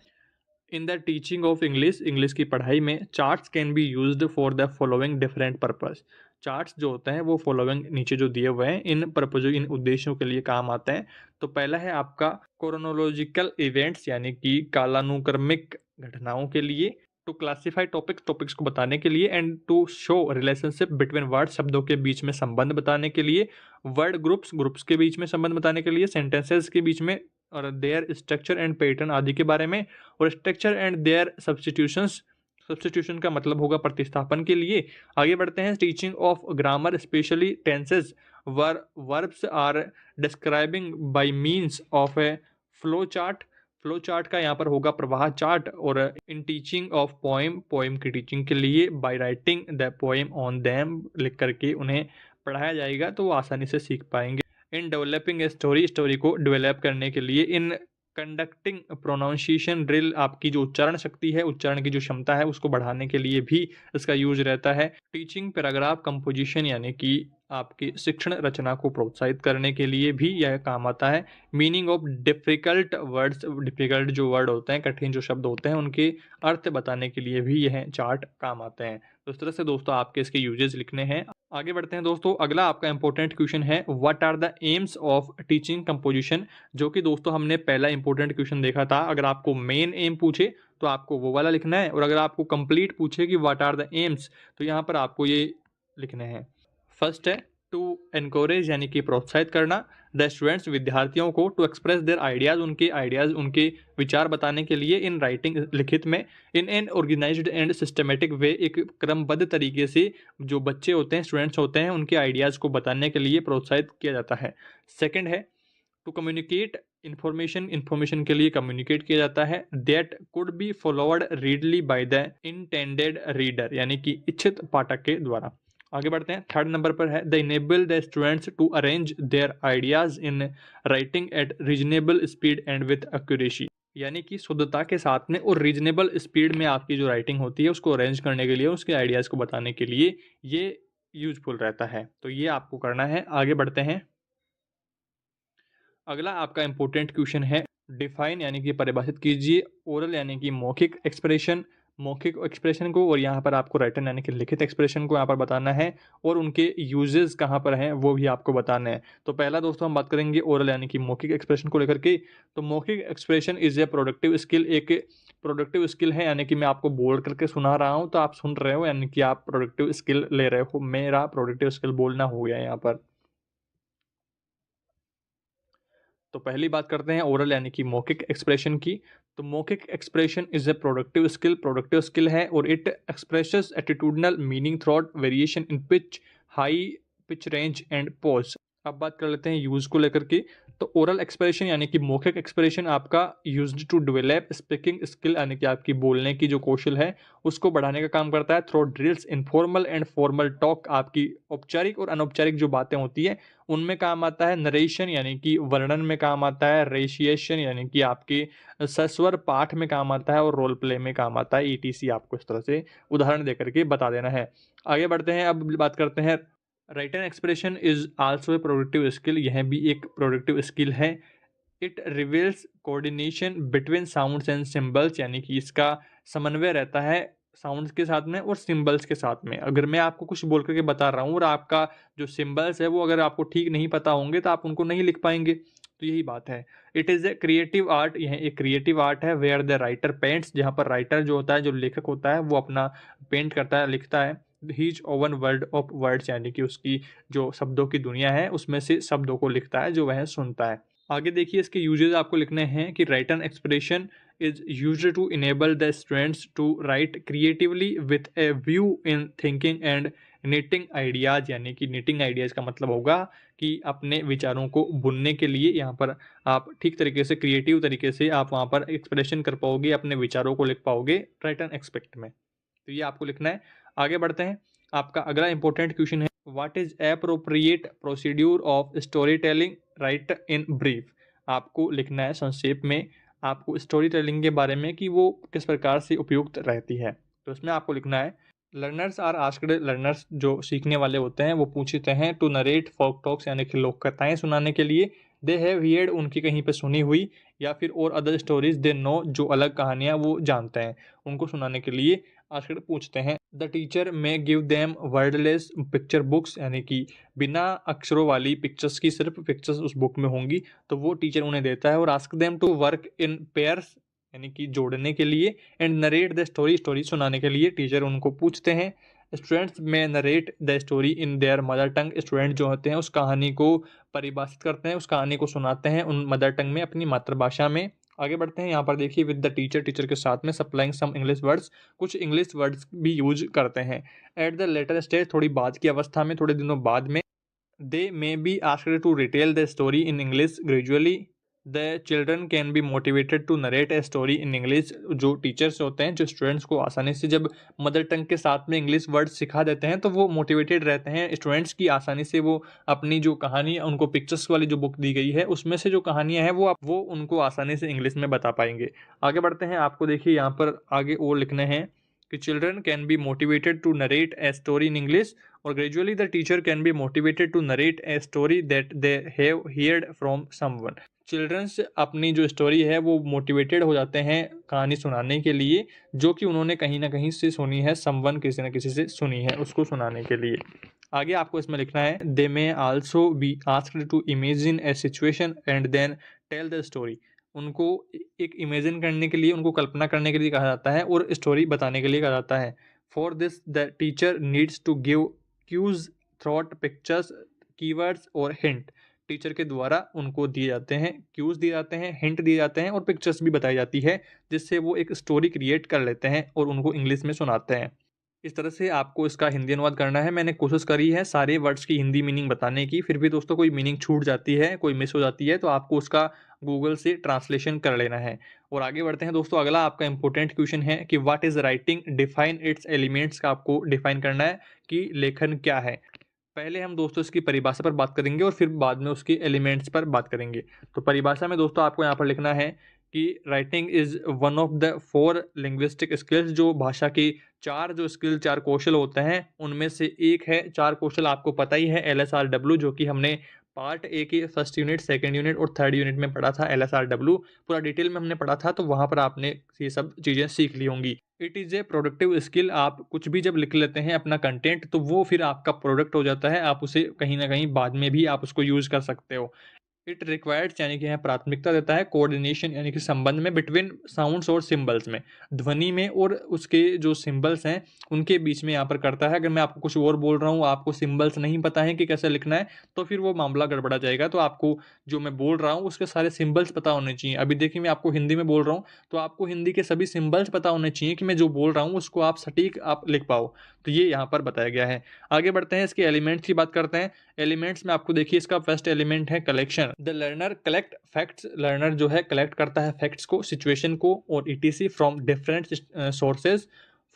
in the teaching of English, English की पढ़ाई में charts can be used for the following different purpose. Charts जो होते हैं वो फॉलोइंग नीचे जो दिए हुए हैं इन पर्पजों, इन उद्देश्यों के लिए काम आते हैं। तो पहला है आपका क्रोनोलॉजिकल इवेंट्स, यानी कि कालानुक्रमिक घटनाओं के लिए। टू क्लासिफाई टॉपिक्स, टॉपिक्स को बताने के लिए। And to show relationship between word, शब्दों के बीच में संबंध बताने के लिए। वर्ड ग्रुप्स, ग्रुप्स के बीच में संबंध बताने के लिए। सेंटेंसेस के बीच में, और देयर स्ट्रक्चर एंड पैटर्न आदि के बारे में। और structure and their substitutions, substitution का मतलब होगा प्रतिस्थापन के लिए। आगे बढ़ते हैं। Teaching of grammar specially tenses verbs are describing by means of a flow chart. Flow chart का यहाँ पर होगा प्रवाह चार्ट। और in teaching of poem, poem की टीचिंग के लिए by writing the poem on them, लिख करके उन्हें पढ़ाया जाएगा तो वो आसानी से सीख पाएंगे। In developing a story, story को डेवलप करने के लिए। इन कंडक्टिंग प्रोनाउंसिएशन ड्रिल, आपकी जो उच्चारण शक्ति है, उच्चारण की जो क्षमता है उसको बढ़ाने के लिए भी इसका यूज रहता है। टीचिंग पैराग्राफ कंपोजिशन, यानी कि आपकी शिक्षण रचना को प्रोत्साहित करने के लिए भी यह काम आता है। Meaning of difficult words, difficult जो वर्ड होते हैं, कठिन जो शब्द होते हैं, उनके अर्थ बताने के लिए भी यह चार्ट काम आते हैं। तो इस तरह से दोस्तों आपके इसके यूजेस लिखने हैं। आगे बढ़ते हैं दोस्तों। अगला आपका इंपॉर्टेंट क्वेश्चन है, what are the aims of teaching composition, जो कि दोस्तों हमने पहला इंपॉर्टेंट क्वेश्चन देखा था। अगर आपको मेन एम पूछे तो आपको वो वाला लिखना है, और अगर आपको कंप्लीट पूछे कि व्हाट आर द एम्स, तो यहाँ पर आपको ये लिखने हैं। फर्स्ट है टू एनकरेज, यानी कि प्रोत्साहित करना द स्टूडेंट्स, विद्यार्थियों को। टू एक्सप्रेस देयर आइडियाज़, उनके आइडियाज़, उनके विचार बताने के लिए। इन राइटिंग, लिखित में। In an organised and systematic way, एक क्रमबद्ध तरीके से जो बच्चे होते हैं, स्टूडेंट्स होते हैं, उनके आइडियाज़ को बताने के लिए प्रोत्साहित किया जाता है। सेकेंड है टू कम्युनिकेट इन्फॉर्मेशन, इन्फॉर्मेशन के लिए कम्युनिकेट किया जाता है। That could be followed readily by the intended reader, यानी कि इच्छित पाठक के द्वारा। आगे बढ़ते हैं। थर्ड नंबर पर है the enable the students to arrange their ideas in writing at reasonable speed and with accuracy, यानी कि शुद्धता के साथ में और रीजनेबल स्पीड में आपकी जो राइटिंग होती है उसको अरेंज करने के लिए, उसके आइडियाज़ को बताने के लिए ये यूजफुल रहता है। तो ये आपको करना है। आगे बढ़ते हैं। अगला आपका इंपॉर्टेंट क्वेश्चन है, डिफाइन, यानी कि परिभाषित कीजिए ओरल, यानी कि मौखिक एक्सप्रेशन, मौखिक एक्सप्रेशन को। और यहाँ पर आपको राइटन, यानी कि लिखित एक्सप्रेशन को यहाँ पर बताना है, और उनके यूजेस कहाँ पर हैं वो भी आपको बताना है। तो पहला दोस्तों हम बात करेंगे ओरल, यानी कि मौखिक एक्सप्रेशन को लेकर के। तो मौखिक expression is a productive skill, एक प्रोडक्टिव स्किल है, यानी कि मैं आपको बोल करके सुना रहा हूँ तो आप सुन रहे हो, यानी कि आप प्रोडक्टिव स्किल ले रहे हो। मेरा प्रोडक्टिव स्किल बोलना हो गया यहाँ पर। तो पहली बात करते हैं ओरल, यानी कि मौखिक एक्सप्रेशन की। तो मौखिक expression is a productive skill, productive skill है, और it expresses attitudinal meaning throat variation in pitch, high pitch range and pause. अब बात कर लेते हैं यूज को लेकर के। तो ओरल एक्सप्रेशन, यानी कि मौखिक एक्सप्रेशन आपका used to develop speaking skill, यानी कि आपकी बोलने की जो कौशल है उसको बढ़ाने का काम करता है। Through drills, informal and formal talk, आपकी औपचारिक और अनौपचारिक जो बातें होती है उनमें काम आता है। नरेशन, यानी कि वर्णन में काम आता है। रेशिएशन, यानी कि आपके सस्वर पाठ में काम आता है। और रोल प्ले में काम आता है। ईटीसी आपको इस तरह से उदाहरण देकर के बता देना है। आगे बढ़ते हैं। अब बात करते हैं written expression is also a productive skill, यह भी एक प्रोडक्टिव स्किल है। It reveals coordination between sounds and symbols, यानी कि इसका समन्वय रहता है साउंड्स के साथ में और सिंबल्स के साथ में। अगर मैं आपको कुछ बोल करके बता रहा हूँ और आपका जो सिंबल्स है वो अगर आपको ठीक नहीं पता होंगे तो आप उनको नहीं लिख पाएंगे। तो यही बात है। It is a creative art, यह एक क्रिएटिव आर्ट है। वेयर द राइटर पेंट्स, जहाँ पर राइटर जो होता है, जो लेखक होता है, वो अपना पेंट करता है, लिखता है। His own world of words, यानी कि उसकी जो शब्दों की दुनिया है उसमें से शब्दों को लिखता है जो वह सुनता है। आगे देखिए इसके यूजेस आपको लिखने हैं कि written expression is used to enable the students to write creatively with a view in thinking and knitting ideas, यानी कि निटिंग आइडियाज़ का मतलब होगा कि अपने विचारों को बुनने के लिए यहाँ पर आप ठीक तरीके से, क्रिएटिव तरीके से आप वहाँ पर एक्सप्रेशन कर पाओगे, अपने विचारों को लिख पाओगे राइटन एक्सपेक्ट में। तो ये आपको लिखना है। आगे बढ़ते हैं। आपका अगला इंपॉर्टेंट क्वेश्चन है, what is appropriate procedure of story telling, right in brief. आपको लिखना है संक्षेप में, आपको स्टोरी टेलिंग के बारे में कि वो किस प्रकार से उपयुक्त रहती है। तो इसमें आपको लिखना है, लर्नर्स आर आस्क्ड, लर्नर्स जो सीखने वाले होते हैं वो पूछते हैं टू नरेट फोक टॉक्स, यानी कि लोक कथाएं सुनाने के लिए। दे हैव हियर्ड उनकी कहीं पे सुनी हुई, या फिर और अदर स्टोरीज दे नो जो अलग कहानियाँ वो जानते हैं, उनको सुनाने के लिए आस्क्ड पूछते हैं। द टीचर में give them wordless picture books, यानी कि बिना अक्षरों वाली पिक्चर्स की सिर्फ पिक्चर्स उस बुक में होंगी, तो वो टीचर उन्हें देता है। और ask them to work in pairs, यानी कि जोड़ने के लिए, and narrate the story, story सुनाने के लिए टीचर उनको पूछते हैं। स्टूडेंट्स में narrate the story in their mother tongue, student जो होते हैं उस कहानी को परिभाषित करते हैं, उस कहानी को सुनाते हैं उन मदर टंग में, अपनी मातृभाषा में। आगे बढ़ते हैं, यहाँ पर देखिए विद द टीचर, टीचर के साथ में सप्लाइंग सम इंग्लिश वर्ड्स, कुछ इंग्लिश वर्ड्स भी यूज करते हैं। एट द लेटर स्टेज, थोड़ी बाद की अवस्था में, थोड़े दिनों बाद में, they may be asked to retell the story in English gradually, the children can be motivated to narrate a story in English. जो टीचर्स होते हैं, जो स्टूडेंट्स को आसानी से जब मदर टंग के साथ में इंग्लिश वर्ड सिखा देते हैं, तो वो मोटिवेटेड रहते हैं स्टूडेंट्स की, आसानी से वो अपनी जो कहानी, उनको पिक्चर्स वाली जो बुक दी गई है उसमें से जो कहानियाँ हैं वो उनको आसानी से इंग्लिश में बता पाएंगे। आगे बढ़ते हैं, आपको देखिए यहाँ पर आगे और लिखने हैं कि children can be motivated to narrate a story in English, और gradually the teacher can be motivated to narrate a story that they have heard from someone. Children's अपनी जो स्टोरी है वो मोटिवेटेड हो जाते हैं कहानी सुनाने के लिए, जो कि उन्होंने कहीं ना कहीं से सुनी है, समवन किसी न किसी से सुनी है, उसको सुनाने के लिए। आगे आपको इसमें लिखना है, they may also be asked to imagine a situation and then tell the story. उनको एक इमेजिन करने के लिए, उनको कल्पना करने के लिए कहा जाता है, और स्टोरी बताने के लिए कहा जाता है। For this the teacher needs to give cues, throat, pictures, keywords और हिंट। टीचर के द्वारा उनको दिए जाते हैं, क्यूज दिए जाते हैं, हिंट दिए जाते हैं, और पिक्चर्स भी बताई जाती है, जिससे वो एक स्टोरी क्रिएट कर लेते हैं और उनको इंग्लिश में सुनाते हैं। इस तरह से आपको इसका हिंदी अनुवाद करना है। मैंने कोशिश करी है सारे वर्ड्स की हिंदी मीनिंग बताने की, फिर भी दोस्तों कोई मीनिंग छूट जाती है, कोई मिस हो जाती है, तो आपको उसका गूगल से ट्रांसलेशन कर लेना है। और आगे बढ़ते हैं दोस्तों, अगला आपका इंपॉर्टेंट क्वेश्चन है कि what is writing, define it's elements का आपको डिफाइन करना है कि लेखन क्या है। पहले हम दोस्तों इसकी परिभाषा पर बात करेंगे और फिर बाद में उसके एलिमेंट्स पर बात करेंगे। तो परिभाषा में दोस्तों आपको यहाँ पर लिखना है कि writing is one of the 4 linguistic skills, जो भाषा की 4 जो स्किल, 4 कौशल होते हैं उनमें से एक है। 4 कौशल आपको पता ही है, LSRW, जो कि हमने पार्ट ए की फर्स्ट यूनिट, सेकंड यूनिट और थर्ड यूनिट में पढ़ा था। LSRW पूरा डिटेल में हमने पढ़ा था, तो वहाँ पर आपने ये सब चीज़ें सीख ली होंगी। It is a productive skill, आप कुछ भी जब लिख लेते हैं अपना कंटेंट, तो वो फिर आपका प्रोडक्ट हो जाता है, आप उसे कहीं ना कहीं बाद में भी आप उसको यूज़ कर सकते हो। इट रिक्वायर्ड्स, यानी कि यहाँ प्राथमिकता देता है, कोऑर्डिनेशन यानी कि संबंध में, बिटवीन साउंड्स और सिंबल्स में, ध्वनि में और उसके जो सिंबल्स हैं उनके बीच में यहाँ पर करता है। अगर मैं आपको कुछ और बोल रहा हूँ, आपको सिंबल्स नहीं पता है कि कैसे लिखना है, तो फिर वो मामला गड़बड़ा जाएगा। तो आपको जो मैं बोल रहा हूँ उसके सारे सिंबल्स पता होने चाहिए। अभी देखिए मैं आपको हिंदी में बोल रहा हूँ, तो आपको हिंदी के सभी सिंबल्स पता होने चाहिए कि मैं जो बोल रहा हूँ उसको आप सटीक आप लिख पाओ। तो ये यहाँ पर बताया गया है। आगे बढ़ते हैं, इसके एलिमेंट्स की बात करते हैं। एलिमेंट्स में आपको देखिए इसका फर्स्ट एलिमेंट है collection. The learner collect facts, learner जो है कलेक्ट करता है फैक्ट्स को, सिचुएशन को और ETC from different sources,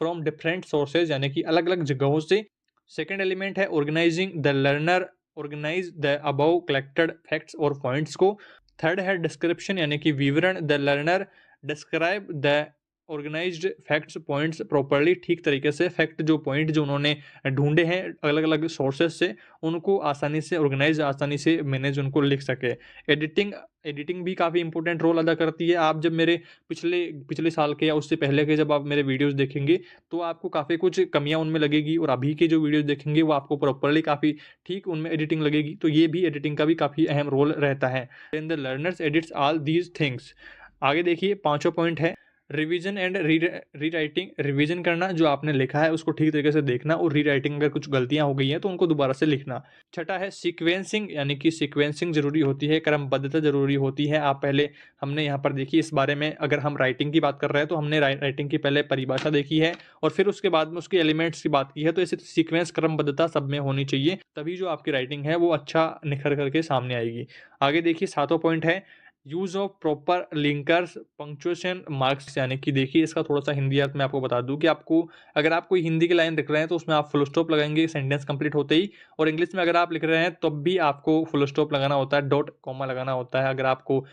from different sources यानी कि अलग अलग जगहों से। सेकेंड एलिमेंट है organising, the learner organise the above collected facts और पॉइंट्स को। थर्ड है डिस्क्रिप्शन यानी कि विवरण, the learner describe the organised facts points properly, ठीक तरीके से फैक्ट जो पॉइंट जो उन्होंने ढूंढे हैं अलग अलग सोर्सेज से, उनको आसानी से ऑर्गेनाइज, आसानी से मैनेज उनको लिख सके। एडिटिंग, एडिटिंग भी काफ़ी इंपॉर्टेंट रोल अदा करती है। आप जब मेरे पिछले पिछले साल के या उससे पहले के जब आप मेरे वीडियोस देखेंगे, तो आपको काफ़ी कुछ कमियां उनमें लगेगी, और अभी के जो वीडियोस देखेंगे वो आपको प्रॉपरली काफ़ी ठीक उनमें एडिटिंग लगेगी। तो ये भी एडिटिंग का भी काफ़ी अहम रोल रहता है। Then the learners edits all these things. आगे देखिए पांचवा पॉइंट है रिवीजन एंड रीराइटिंग। रिवीजन करना, जो आपने लिखा है उसको ठीक तरीके से देखना, और रीराइटिंग अगर कुछ गलतियां हो गई हैं तो उनको दोबारा से लिखना। छठा है सीक्वेंसिंग, यानी कि सीक्वेंसिंग जरूरी होती है, क्रमबद्धता जरूरी होती है। आप पहले हमने यहाँ पर देखी इस बारे में, अगर हम राइटिंग की बात कर रहे हैं तो हमने राइटिंग की पहले परिभाषा देखी है और फिर उसके बाद में उसके एलिमेंट्स की बात की है। तो ऐसे सीक्वेंस, क्रमबद्धता सब में होनी चाहिए, तभी जो आपकी राइटिंग है वो अच्छा निखर करके सामने आएगी। आगे देखिए सातवां पॉइंट है use of proper linkers, punctuation marks, यानी कि देखिए इसका थोड़ा सा हिंदी अर्थ मैं आपको बता दूं कि आपको, अगर आप कोई हिंदी की लाइन लिख रहे हैं तो उसमें आप फुल स्टॉप लगाएंगे सेंटेंस कंप्लीट होते ही, और इंग्लिश में अगर आप लिख रहे हैं तब भी आपको फुल स्टॉप लगाना होता है, डॉट कॉमा लगाना होता है। अगर आपको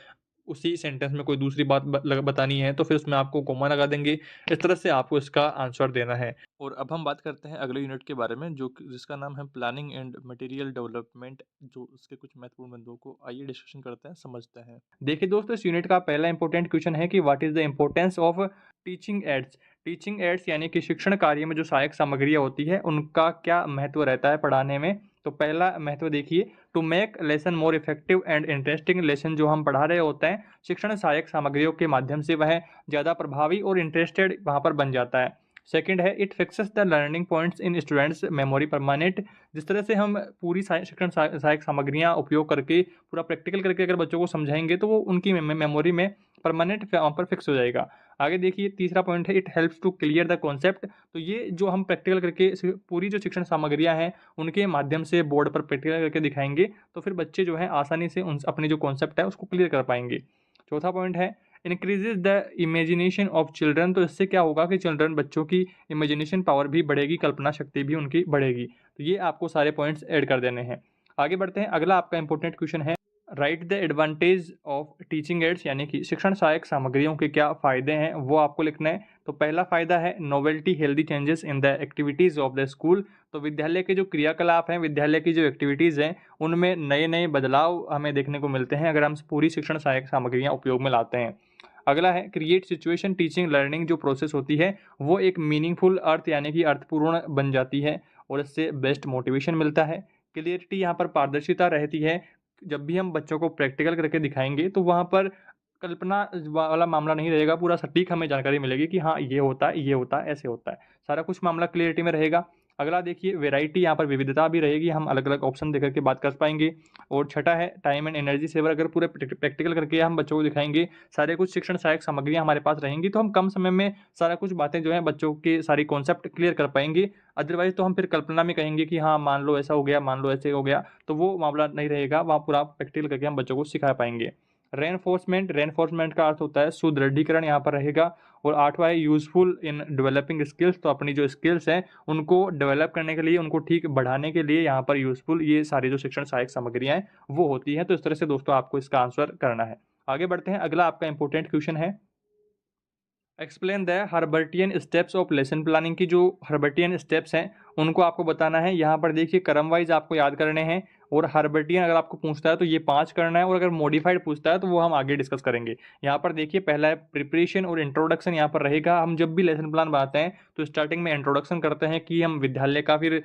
उसी सेंटेंस में कोई दूसरी बात बतानी है तो फिर उसमें आपको कॉमा लगा देंगे। इस तरह से आपको इसका आंसर देना है। और अब हम बात करते हैं अगले यूनिट के बारे में जिसका नाम है प्लानिंग एंड मटेरियल डेवलपमेंट, जो उसके कुछ महत्वपूर्ण बिंदुओं को आइए डिस्कशन करते हैं, समझते हैं। देखिए दोस्तों, इस यूनिट का पहला इंपॉर्टेंट क्वेश्चन है कि what is the importance of teaching ads. Teaching ads यानी कि शिक्षण कार्य में जो सहायक सामग्रियाँ होती है उनका क्या महत्व रहता है पढ़ाने में। तो पहला महत्व देखिए, to make lesson more effective and interesting. Lesson जो हम पढ़ा रहे होते हैं शिक्षण सहायक सामग्रियों के माध्यम से वह ज़्यादा प्रभावी और इंटरेस्टेड वहाँ पर बन जाता है। सेकंड है, it fixes the learning points in students memory permanent. जिस तरह से हम पूरी शिक्षण सहायक सामग्रियाँ उपयोग करके पूरा प्रैक्टिकल करके अगर बच्चों को समझाएंगे तो वो उनकी मेमोरी में परमानेंट वहाँ पर फिक्स हो जाएगा। आगे देखिए, तीसरा पॉइंट है, it helps to clear the concept. तो ये जो हम प्रैक्टिकल करके पूरी जो शिक्षण सामग्रियाँ हैं उनके माध्यम से बोर्ड पर प्रैक्टिकल करके दिखाएंगे तो फिर बच्चे जो है आसानी से उन अपने जो कॉन्सेप्ट है उसको क्लियर कर पाएंगे। चौथा पॉइंट है, increases the imagination of children. तो इससे क्या होगा कि चिल्ड्रन बच्चों की इमेजिनेशन पावर भी बढ़ेगी, कल्पना शक्ति भी उनकी बढ़ेगी। तो ये आपको सारे पॉइंट्स ऐड कर देने हैं। आगे बढ़ते हैं, अगला आपका इंपॉर्टेंट क्वेश्चन है, right the advantage of teaching ads, यानी कि शिक्षण सहायक सामग्रियों के क्या फ़ायदे हैं वो आपको लिखना है। तो पहला फ़ायदा है novelty healthy changes in the activities of the school. तो विद्यालय के जो क्रियाकलाप हैं, विद्यालय की जो एक्टिविटीज़ हैं उनमें नए नए बदलाव हमें देखने को मिलते हैं अगर हम पूरी शिक्षण सहायक सामग्रियाँ उपयोग में लाते हैं। अगला है क्रिएट सिचुएशन टीचिंग लर्निंग। जो प्रोसेस होती है वो एक मीनिंगफुल अर्थ यानी कि अर्थपूर्ण बन जाती है और इससे बेस्ट मोटिवेशन मिलता है। क्लियरिटी, यहाँ पर पारदर्शिता रहती है। जब भी हम बच्चों को प्रैक्टिकल करके दिखाएंगे तो वहाँ पर कल्पना वाला मामला नहीं रहेगा, पूरा सटीक हमें जानकारी मिलेगी कि हाँ ये होता है, ये होता है, ऐसे होता है, सारा कुछ मामला क्लियरिटी में रहेगा। अगला देखिए, वेराइटी, यहाँ पर विविधता भी रहेगी, हम अलग अलग ऑप्शन देकर के बात कर पाएंगे। और छठा है टाइम एंड एनर्जी सेवर। अगर पूरे प्रैक्टिकल करके हम बच्चों को दिखाएंगे, सारे कुछ शिक्षण सहायक सामग्रियाँ हमारे पास रहेंगी तो हम कम समय में सारा कुछ बातें जो है बच्चों के सारी कॉन्सेप्ट क्लियर कर पाएंगे। अदरवाइज तो हम फिर कल्पना में कहेंगे कि हाँ मान लो ऐसा हो गया, मान लो ऐसे हो गया, तो वो मामला नहीं रहेगा, वहाँ पूरा प्रैक्टिकल करके हम बच्चों को सिखा पाएंगे। रेनफोर्समेंट का अर्थ होता है सुदृढ़ीकरण, यहाँ पर रहेगा। और आठवां है यूजफुल इन डेवलपिंग स्किल्स। तो अपनी जो स्किल्स हैं उनको डेवलप करने के लिए, उनको ठीक बढ़ाने के लिए यहाँ पर यूजफुल ये सारी जो शिक्षण सहायक सामग्रियाँ हैं वो होती हैं। तो इस तरह से दोस्तों आपको इसका आंसर करना है। आगे बढ़ते हैं, अगला आपका इंपॉर्टेंट क्वेश्चन है, explain the Herbartian steps of lesson planning. की जो हर्बर्टियन स्टेप्स हैं उनको आपको बताना है। यहाँ पर देखिए क्रम वाइज आपको याद करने हैं। और हर्बर्टियन अगर आपको पूछता है तो ये 5 करना है, और अगर मॉडिफाइड पूछता है तो वो हम आगे डिस्कस करेंगे। यहाँ पर देखिए पहला है प्रिपरेशन और इंट्रोडक्शन, यहाँ पर रहेगा। हम जब भी लेसन प्लान बनाते हैं तो स्टार्टिंग में इंट्रोडक्शन करते हैं कि हम विद्यालय का, फिर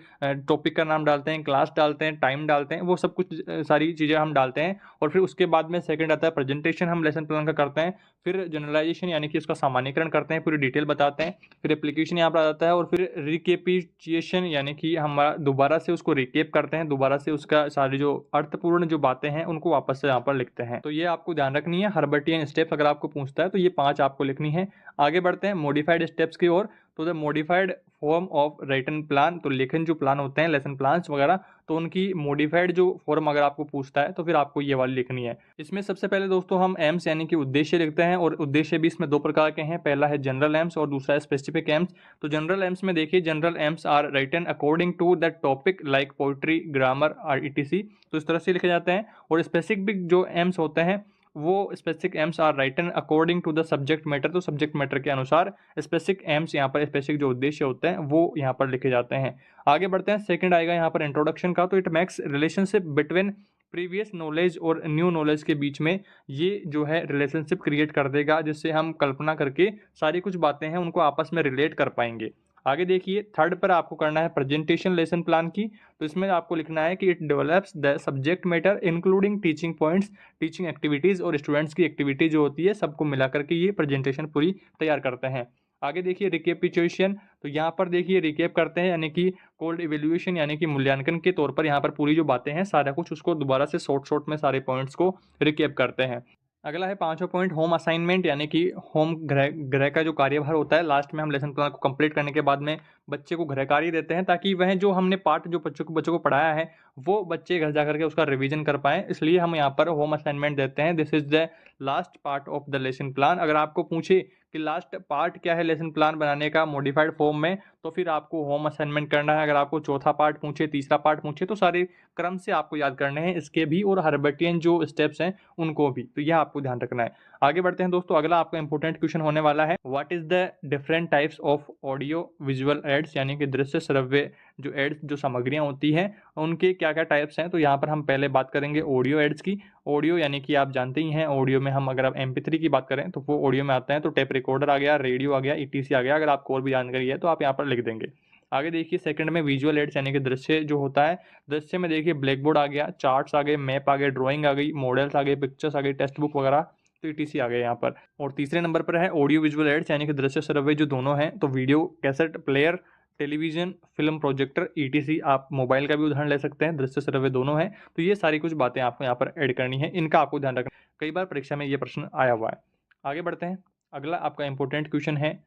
टॉपिक का नाम डालते हैं, क्लास डालते हैं, टाइम डालते हैं, वो सब कुछ सारी चीज़ें हम डालते हैं। और फिर उसके बाद में सेकंड आता है प्रेजेंटेशन, हम लेसन प्लान का करते हैं। फिर जनरलाइजेशन यानी कि उसका सामान्यकरण करते हैं, पूरी डिटेल बताते हैं। फिर एप्लीकेशन यहाँ पर आ जाता है, और फिर रिकेपिचुएशन यानी कि हम दोबारा से उसको रिकेप करते हैं, दोबारा से उसका सारी जो अर्थपूर्ण जो बातें हैं उनको वापस से यहाँ पर लिखते हैं। तो ये आपको ध्यान रखनी है। हर्बर्टियन स्टेप्स अगर आपको पूछता है तो ये 5 आपको लिखनी है। आगे बढ़ते हैं मॉडिफाइड स्टेप्स की ओर। तो the modified form of written plan, तो लेखन जो प्लान होते हैं लेसन प्लान्स वगैरह, तो उनकी मॉडिफाइड जो फॉर्म अगर आपको पूछता है तो फिर आपको ये वाली लिखनी है। इसमें सबसे पहले दोस्तों हम एम्स यानी कि उद्देश्य लिखते हैं, और उद्देश्य भी इसमें 2 प्रकार के हैं। पहला है जनरल एम्स और दूसरा है स्पेसिफिक एम्स। तो जनरल एम्स में देखिए, general aims are written according to the topic like poetry, grammar और ईटीसी। तो इस तरह से लिखे जाते हैं। और स्पेसिफिक जो एम्स होते हैं वो specific aims are written according to the subject matter. तो सब्जेक्ट मैटर के अनुसार स्पेसिफिक एम्स, यहाँ पर स्पेसिफिक जो उद्देश्य होते हैं वो यहाँ पर लिखे जाते हैं। आगे बढ़ते हैं, सेकंड आएगा यहाँ पर इंट्रोडक्शन का। तो it makes relationship between previous knowledge और न्यू नॉलेज के बीच में ये जो है रिलेशनशिप क्रिएट कर देगा, जिससे हम कल्पना करके सारी कुछ बातें हैं उनको आपस में रिलेट कर पाएंगे। आगे देखिए, थर्ड पर आपको करना है प्रेजेंटेशन लेसन प्लान की। तो इसमें आपको लिखना है कि it develops the subject matter including teaching points, teaching activities और स्टूडेंट्स की एक्टिविटी जो होती है सबको मिला करके ये प्रेजेंटेशन पूरी तैयार करते हैं। आगे देखिए रिकेपिचुएशन। तो यहाँ पर देखिए रिकेप करते हैं, यानी कि कोल्ड इवेल्युएशन यानी कि मूल्यांकन के तौर पर यहाँ पर पूरी जो बातें हैं सारा कुछ उसको दोबारा से शॉर्ट में सारे पॉइंट्स को रिकेप करते हैं। अगला है 5वां पॉइंट होम असाइनमेंट, यानी कि होम गृह का जो कार्यभार होता है। लास्ट में हम लेसन प्लान को कंप्लीट करने के बाद में बच्चे को गृह कार्य देते हैं, ताकि वह जो हमने पाठ जो बच्चों को पढ़ाया है वो बच्चे घर जा करके उसका रिवीजन कर पाएँ। इसलिए हम यहाँ पर होम असाइनमेंट देते हैं। This is the last part of the lesson plan. अगर आपको पूछे कि लास्ट पार्ट क्या है लेसन प्लान बनाने का मॉडिफाइड फॉर्म में, तो फिर आपको होम असाइनमेंट करना है। अगर आपको चौथा पार्ट पूछे, तीसरा पार्ट पूछे, तो सारे क्रम से आपको याद करने हैं इसके भी, और हर्बेटियन जो स्टेप्स हैं उनको भी, तो यह आपको ध्यान रखना है। आगे बढ़ते हैं दोस्तों, अगला आपका इंपॉर्टेंट क्वेश्चन होने वाला है, what is the different types of audio visual aids, यानी कि दृश्य श्रव्य जो एड्स जो सामग्रियां होती हैं उनके क्या क्या टाइप्स हैं। तो यहाँ पर हम पहले बात करेंगे ऑडियो एड्स की। ऑडियो यानी कि आप जानते ही हैं, ऑडियो में हम अगर आप MP3 की बात करें तो वो ऑडियो में आता है, तो टेप रिकॉर्डर आ गया, रेडियो आ गया, ETC आ गया। अगर आपको और भी जानकारी है तो आप यहाँ पर लिख देंगे। आगे देखिए सेकंड में विजुअल एड्स यानी कि दृश्य जो होता है, दृश्य में देखिए ब्लैक बोर्ड आ गया, चार्ट्स आ गए, मैप आ गए, ड्राइंग आ गई, मॉडल्स आ गए, पिक्चर्स आ गई, टेक्स्ट बुक वगैरह, तो ETC आ गए यहाँ पर। और तीसरे नंबर पर है ऑडियो विजुअल एड्स यानी कि दृश्य श्रव्य जो दोनों हैं, तो video cassette player, television, film projector, ETC। आप मोबाइल का भी उदाहरण ले सकते हैं, दृश्य श्रव्य दोनों हैं। तो ये सारी कुछ बातें आपको यहाँ पर ऐड करनी है, इनका आपको ध्यान रखना। कई बार परीक्षा में ये प्रश्न आया हुआ है। आगे बढ़ते हैं, अगला आपका इंपॉर्टेंट क्वेश्चन है,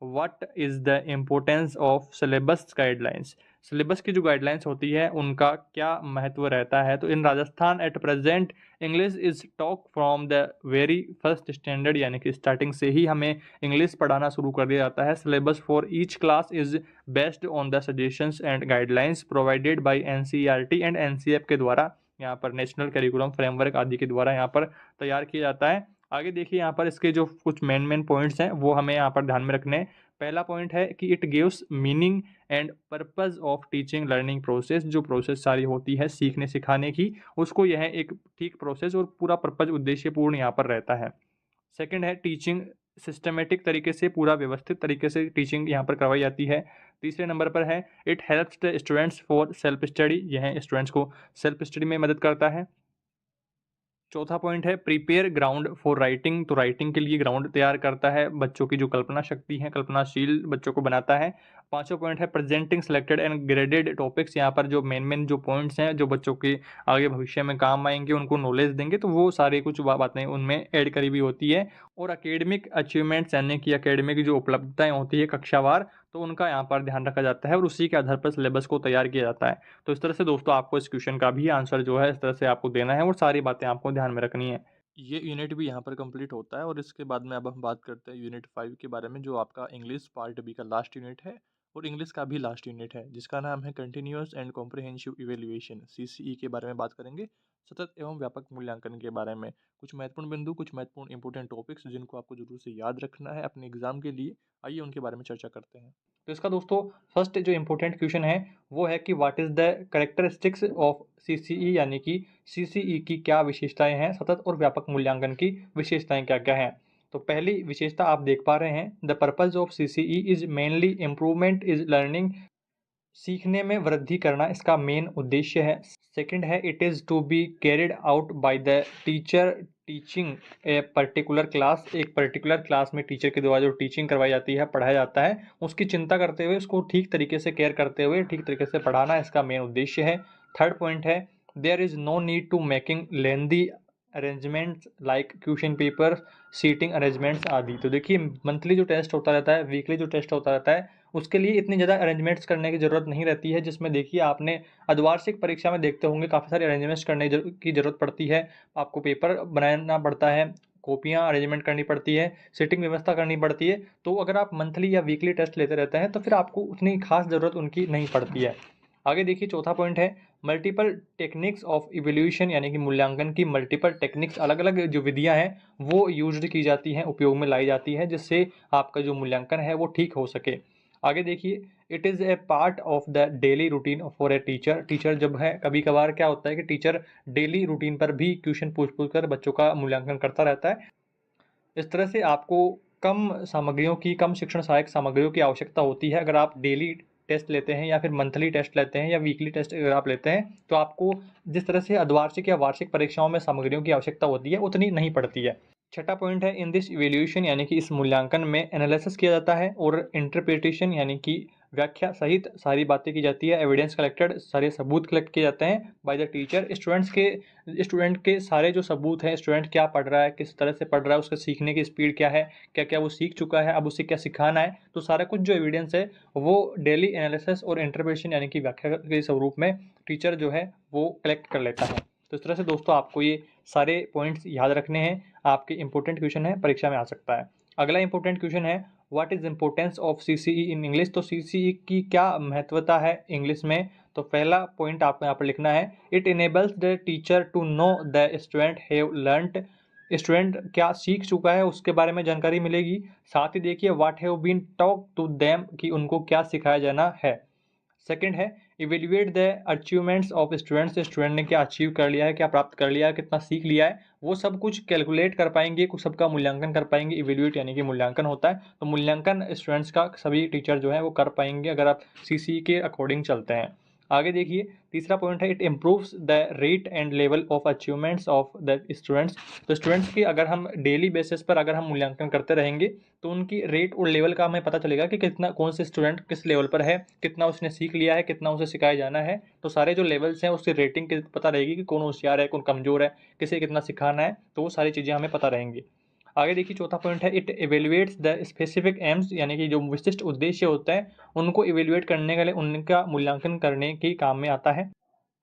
what is the importance of syllabus guidelines. Syllabus की जो गाइडलाइंस होती है उनका क्या महत्व रहता है। तो in Rajasthan at present English is talk from the very first standard, यानी कि स्टार्टिंग से ही हमें इंग्लिश पढ़ाना शुरू कर दिया जाता है। Syllabus for each class is based on the suggestions and guidelines provided by NCERT and NCF के द्वारा, यहाँ पर नेशनल करिकुलम फ्रेमवर्क आदि के द्वारा यहाँ पर तैयार किया जाता है। आगे देखिए यहाँ पर इसके जो कुछ मेन पॉइंट्स हैं वो हमें यहाँ पर ध्यान में रखने हैं। पहला पॉइंट है कि it gives meaning and purpose of teaching learning process, जो प्रोसेस सारी होती है सीखने सिखाने की, उसको यह एक ठीक प्रोसेस और पूरा पर्पज उद्देश्यपूर्ण यहाँ पर रहता है। सेकंड है टीचिंग सिस्टमेटिक तरीके से, पूरा व्यवस्थित तरीके से टीचिंग यहाँ पर करवाई जाती है। तीसरे नंबर पर है it helps the students for self study, यह स्टूडेंट्स को सेल्फ स्टडी में मदद करता है। चौथा पॉइंट है प्रिपेयर ग्राउंड फॉर राइटिंग, तो राइटिंग के लिए ग्राउंड तैयार करता है, बच्चों की जो कल्पना शक्ति है, कल्पनाशील बच्चों को बनाता है। पांचवा पॉइंट है presenting selected and graded topics, यहाँ पर जो मेन जो पॉइंट्स हैं जो बच्चों के आगे भविष्य में काम आएंगे, उनको नॉलेज देंगे, तो वो सारे कुछ बातें उनमें ऐड करी हुई होती है। और अकेडमिक अचीवमेंट्स यानी कि अकेडमिक जो उपलब्धताएं होती है कक्षावार, तो उनका यहाँ पर ध्यान रखा जाता है और उसी के आधार पर सिलेबस को तैयार किया जाता है। तो इस तरह से दोस्तों आपको इस क्वेश्चन का भी आंसर जो है इस तरह से आपको देना है और सारी बातें आपको ध्यान में रखनी है। ये यूनिट भी यहाँ पर कंप्लीट होता है और इसके बाद में अब हम बात करते हैं यूनिट 5 के बारे में, जो आपका इंग्लिश पार्ट बी का लास्ट यूनिट है और इंग्लिश का भी लास्ट यूनिट है, जिसका नाम है continuous and comprehensive evaluation, CCE के बारे में बात करेंगे। सतत एवं व्यापक मूल्यांकन के बारे में कुछ महत्वपूर्ण बिंदु, कुछ महत्वपूर्ण इंपॉर्टेंट टॉपिक्स जिनको आपको जरूर से याद रखना है अपने एग्जाम के लिए, आइए उनके बारे में चर्चा करते हैं। तो इसका दोस्तों फर्स्ट जो इंपॉर्टेंट क्वेश्चन है वो है कि what is the characteristics of CCE, यानी कि CCE की क्या विशेषताएं हैं, सतत और व्यापक मूल्यांकन की विशेषताएं क्या क्या हैं। तो पहली विशेषता आप देख पा रहे हैं, the purpose of CCE is mainly improvement is learning, सीखने में वृद्धि करना इसका मेन उद्देश्य है। सेकंड है it is to be carried out by the teacher teaching a particular class, एक पर्टिकुलर क्लास में टीचर के द्वारा जो टीचिंग करवाई जाती है, पढ़ाया जाता है, उसकी चिंता करते हुए उसको ठीक तरीके से केयर करते हुए ठीक तरीके से पढ़ाना इसका मेन उद्देश्य है। थर्ड पॉइंट है there is no need to making lengthy arrangements like question paper, seating arrangements आदि। तो देखिए मंथली जो टेस्ट होता रहता है, वीकली जो टेस्ट होता रहता है, उसके लिए इतनी ज़्यादा अरेंजमेंट्स करने की ज़रूरत नहीं रहती है, जिसमें देखिए आपने अर्धवार्षिक परीक्षा में देखते होंगे काफ़ी सारे अरेंजमेंट्स करने की ज़रूरत पड़ती है। आपको पेपर बनाना पड़ता है, कॉपियाँ अरेंजमेंट करनी पड़ती है, सीटिंग व्यवस्था करनी पड़ती है। तो अगर आप मंथली या वीकली टेस्ट लेते रहते हैं तो फिर आपको उतनी खास ज़रूरत उनकी नहीं पड़ती है। आगे देखिए चौथा पॉइंट है मल्टीपल टेक्निक्स ऑफ इवोल्यूशन, यानी कि मूल्यांकन की मल्टीपल टेक्निक्स, अलग अलग जो विधियां हैं वो यूज की जाती हैं, उपयोग में लाई जाती हैं, जिससे आपका जो मूल्यांकन है वो ठीक हो सके। आगे देखिए it is a part of the daily routine for a teacher, teacher जब है कभी कभार क्या होता है कि टीचर डेली रूटीन पर भी क्वेश्चन पूछ कर बच्चों का मूल्यांकन करता रहता है। इस तरह से आपको कम सामग्रियों की, कम शिक्षण सहायक सामग्रियों की आवश्यकता होती है। अगर आप डेली टेस्ट लेते हैं या फिर मंथली टेस्ट लेते हैं या वीकली टेस्ट अगर आप लेते हैं, तो आपको जिस तरह से अर्धवार्षिक या वार्षिक परीक्षाओं में सामग्रियों की आवश्यकता होती है उतनी नहीं पड़ती है। छठा पॉइंट है इन दिस इवेल्यूशन, यानी कि इस मूल्यांकन में एनालिसिस किया जाता है और इंटरप्रिटेशन यानी कि व्याख्या सहित सारी बातें की जाती है। एविडेंस कलेक्टेड, सारे सबूत कलेक्ट किए जाते हैं बाय द टीचर। स्टूडेंट के सारे जो सबूत हैं, स्टूडेंट क्या पढ़ रहा है, किस तरह से पढ़ रहा है, उसके सीखने की स्पीड क्या है, क्या क्या वो सीख चुका है, अब उसे क्या सिखाना है, तो सारा कुछ जो एविडेंस है वो डेली एनालिसिस और इंटरप्रिटेशन यानी कि व्याख्या के स्वरूप में टीचर जो है वो कलेक्ट कर लेता है। तो इस तरह से दोस्तों आपको ये सारे पॉइंट्स याद रखने हैं, आपके इंपॉर्टेंट क्वेश्चन है, परीक्षा में आ सकता है। अगला इंपॉर्टेंट क्वेश्चन है what is importance of CCE in English. तो सीसीई की क्या महत्वता है इंग्लिश में। तो पहला पॉइंट आपको यहाँ पर लिखना है it enables the teacher to know the student have learned. Student क्या सीख चुका है उसके बारे में जानकारी मिलेगी। साथ ही देखिए what have been talk to them कि उनको क्या सिखाया जाना है। सेकंड है evaluate the achievements of students. Student ने क्या अचीव कर लिया है, क्या प्राप्त कर लिया है, कितना सीख लिया है, वो सब कुछ कैलकुलेट कर पाएंगे, कुछ सबका मूल्यांकन कर पाएंगे। इवेल्युएट यानी कि मूल्यांकन होता है, तो मूल्यांकन स्टूडेंट्स का सभी टीचर जो है वो कर पाएंगे अगर आप सीसी के अकॉर्डिंग चलते हैं। आगे देखिए तीसरा पॉइंट है it improves the rate and level of achievements of the students. तो स्टूडेंट्स की अगर हम डेली बेसिस पर अगर हम मूल्यांकन करते रहेंगे तो उनकी रेट और लेवल का हमें पता चलेगा कि कितना कौन से स्टूडेंट किस लेवल पर है, कितना उसने सीख लिया है, कितना उसे सिखाया जाना है। तो सारे जो लेवल्स हैं उसकी रेटिंग पता रहेगी कि कौन होशियार है, कौन कमज़ोर है, किसे कितना सिखाना है, तो वो सारी चीज़ें हमें पता रहेंगी। आगे देखिए चौथा पॉइंट है it evaluates the specific AIIMS यानी कि जो विशिष्ट उद्देश्य होता है उनको इवेल्युएट करने के लिए उनका मूल्यांकन करने के काम में आता है।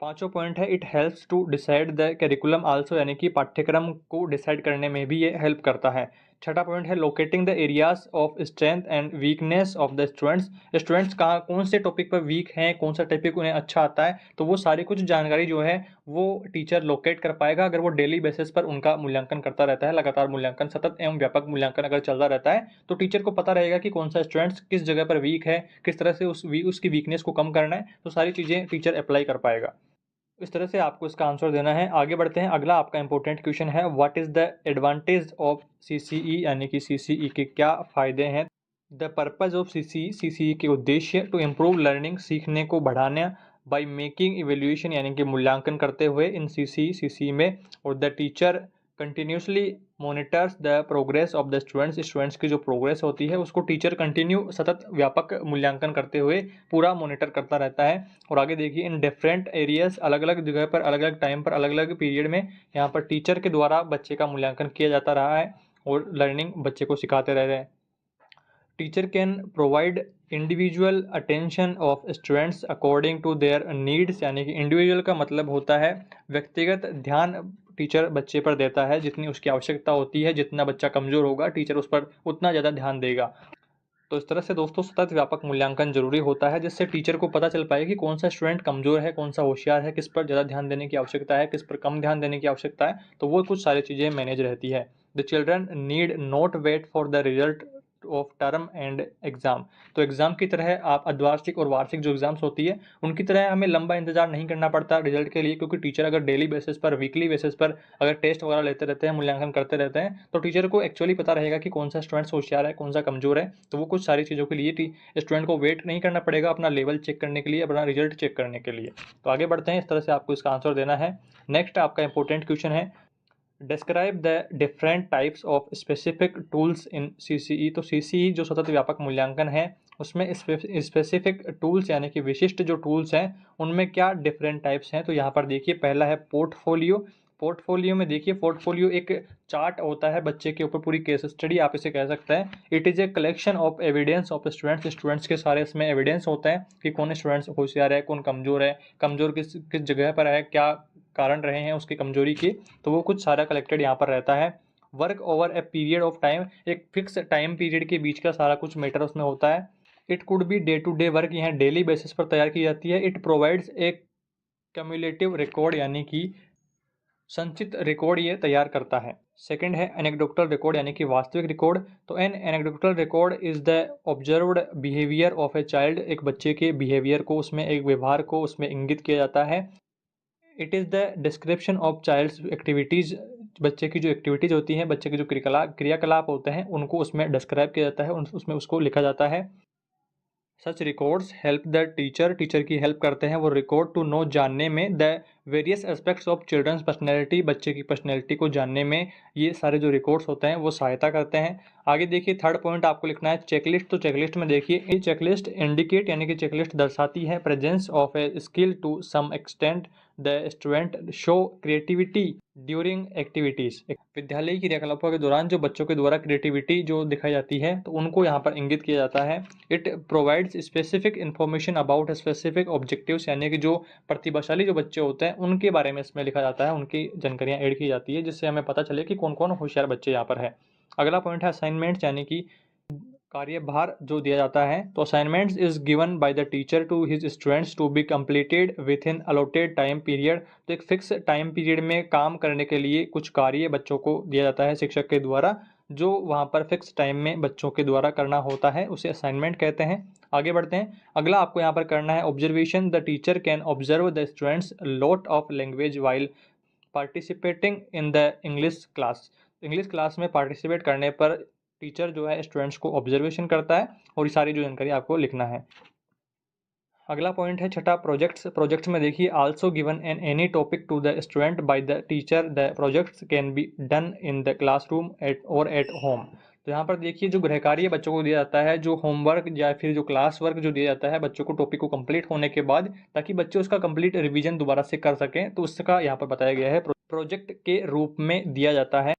पांचों पॉइंट है it helps to decide the curriculum also यानी कि पाठ्यक्रम को डिसाइड करने में भी ये हेल्प करता है। छठा पॉइंट है locating the areas of strength and weakness of the students. Students कहाँ कौन से टॉपिक पर वीक हैं, कौन सा टॉपिक उन्हें अच्छा आता है, तो वो सारी कुछ जानकारी जो है वो टीचर लोकेट कर पाएगा अगर वो डेली बेसिस पर उनका मूल्यांकन करता रहता है। लगातार मूल्यांकन सतत एवं व्यापक मूल्यांकन अगर चलता रहता है तो टीचर को पता रहेगा कि कौन सा स्टूडेंट्स किस जगह पर वीक है, किस तरह से उसकी वीकनेस को कम करना है, तो सारी चीज़ें टीचर अप्लाई कर पाएगा। इस तरह से आपको इसका आंसर देना है। आगे बढ़ते हैं, अगला आपका इंपॉर्टेंट क्वेश्चन है what is the advantage of CCE यानी कि सीसीई के क्या फ़ायदे हैं। The purpose of CCE, CCE के उद्देश्य टू इम्प्रूव लर्निंग सीखने को बढ़ाना बाय मेकिंग इवेल्युएशन यानी कि मूल्यांकन करते हुए इन सीसीई में, और the teacher continuously monitors the progress of the students. Students की जो प्रोग्रेस होती है उसको टीचर कंटिन्यू सतत व्यापक मूल्यांकन करते हुए पूरा मॉनिटर करता रहता है। और आगे देखिए इन डिफरेंट एरियाज अलग अलग जगह पर अलग अलग टाइम पर अलग अलग पीरियड में यहाँ पर टीचर के द्वारा बच्चे का मूल्यांकन किया जाता रहा है और लर्निंग बच्चे को सिखाते रह रहे हैं। Teacher can provide individual attention of students according to their needs यानी कि इंडिविजुअल का मतलब होता है व्यक्तिगत ध्यान टीचर बच्चे पर देता है, जितनी उसकी आवश्यकता होती है, जितना बच्चा कमज़ोर होगा टीचर उस पर उतना ज़्यादा ध्यान देगा। तो इस तरह से दोस्तों सतत व्यापक मूल्यांकन जरूरी होता है जिससे टीचर को पता चल पाए कि कौन सा स्टूडेंट कमजोर है, कौन सा होशियार है, किस पर ज़्यादा ध्यान देने की आवश्यकता है, किस पर कम ध्यान देने की आवश्यकता है, तो वो कुछ सारी चीज़ें मैनेज रहती है। The children need not wait for the result of term end exam. तो एग्जाम की तरह आप अर्धवार्षिक और वार्षिक जो एग्जाम्स होती है उनकी तरह हमें लंबा इंतजार नहीं करना पड़ता रिजल्ट के लिए, क्योंकि टीचर अगर डेली बेसिस पर, वीकली बेसिस पर अगर टेस्ट वगैरह लेते रहते हैं, मूल्यांकन करते रहते हैं, तो टीचर को एक्चुअली पता रहेगा कि कौन सा स्टूडेंट होशियार है, कौन सा कमजोर है। तो वो कुछ सारी चीज़ों के लिए स्टूडेंट को वेट नहीं करना पड़ेगा अपना लेवल चेक करने के लिए, अपना रिजल्ट चेक करने के लिए। तो आगे बढ़ते हैं, इस तरह से आपको इसका आंसर देना है। नेक्स्ट आपका इंपॉर्टेंट क्वेश्चन है describe the different types of specific tools in CCE. तो सीसीई जो सतत व्यापक मूल्यांकन है उसमें स्पेसिफिक टूल्स यानी कि विशिष्ट जो टूल्स हैं उनमें क्या डिफरेंट टाइप्स हैं। तो यहाँ पर देखिए पहला है पोर्टफोलियो। पोर्टफोलियो में देखिए पोर्टफोलियो एक चार्ट होता है बच्चे के ऊपर, पूरी केस स्टडी आप इसे कह सकते हैं। It is a collection of evidence of students. Students के सारे इसमें एविडेंस होते हैं कि कौन स्टूडेंट्स होशियार है, कौन कमज़ोर है, कमज़ोर किस किस जगह पर है, क्या कारण रहे हैं उसकी कमजोरी के, तो वो कुछ सारा कलेक्टेड यहाँ पर रहता है। Work over a period of time, एक फिक्स टाइम पीरियड के बीच का सारा कुछ मैटर उसमें होता है। It could be day to day work, यहाँ डेली बेसिस पर तैयार की जाती है। It provides a cumulative record यानी कि संचित रिकॉर्ड ये तैयार करता है। सेकंड है एनेक्डोटल रिकॉर्ड यानी कि वास्तविक रिकॉर्ड। तो an anecdotal record is the observed behaviour of a child, एक बच्चे के बिहेवियर को, उसमें एक व्यवहार को उसमें इंगित किया जाता है। It is the description of child's activities, बच्चे की जो एक्टिविटीज़ होती हैं, बच्चे के जो क्रियाकलाप होते हैं उनको उसमें डिस्क्राइब किया जाता है, उसमें उसको लिखा जाता है। Such records help the teacher, teacher की हेल्प करते हैं वो रिकॉर्ड टू नो, जानने में, the various aspects of children's personality, बच्चे की पर्सनैलिटी को जानने में ये सारे जो रिकॉर्ड्स होते हैं वो सहायता करते हैं। आगे देखिए थर्ड पॉइंट आपको लिखना है चेकलिस्ट। तो चेकलिस्ट में देखिए ये चेकलिस्ट इंडिकेट यानी कि चेकलिस्ट दर्शाती है presence of a skill to some extent, the student show creativity during activities. विद्यालय की क्रियाकलापों के दौरान जो बच्चों के द्वारा क्रिएटिविटी जो दिखाई जाती है तो उनको यहाँ पर इंगित किया जाता है। It provides specific information about specific objectives, यानी कि जो प्रतिभाशाली जो बच्चे होते हैं उनके बारे में इसमें लिखा जाता है, उनकी जानकारियाँ ऐड की जाती है जिससे हमें पता चले कि कौन कौन होशियार बच्चे यहाँ पर है। अगला पॉइंट है असाइनमेंट्स यानी कि कार्यभार जो दिया जाता है। तो assignments is given by the teacher to his students to be completed within allotted time period. तो एक फिक्स टाइम पीरियड में काम करने के लिए कुछ कार्य बच्चों को दिया जाता है शिक्षक के द्वारा, जो वहाँ पर फिक्स टाइम में बच्चों के द्वारा करना होता है, उसे असाइनमेंट कहते हैं। आगे बढ़ते हैं। अगला आपको यहाँ पर करना है observation. The teacher can observe the students lot of language while participating in the English class. English class में पार्टिसिपेट करने पर टीचर जो है स्टूडेंट्स को ऑब्जर्वेशन करता है और ये सारी जो जानकारी आपको लिखना है। अगला पॉइंट है छठा प्रोजेक्ट्स। प्रोजेक्ट्स में देखिए also given an any topic to the student by the teacher. The projects can be done in the classroom at और एट होम। तो यहाँ पर देखिए जो गृह कार्य बच्चों को दिया जाता है, जो होमवर्क या फिर जो क्लास वर्क जो दिया जाता है बच्चों को टॉपिक को कंप्लीट होने के बाद, ताकि बच्चे उसका कंप्लीट रिवीजन दोबारा से कर सकें, तो उसका यहाँ पर बताया गया है प्रोजेक्ट के रूप में दिया जाता है।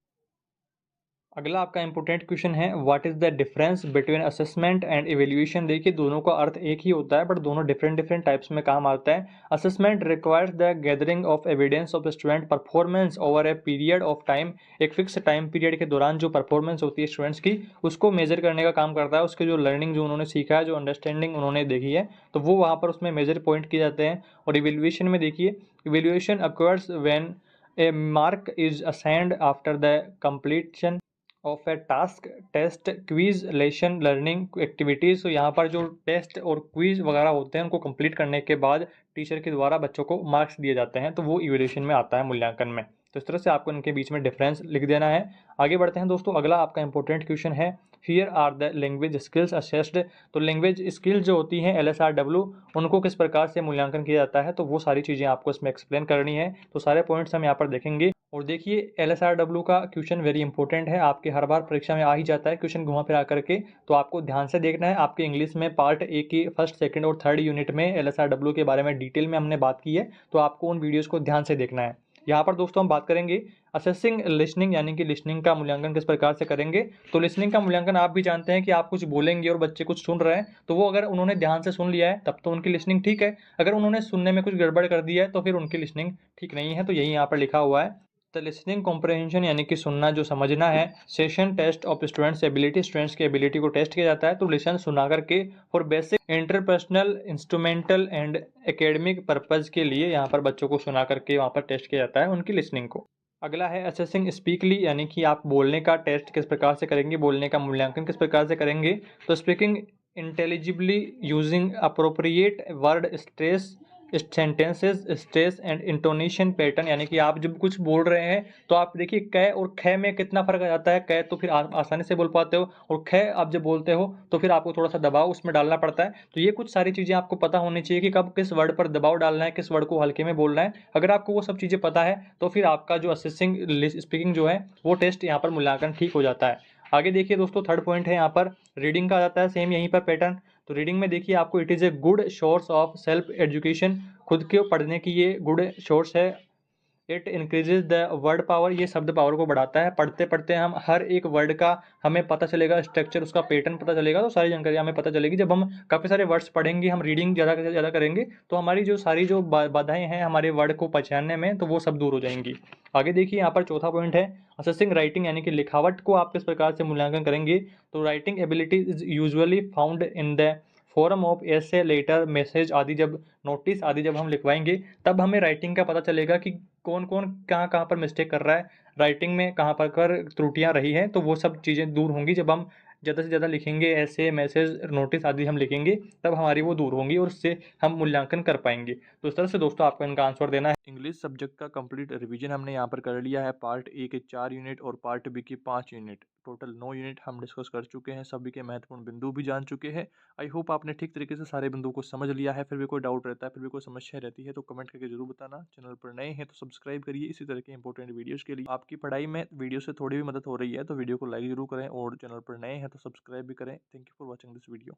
अगला आपका इंपॉर्टेंट क्वेश्चन है what is the difference between assessment and evaluation. देखिए दोनों का अर्थ एक ही होता है बट दोनों डिफरेंट डिफरेंट टाइप्स में काम आता है। Assessment requires the gathering of evidence of student performance over a period of time. एक फिक्स टाइम पीरियड के दौरान जो परफॉर्मेंस होती है स्टूडेंट्स की, उसको मेजर करने का काम करता है। उसके जो लर्निंग जो उन्होंने सीखा है, जो अंडरस्टैंडिंग उन्होंने देखी है, तो वो वहाँ पर उसमें मेजर पॉइंट किए जाते हैं। और इवेल्युएशन में देखिए evaluation occurs when a mark is assigned after the completion of a task, test, quiz, lesson, learning activities. तो यहाँ पर जो टेस्ट और क्विज वगैरह होते हैं उनको कंप्लीट करने के बाद टीचर के द्वारा बच्चों को मार्क्स दिए जाते हैं, तो वो इवैल्यूएशन में आता है, मूल्यांकन में। तो इस तरह से आपको इनके बीच में डिफरेंस लिख देना है। आगे बढ़ते हैं दोस्तों। अगला आपका इंपॉर्टेंट क्वेश्चन है here are the language skills assessed. तो लैंग्वेज स्किल्स जो होती हैं LSRW, उनको किस प्रकार से मूल्यांकन किया जाता है, तो वो सारी चीज़ें आपको इसमें एक्सप्लेन करनी है। तो सारे पॉइंट्स हम यहाँ पर देखेंगे। और देखिए LSRW का क्वेश्चन वेरी इंपॉर्टेंट है, आपके हर बार परीक्षा में आ ही जाता है क्वेश्चन घुमा फिरा करके। तो आपको ध्यान से देखना है। आपके इंग्लिश में पार्ट ए की फर्स्ट, सेकंड और थर्ड यूनिट में LSRW के बारे में डिटेल में हमने बात की है, तो आपको उन वीडियोस को ध्यान से देखना है। यहाँ पर दोस्तों हम बात करेंगे असेसिंग लिसनिंग, यानी कि लिसनिंग का मूल्यांकन किस प्रकार से करेंगे। तो लिसनिंग का मूल्यांकन आप भी जानते हैं कि आप कुछ बोलेंगे और बच्चे कुछ सुन रहे हैं, तो वो अगर उन्होंने ध्यान से सुन लिया है तब तो उनकी लिसनिंग ठीक है। अगर उन्होंने सुनने में कुछ गड़बड़ कर दिया है तो फिर उनकी लिसनिंग ठीक नहीं है। तो यही यहाँ पर लिखा हुआ है। तो लिसनिंग कॉम्प्रहेंशन यानी कि सुनना जो समझना है। Session test of students ability, students की एबिलिटी को टेस्ट किया जाता है। तो लिसन सुना करके for basic interpersonal instrumental and academic purpose के लिए यहाँ पर बच्चों को सुना करके वहाँ पर टेस्ट किया जाता है उनकी लिसनिंग को। अगला है असेसिंग स्पीकली, यानी कि आप बोलने का टेस्ट किस प्रकार से करेंगे, बोलने का मूल्यांकन किस प्रकार से करेंगे। तो speaking intelligibly using appropriate word stress sentences stress and intonation pattern, यानी कि आप जब कुछ बोल रहे हैं तो आप देखिए कै और ख में कितना फर्क आ जाता है। कै तो फिर आसानी से बोल पाते हो, और ख आप जब बोलते हो तो फिर आपको थोड़ा सा दबाव उसमें डालना पड़ता है। तो ये कुछ सारी चीज़ें आपको पता होनी चाहिए कि कब किस वर्ड पर दबाव डालना है, किस वर्ड को हल्के में बोलना है। अगर आपको वो सब चीज़ें पता है तो फिर आपका जो असेसिंग स्पीकिंग जो है वो टेस्ट यहाँ पर मूल्यांकन ठीक हो जाता है। आगे देखिए दोस्तों, थर्ड पॉइंट है यहाँ पर रीडिंग का आ जाता है, सेम यहीं पर पैटर्न। तो रीडिंग में देखिए आपको it is a good source of self education, खुद के पढ़ने की ये गुड सोर्स है। It increases the word power, ये शब्द पावर को बढ़ाता है। पढ़ते पढ़ते हम हर एक वर्ड का हमें पता चलेगा, स्ट्रक्चर उसका पैटर्न पता चलेगा, तो सारी जानकारी हमें पता चलेगी। जब हम काफ़ी सारे वर्ड्स पढ़ेंगे, हम रीडिंग ज़्यादा से ज़्यादा करेंगे, तो हमारी जो सारी जो बाधाएं हैं हमारे वर्ड को पहचानने में, तो वो सब दूर हो जाएंगी। आगे देखिए यहाँ पर चौथा पॉइंट है असेसिंग राइटिंग, यानी कि लिखावट को आप किस प्रकार से मूल्यांकन करेंगे। तो writing ability is usually found in the form of ऐसे, लेटर, मैसेज आदि। जब नोटिस आदि जब हम लिखवाएंगे तब हमें राइटिंग का पता चलेगा कि कौन कौन कहाँ कहाँ पर मिस्टेक कर रहा है, राइटिंग में कहाँ पर त्रुटियां रही हैं। तो वो सब चीज़ें दूर होंगी जब हम ज़्यादा से ज़्यादा लिखेंगे, ऐसे, मैसेज, नोटिस आदि हम लिखेंगे, तब हमारी वो दूर होंगी और उससे हम मूल्यांकन कर पाएंगे। तो इस तरह से दोस्तों आपको इनका आंसर देना है। इंग्लिश सब्जेक्ट का कंप्लीट रिवीजन हमने यहाँ पर कर लिया है। पार्ट ए के 4 यूनिट और पार्ट बी की 5 यूनिट, टोटल 9 यूनिट हम डिस्कस कर चुके हैं। सभी के महत्वपूर्ण बिंदु भी जान चुके हैं। आई होप आपने ठीक तरीके से सारे बिंदुओं को समझ लिया है। फिर भी कोई डाउट रहता है, फिर भी कोई समस्या रहती है, तो कमेंट करके जरूर बताना। चैनल पर नए हैं तो सब्सक्राइब करिए इसी तरह के इंपॉर्टेंट वीडियोस के लिए। आपकी पढ़ाई में वीडियो से थोड़ी भी मदद हो रही है तो वीडियो को लाइक जरूर करें, और चैनल पर नए हैं तो सब्सक्राइब भी करें। Thank you for watching this video.